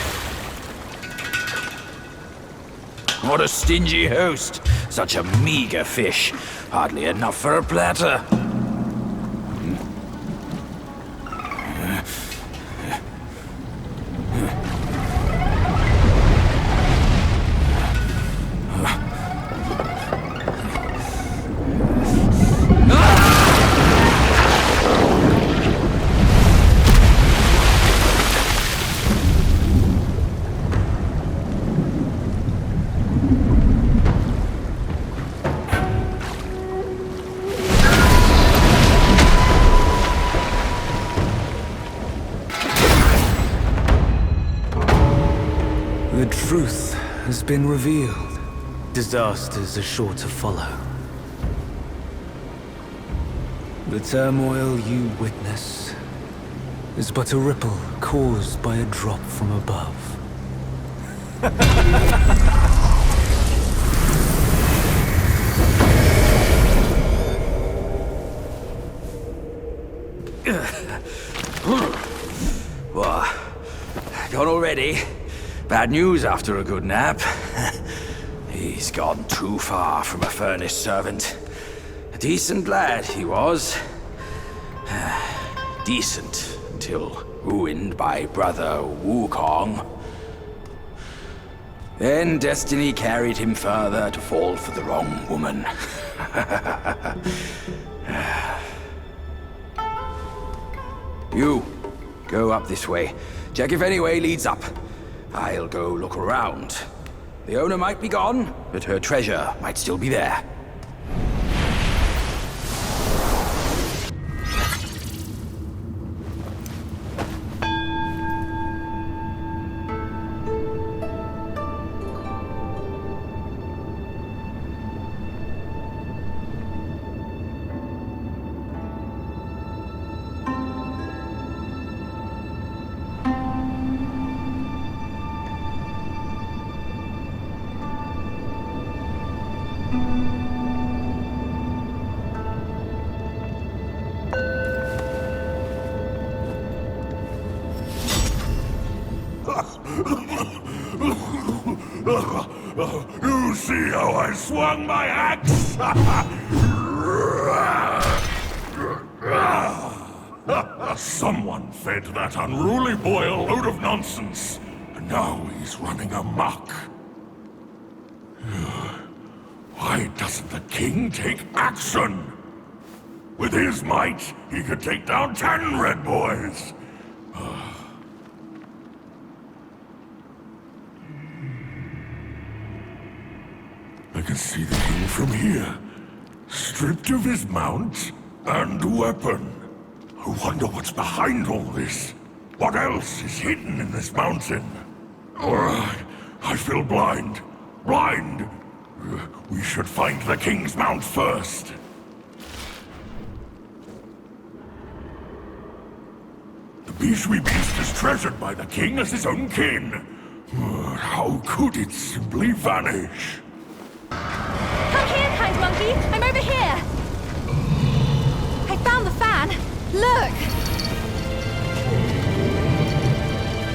What a stingy host. Such a meager fish. Hardly enough for a platter. The truth has been revealed. Disasters are sure to follow. The turmoil you witness is but a ripple caused by a drop from above. What? Gone already? Bad news after a good nap. He's gone too far from a furnace servant. A decent lad he was. Decent until ruined by brother Wukong. Then destiny carried him further to fall for the wrong woman. You, go up this way. Check if any way leads up. I'll go look around. The owner might be gone, but her treasure might still be there. You see how I swung my axe? Someone fed that unruly boy a load of nonsense, and now he's running amok. Why doesn't the king take action? With his might, he could take down 10 red boys. I can see the king from here, stripped of his mount and weapon. I wonder what's behind all this. What else is hidden in this mountain? I feel blind. Blind! We should find the king's mount first. The Bijou beast is treasured by the king as his own kin. How could it simply vanish? Come here, kind monkey! I'm over here! I found the fan! Look!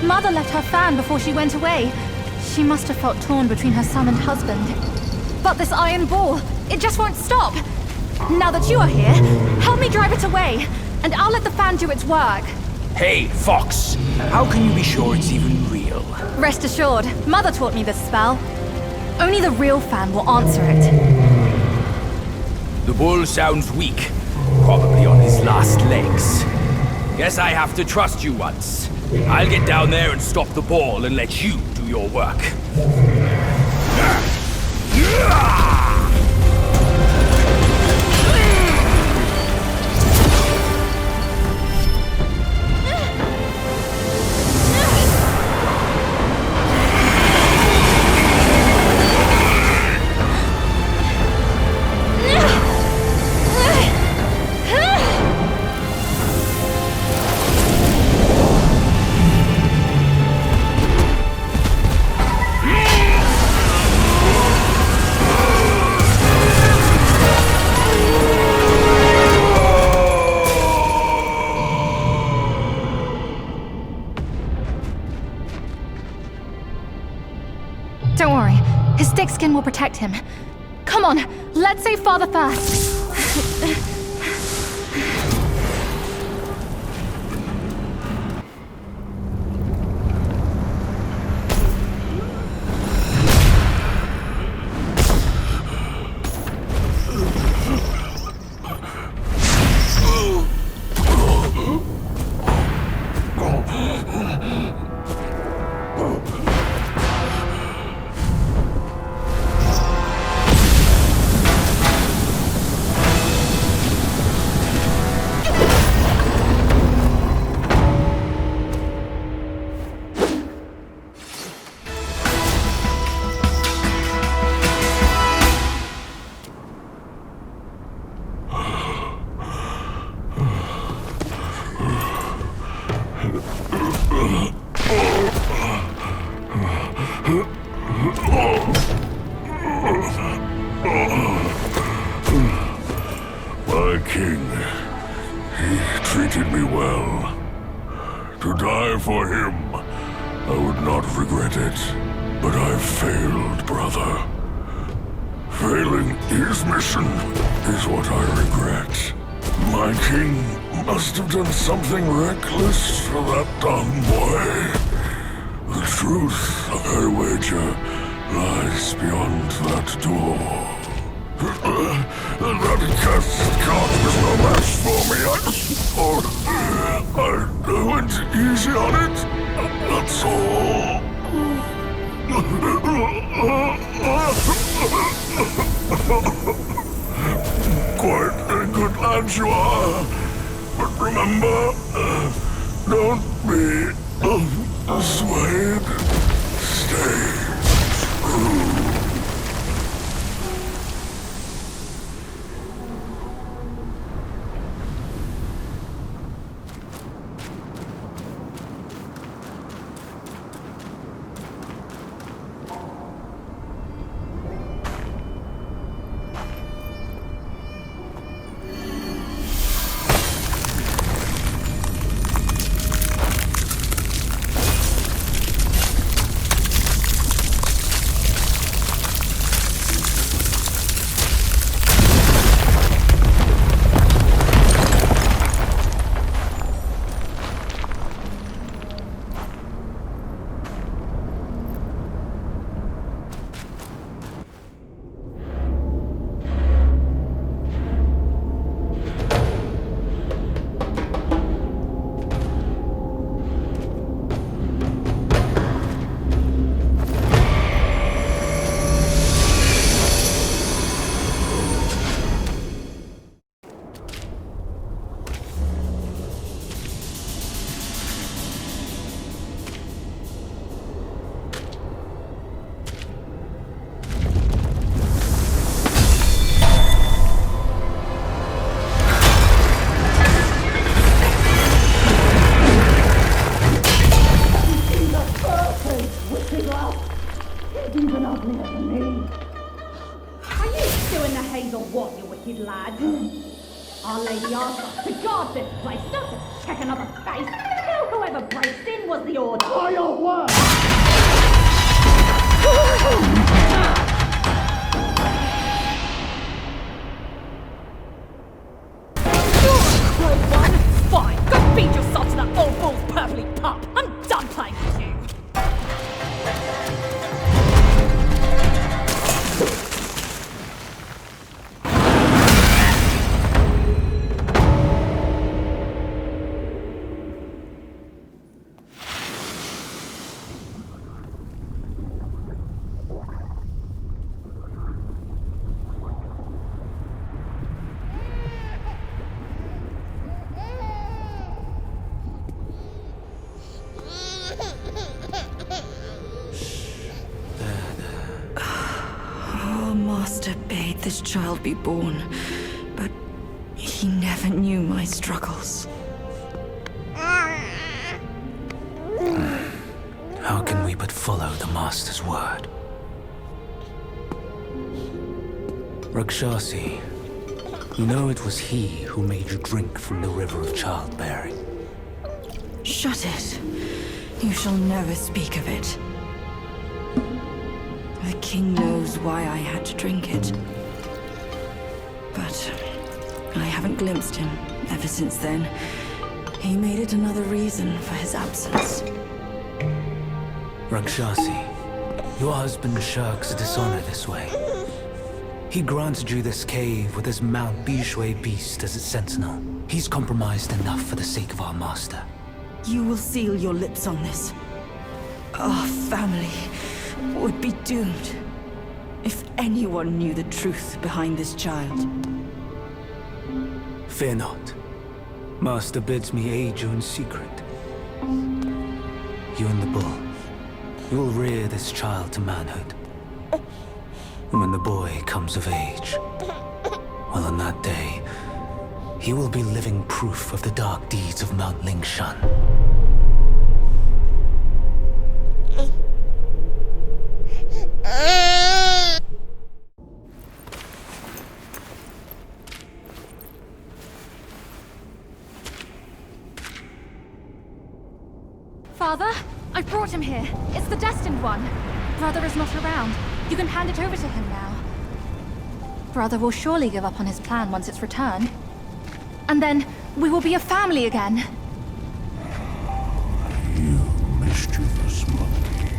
Mother left her fan before she went away. She must have felt torn between her son and husband. But this iron ball, it just won't stop! Now that you are here, help me drive it away, and I'll let the fan do its work. Hey, Fox! How can you be sure it's even real? Rest assured, Mother taught me this spell. Only the real fan will answer it. The bull sounds weak. Probably on his last legs. Guess I have to trust you once. I'll get down there and stop the ball and let you do your work. Don't worry, his thick skin will protect him. Come on, let's save Father first. My king, he treated me well. To die for him, I would not regret it. But I failed, brother. Failing his mission is what I regret. My king must have done something reckless for that dumb boy. The truth, I wager, lies beyond that door. That cursed cart was no match for me. I went easy on it. That's all. Quite a good lad you are. But remember, don't be swayed. Stay true. Are you still in the Hazel what, you wicked lad? Our Lady asked us to guard this place, not to check another face. Kill whoever breaks in was the order. By your word! Fine, go beat yourself to that old bull's purpley pup. I'm done playing with you. This child be born, but he never knew my struggles. How can we but follow the Master's word? Rakshasi, you know it was he who made you drink from the river of childbearing. Shut it. You shall never speak of it. The king knows why I had to drink it. But I haven't glimpsed him ever since then. He made it another reason for his absence. Rakshasi, your husband shirks dishonor this way. He granted you this cave with his Mount Bishui beast as its sentinel. He's compromised enough for the sake of our master. You will seal your lips on this. Our family would be doomed if anyone knew the truth behind this child. Fear not. Master bids me aid you in secret. You and the bull, you will rear this child to manhood. And when the boy comes of age, well, on that day, he will be living proof of the dark deeds of Mount Lingshan. Father, I brought him here. It's the Destined One. Brother is not around. You can hand it over to him now. Brother will surely give up on his plan once it's returned. And then, we will be a family again. You mischievous monkey.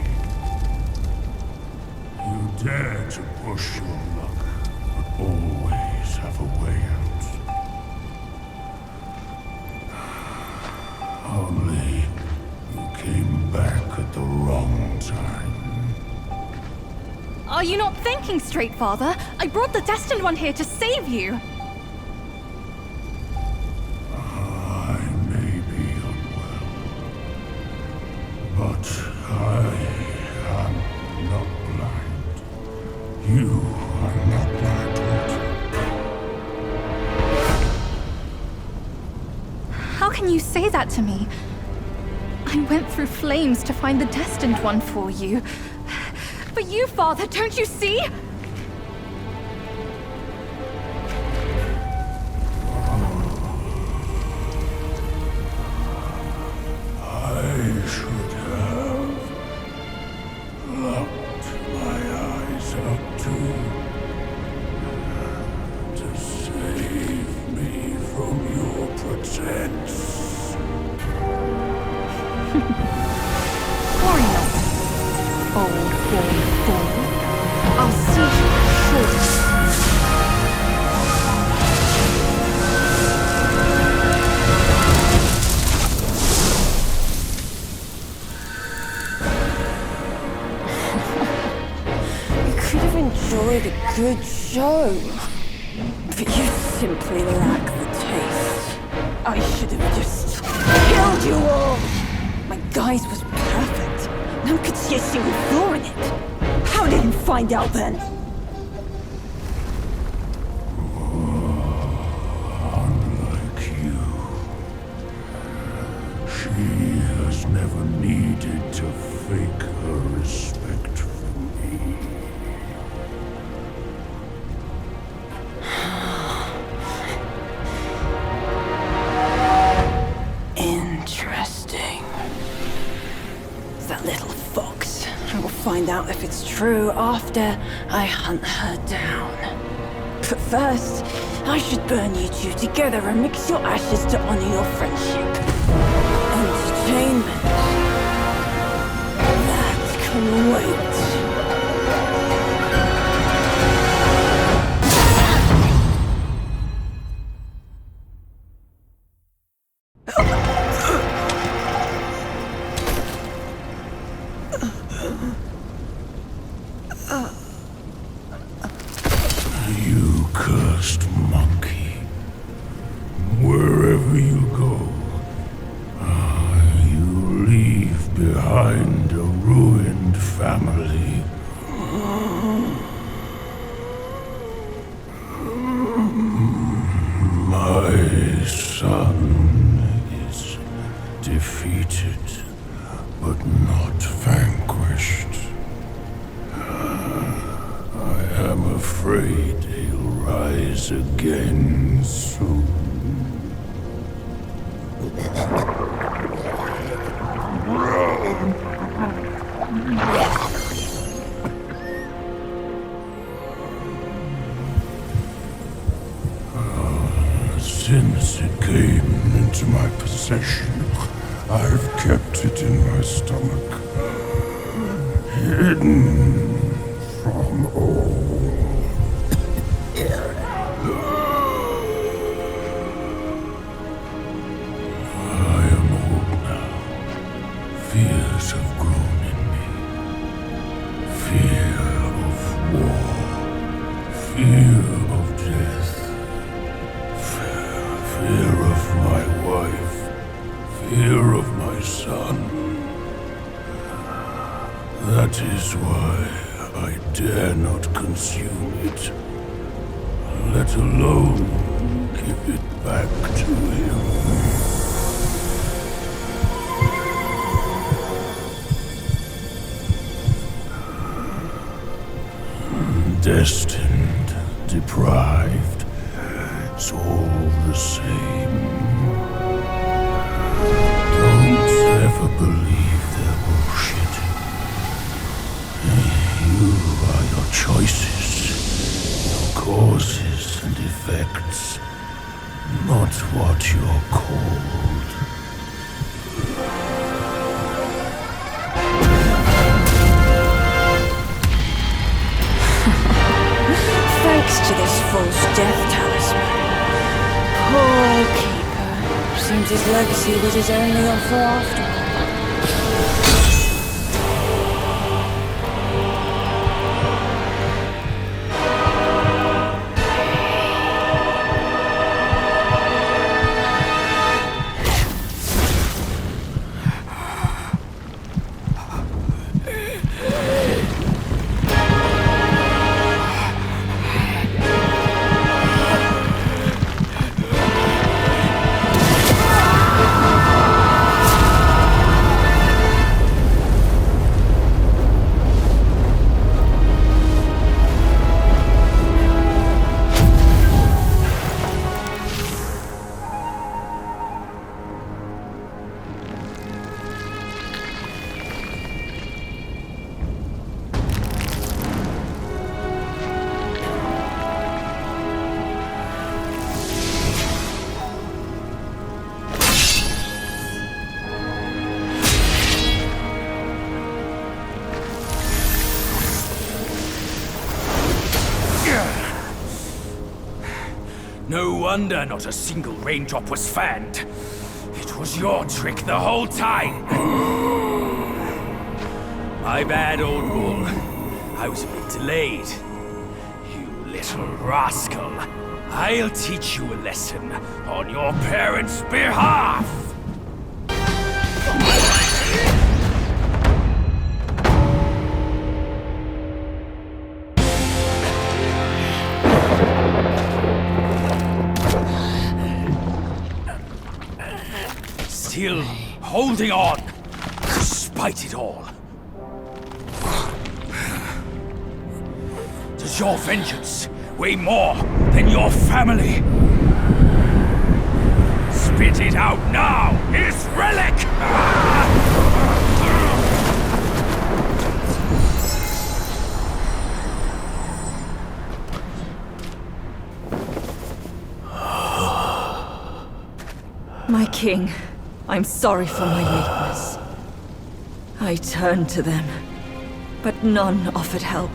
You dare to push your luck, but always have a way out. Only you came back at the wrong time. Are you not thinking straight, Father? I brought the Destined One here to save you. I may be unwell, but I am not blind. You are not my daughter. How can you say that to me? I went through flames to find the Destined One for you. But you, Father, don't you see? I should have locked my eyes up to save me from your pretense. Worry not, old born fool. I'll see you shortly. Enjoyed a good show. But you simply lack the taste. I should have just killed you all. My guise was perfect. No one could see a single flaw in it. How did you find out then? Unlike you, she has never needed to fake her respect for me. I will find out if it's true after I hunt her down. But first, I should burn you two together and mix your ashes to honor your friendship. Entertainment. That can wait. You cursed monkey. Wherever you go, you leave behind a ruined family. My son is defeated, but not vanquished. I am afraid he'll rise again soon. Since it came into my possession, I've kept it in my stomach, hidden from all. I am old now. Fears have grown in me. Fear of war. Fear of death. Fear of my wife. Fear of my son. That is why I dare not consume it, let alone give it back to him. Destined, deprived, it's all the same. Don't ever believe their bullshit. You are your choices, your causes and effects, not what you're called. Thanks to this false death talisman. Poor keeper. Seems his legacy was his only offer after all. No wonder not a single raindrop was fanned. It was your trick the whole time. My bad, old bull. I was a bit delayed. You little rascal. I'll teach you a lesson on your parents' behalf. Still holding on, despite it all. Does your vengeance weigh more than your family? Spit it out now, his relic! King, I'm sorry for my lateness. I turned to them, but none offered help.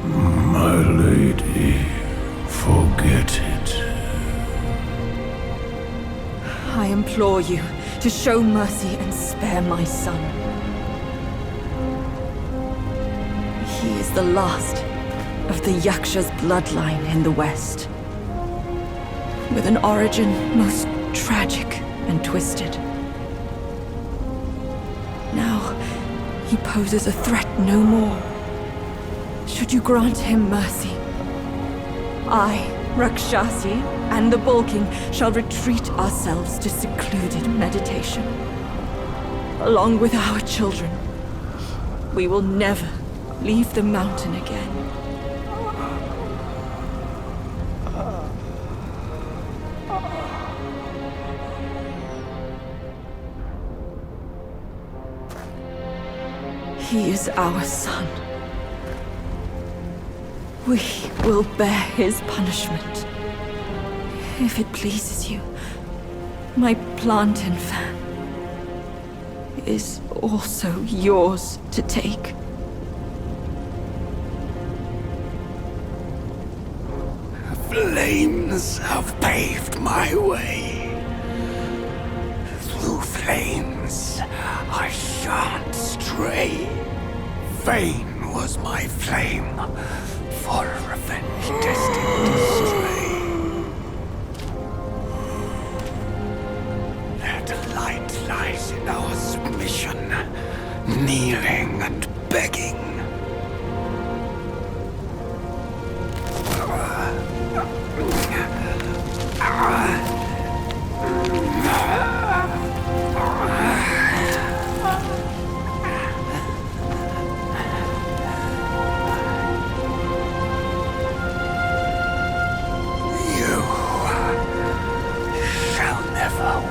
My lady, forget it. I implore you to show mercy and spare my son. He is the last of the Yaksha's bloodline in the West, with an origin most tragic and twisted. Now, he poses a threat no more. Should you grant him mercy, I, Rakshasi, and the Bull King shall retreat ourselves to secluded meditation. Along with our children, we will never leave the mountain again. He is our son. We will bear his punishment. If it pleases you, my plantain fan is also yours to take. Flames have paved my way. Through flames, I shan't stray. Vain was my flame, for revenge destined to stray. Their delight lies in our submission, kneeling and begging.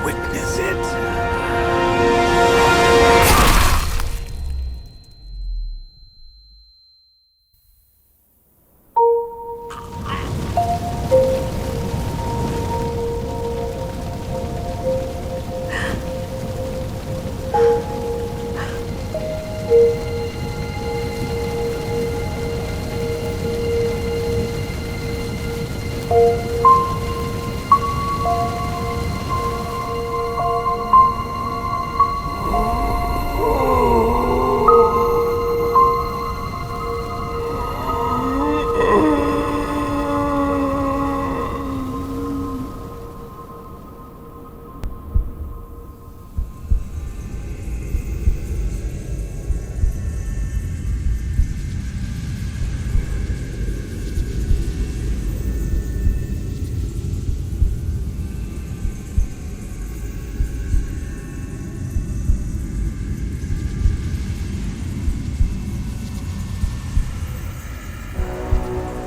Witness it.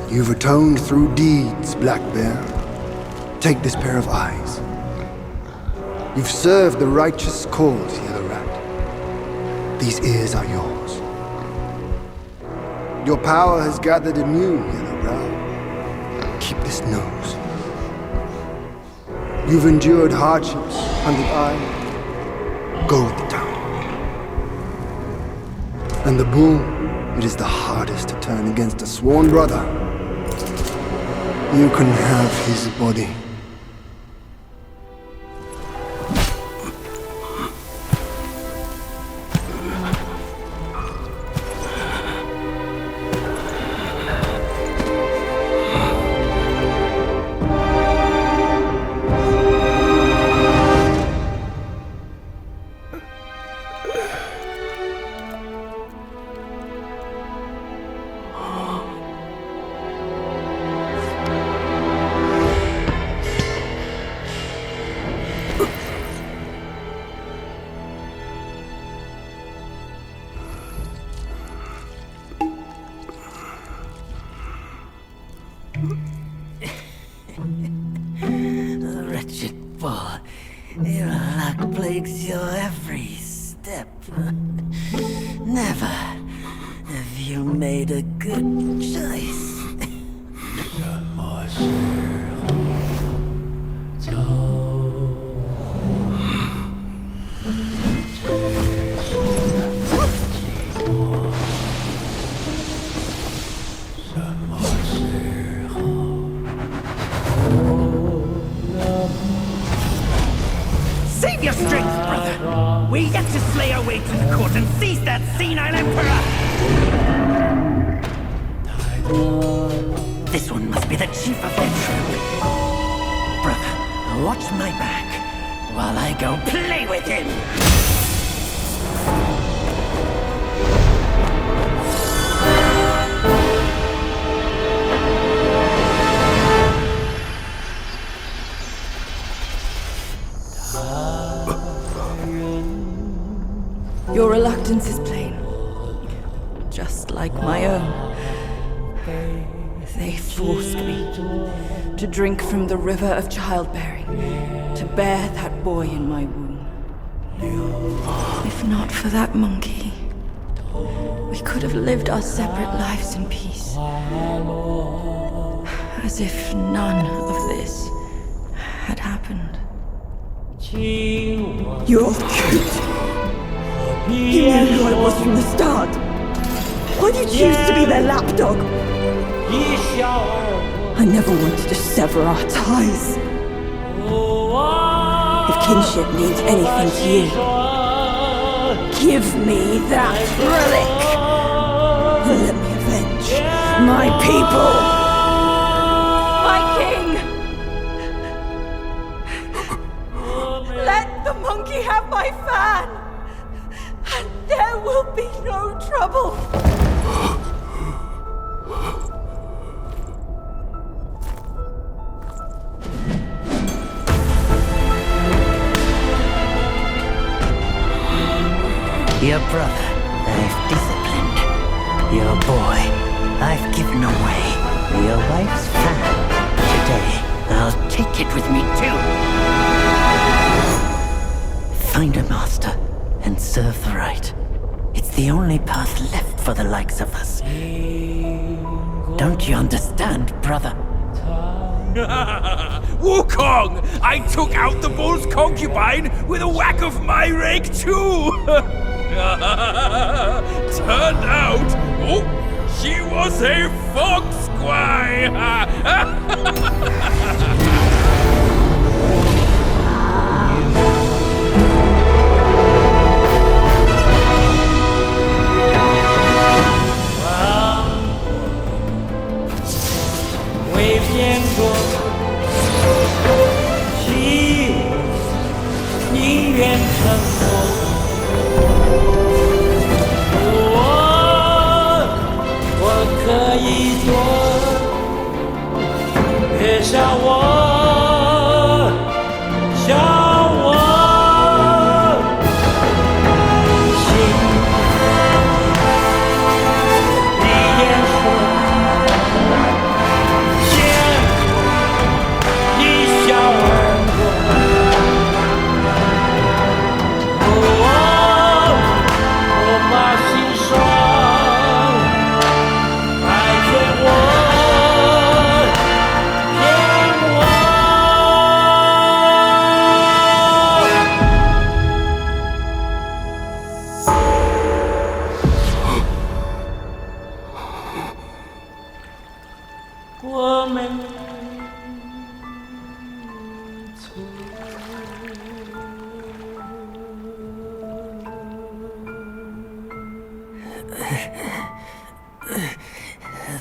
You've atoned through deeds, Black Bear. Take this pair of eyes. You've served the righteous cause, Yellow Rat. These ears are yours. Your power has gathered in you, Yellow Brow. Keep this nose. You've endured hardships, Hunted Eye. Go with the tongue. And the bull, it is the hardest to turn against a sworn brother. You can have his body. Wretched bull, your luck plagues your every step. Never have you made a good choice. Go that senile emperor! This one must be the chief of their troop. Brother, watch my back while I go play with him! Your reluctance is plain, just like my own. They forced me to drink from the river of childbearing, to bear that boy in my womb. If not for that monkey, we could have lived our separate lives in peace. As if none of this had happened. You're cute. You knew who I was from the start. Why'd you choose to be their lapdog? I never wanted to sever our ties. If kinship means anything to you, give me that relic and let me avenge my people. My king! Let the monkey have my fan! And there will be no trouble! Your brother, I've disciplined. Your boy, I've given away. Your wife's fan. Today, I'll take it with me too. Find a master and serve the right. It's the only path left for the likes of us. Don't you understand, brother? Wukong! I took out the bull's concubine with a whack of my rake too! Turned out, she was a fox squire!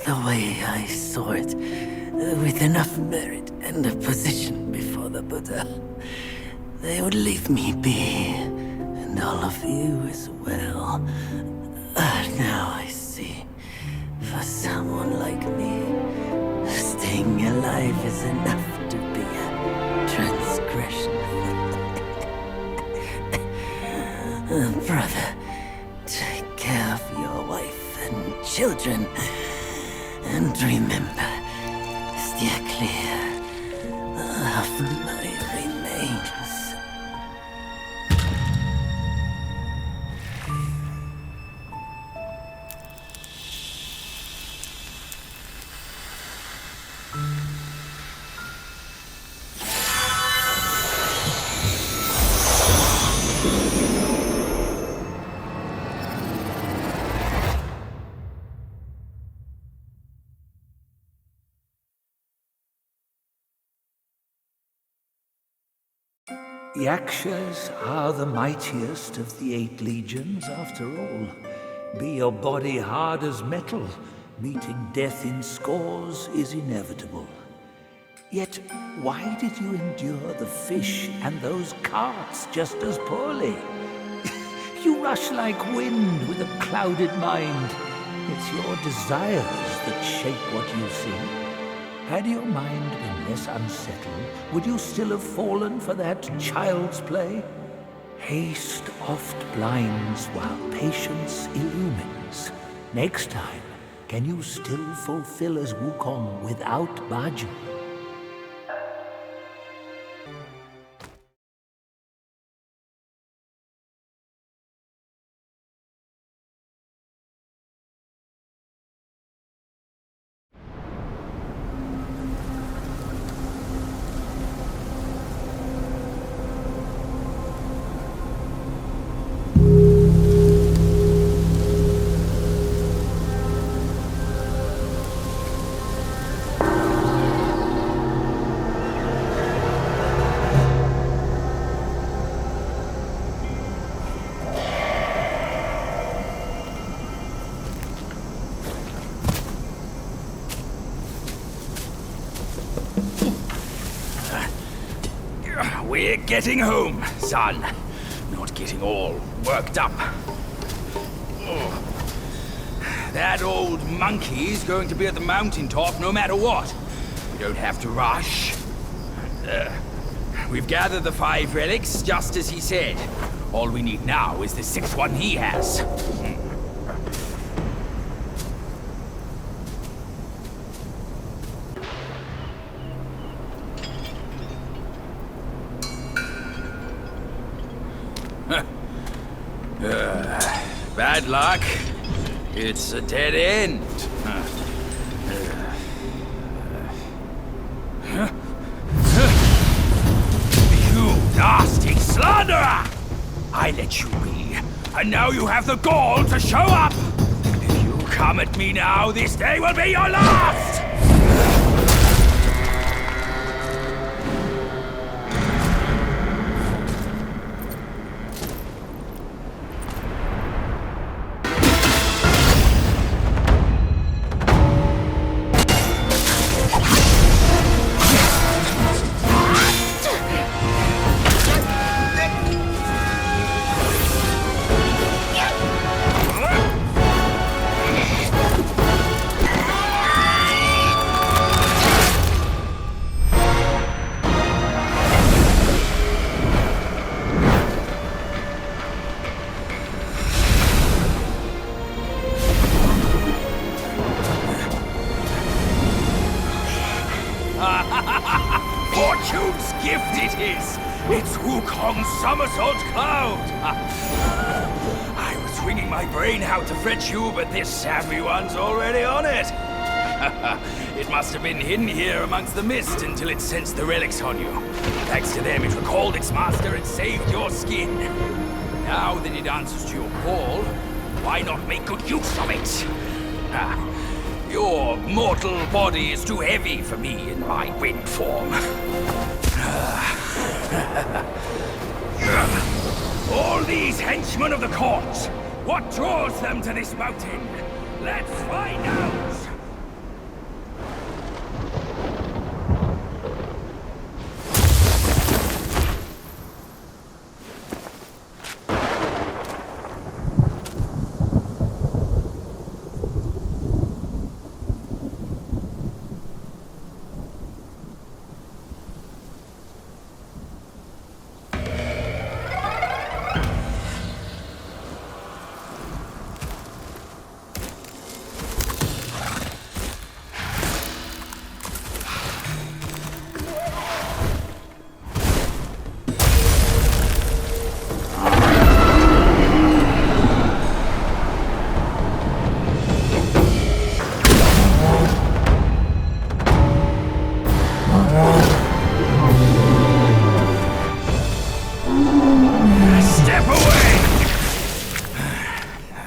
The way I saw it, with enough merit and a position before the Buddha, they would leave me be, and all of you as well. Now I see, for someone like me, staying alive is enough to be a transgression. Brother, take care of your wife and children. And remember, steer clear of my remains. Yakshas are the mightiest of the 8 legions, after all. Be your body hard as metal, meeting death in scores is inevitable. Yet, why did you endure the fish and those carts just as poorly? You rush like wind with a clouded mind. It's your desires that shape what you see. Had your mind been less unsettled, would you still have fallen for that child's play? Haste oft blinds while patience illumines. Next time, can you still fulfill as Wukong without Baju? We're getting home, son. Not getting all worked up. That old monkey's going to be at the mountaintop no matter what. We don't have to rush. We've gathered the 5 relics, just as he said. All we need now is the 6th one he has. Bad luck. It's a dead end. You nasty slanderer! I let you be, and now you have the gall to show up! If you come at me now, this day will be your last! Fortune's gift it is! It's Wukong's somersault cloud! I was wringing my brain out to fetch you, but this savvy one's already on it! It must have been hidden here amongst the mist until it sensed the relics on you. Thanks to them, it recalled its master and saved your skin. Now that it answers to your call, why not make good use of it? Your mortal body is too heavy for me in my wind form. All these henchmen of the court, what draws them to this mountain? Let's find out!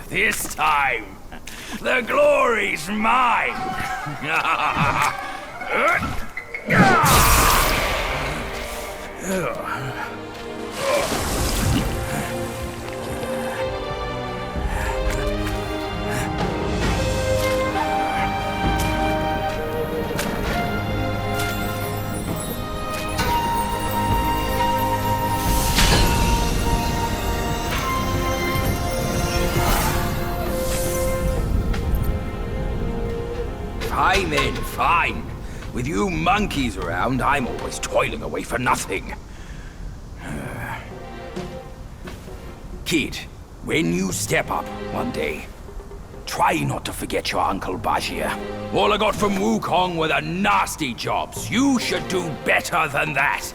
This time, the glory's mine! Time in, fine. With you monkeys around, I'm always toiling away for nothing. Kid, when you step up one day, try not to forget your Uncle Bajir. All I got from Wukong were the nasty jobs. You should do better than that.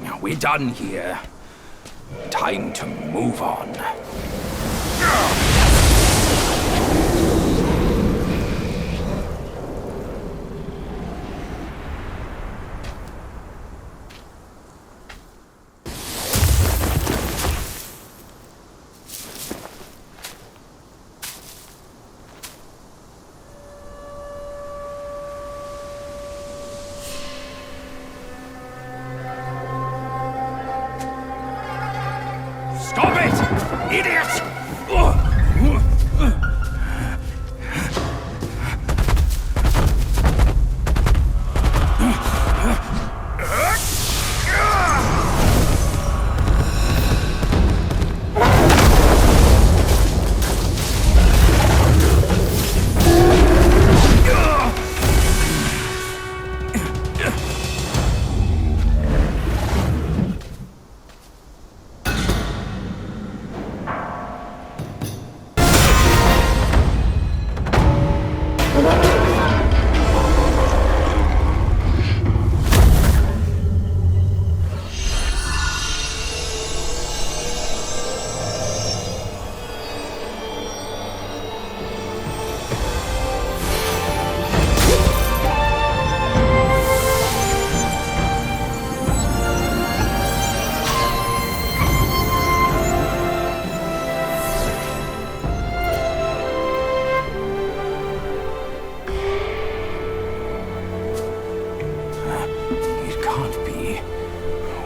Now we're done here. Time to move on. Stop it! Idiot!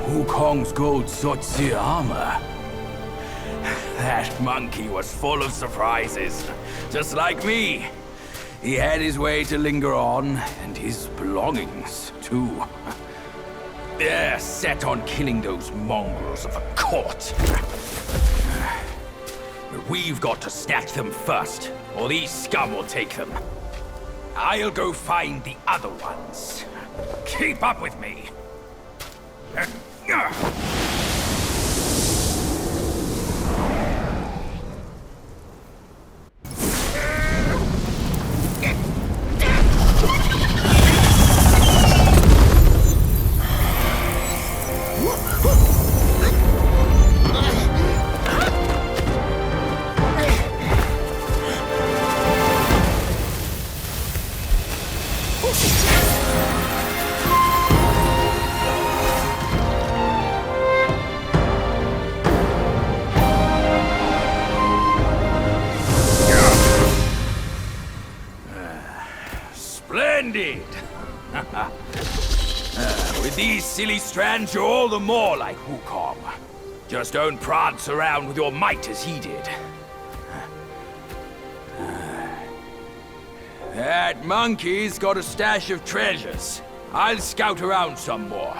Wukong's gold Sotzi armor. That monkey was full of surprises, just like me. He had his way to linger on, and his belongings, too. They're set on killing those mongrels of the court. But we've got to snatch them first, or these scum will take them. I'll go find the other ones. Keep up with me. Splendid! With these silly strands, you're all the more like Wukong. Just don't prance around with your might as he did. That monkey's got a stash of treasures. I'll scout around some more.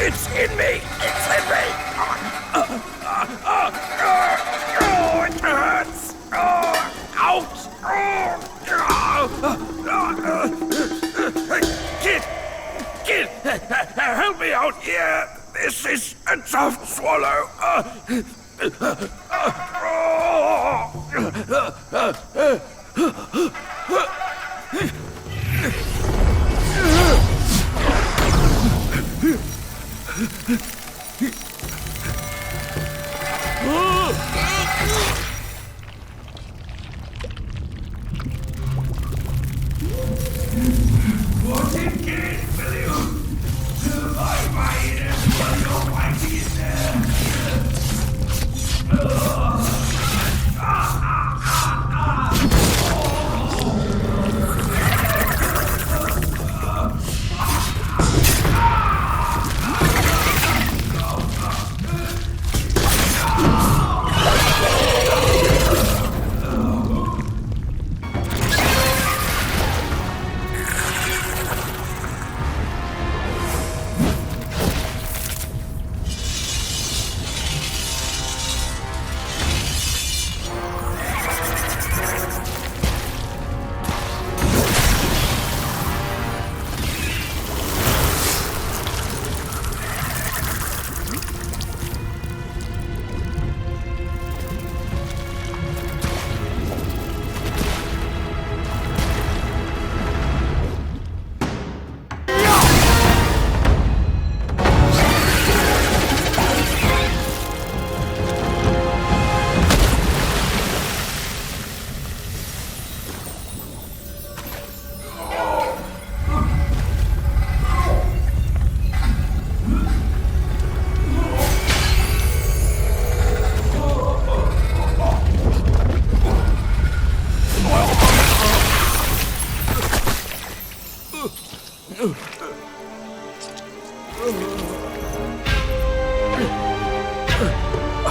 It's in me! It's in me! It hurts! Out! Kid! Help me out here! This is a tough swallow!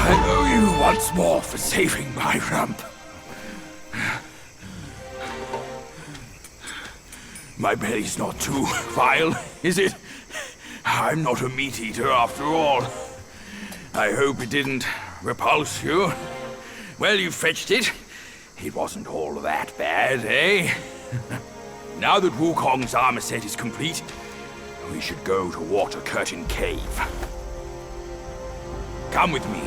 I owe you once more for saving my rump. My belly's not too vile, is it? I'm not a meat eater after all. I hope it didn't repulse you. Well, you fetched it. It wasn't all that bad, eh? Now that Wukong's armor set is complete, we should go to Water Curtain Cave. Come with me.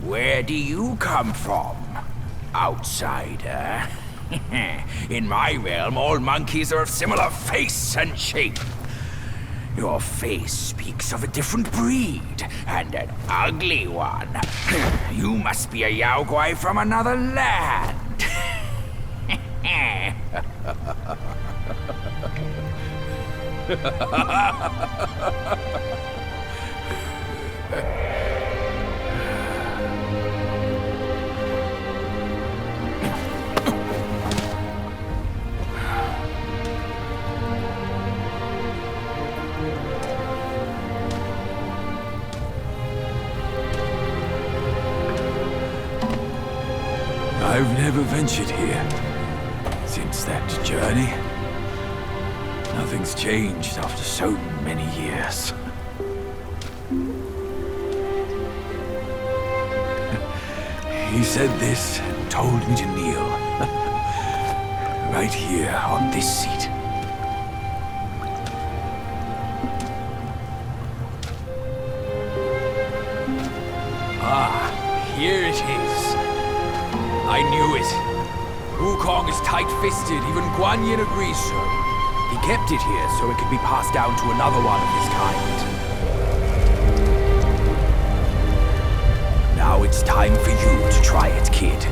Where do you come from, outsider? In my realm, all monkeys are of similar face and shape. Your face speaks of a different breed, and an ugly one. You must be a Yaoguai from another land. I've never ventured here since that journey. Nothing's changed after so many years. He said this and told me to kneel. Right here on this seat. Ah, here it is. I knew it. Wukong is tight-fisted, even Guan Yin agrees so. He kept it here so it could be passed down to another one of his kind. Now it's time for you to try it, kid.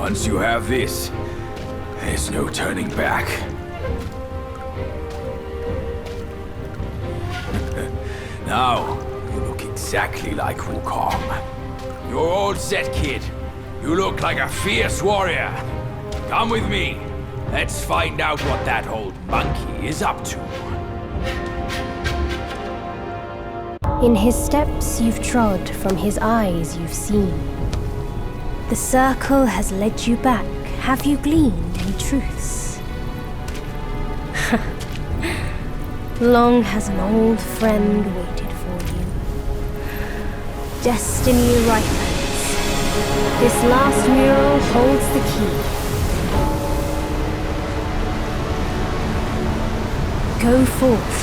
Once you have this, there's no turning back. Now, you look exactly like Wukong. You're all set, kid. You look like a fierce warrior. Come with me. Let's find out what that old monkey is up to. In his steps you've trod, from his eyes you've seen. The circle has led you back. Have you gleaned any truths? Long has an old friend waited for you. Destiny ripens. This last mural holds the key. Go forth.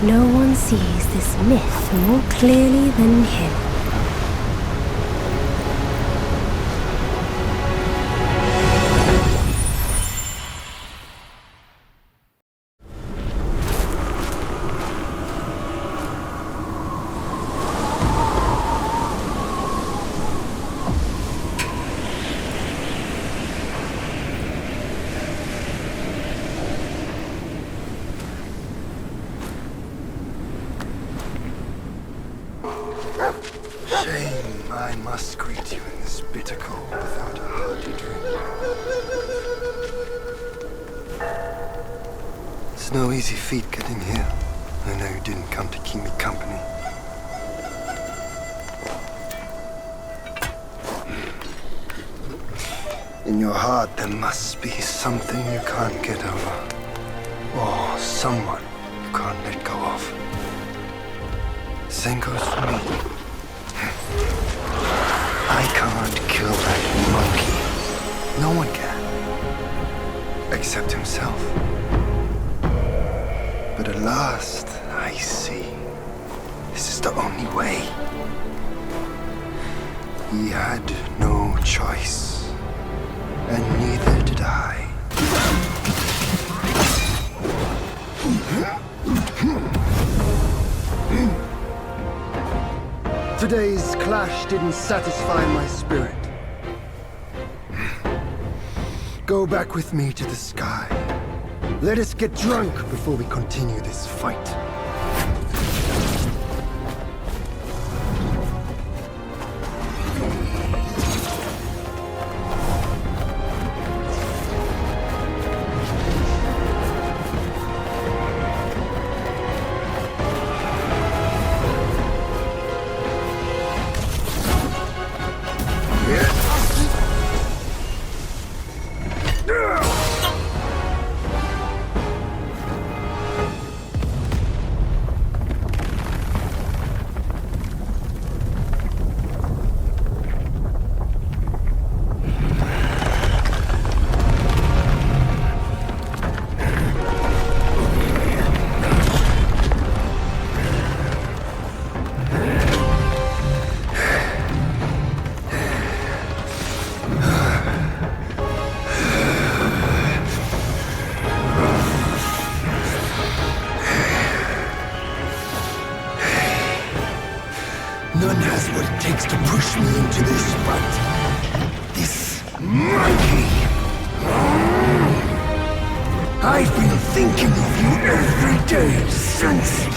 No one sees this myth more clearly than him. Shame I must greet you in this bitter cold without a hearty drink. It's no easy feat getting here. I know you didn't come to keep me company. In your heart there must be something you can't get over. Or someone you can't let go of. Same goes for me. I can't kill that monkey. No one can. Except himself. But at last, I see. This is the only way. He had no choice. And neither did I. Today's clash didn't satisfy my spirit. Go back with me to the sky. Let us get drunk before we continue this fight. None has what it takes to push me into this fight. This monkey. I've been thinking of you every day since.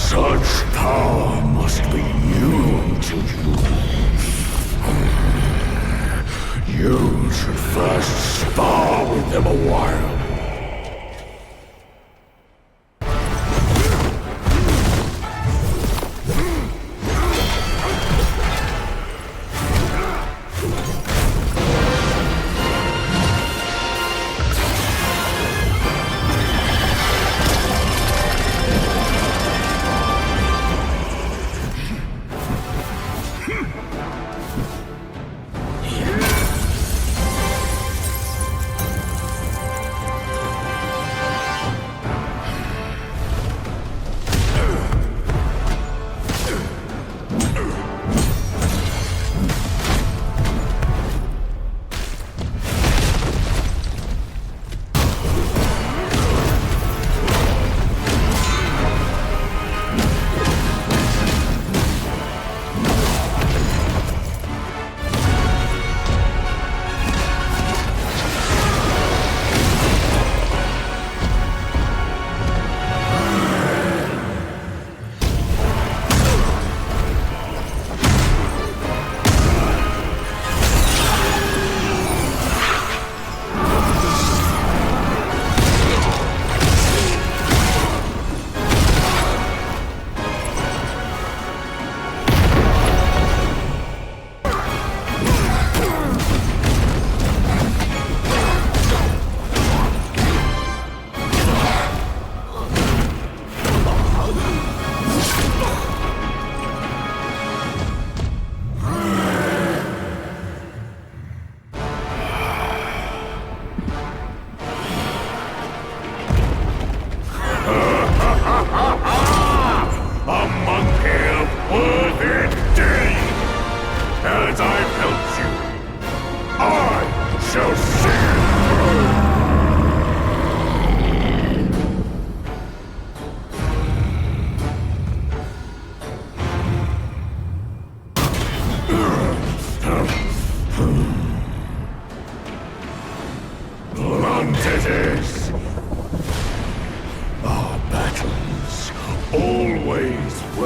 Such power must be new to you. You should first spar with them a while.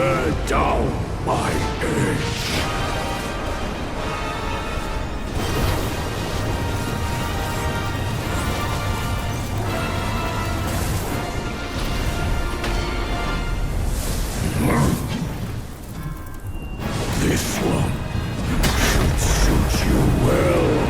Bear down my age. This one should suit you well.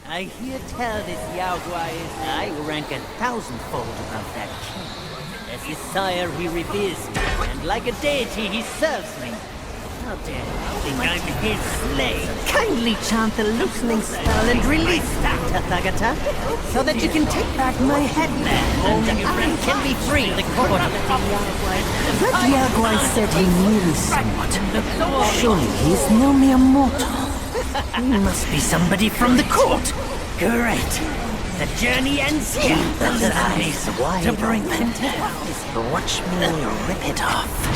I hear tell this Yao Guai is I rank 1,000-fold above that king. As his sire he reveres me, and like a deity he serves me. How dare you think I'm his slave? Kindly chant the loosening spell and release that Tathagata, so that you can take back my headband, and I can be free of the court. That Yao Guai said he knew me somewhat. Surely he's no mere mortal. He must be somebody from the court. Great. The journey ends here. Those eyes wide to bring them down. Watch me rip it off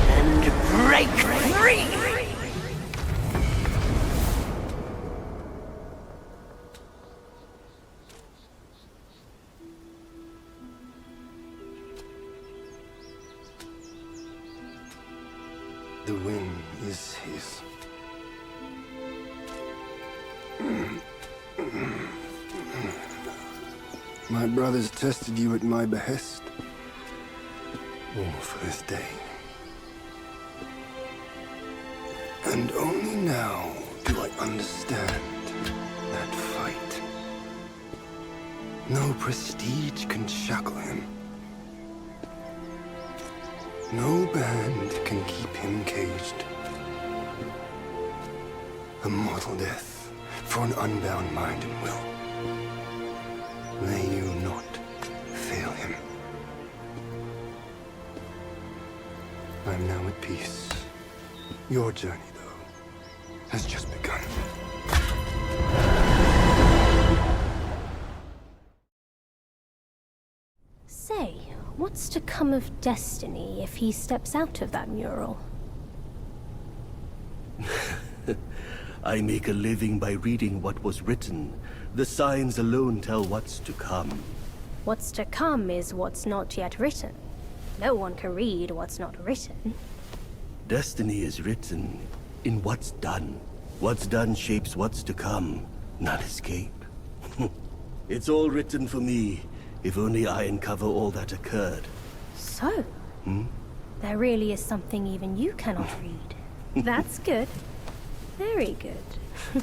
and break free. The win is his. My brothers tested you at my behest. All for this day. And only now do I understand that fight. No prestige can shackle him. No band can keep him caged. A mortal death for an unbound mind and will. May you not fail him. I'm now at peace. Your journey, though, has just begun. Say, what's to come of Destiny if he steps out of that mural? I make a living by reading what was written. The signs alone tell what's to come. What's to come is what's not yet written. No one can read what's not written. Destiny is written in what's done. What's done shapes what's to come. None escape. It's all written for me. If only I uncover all that occurred. So, Hmm? there really is something even you cannot read. That's good. Very good.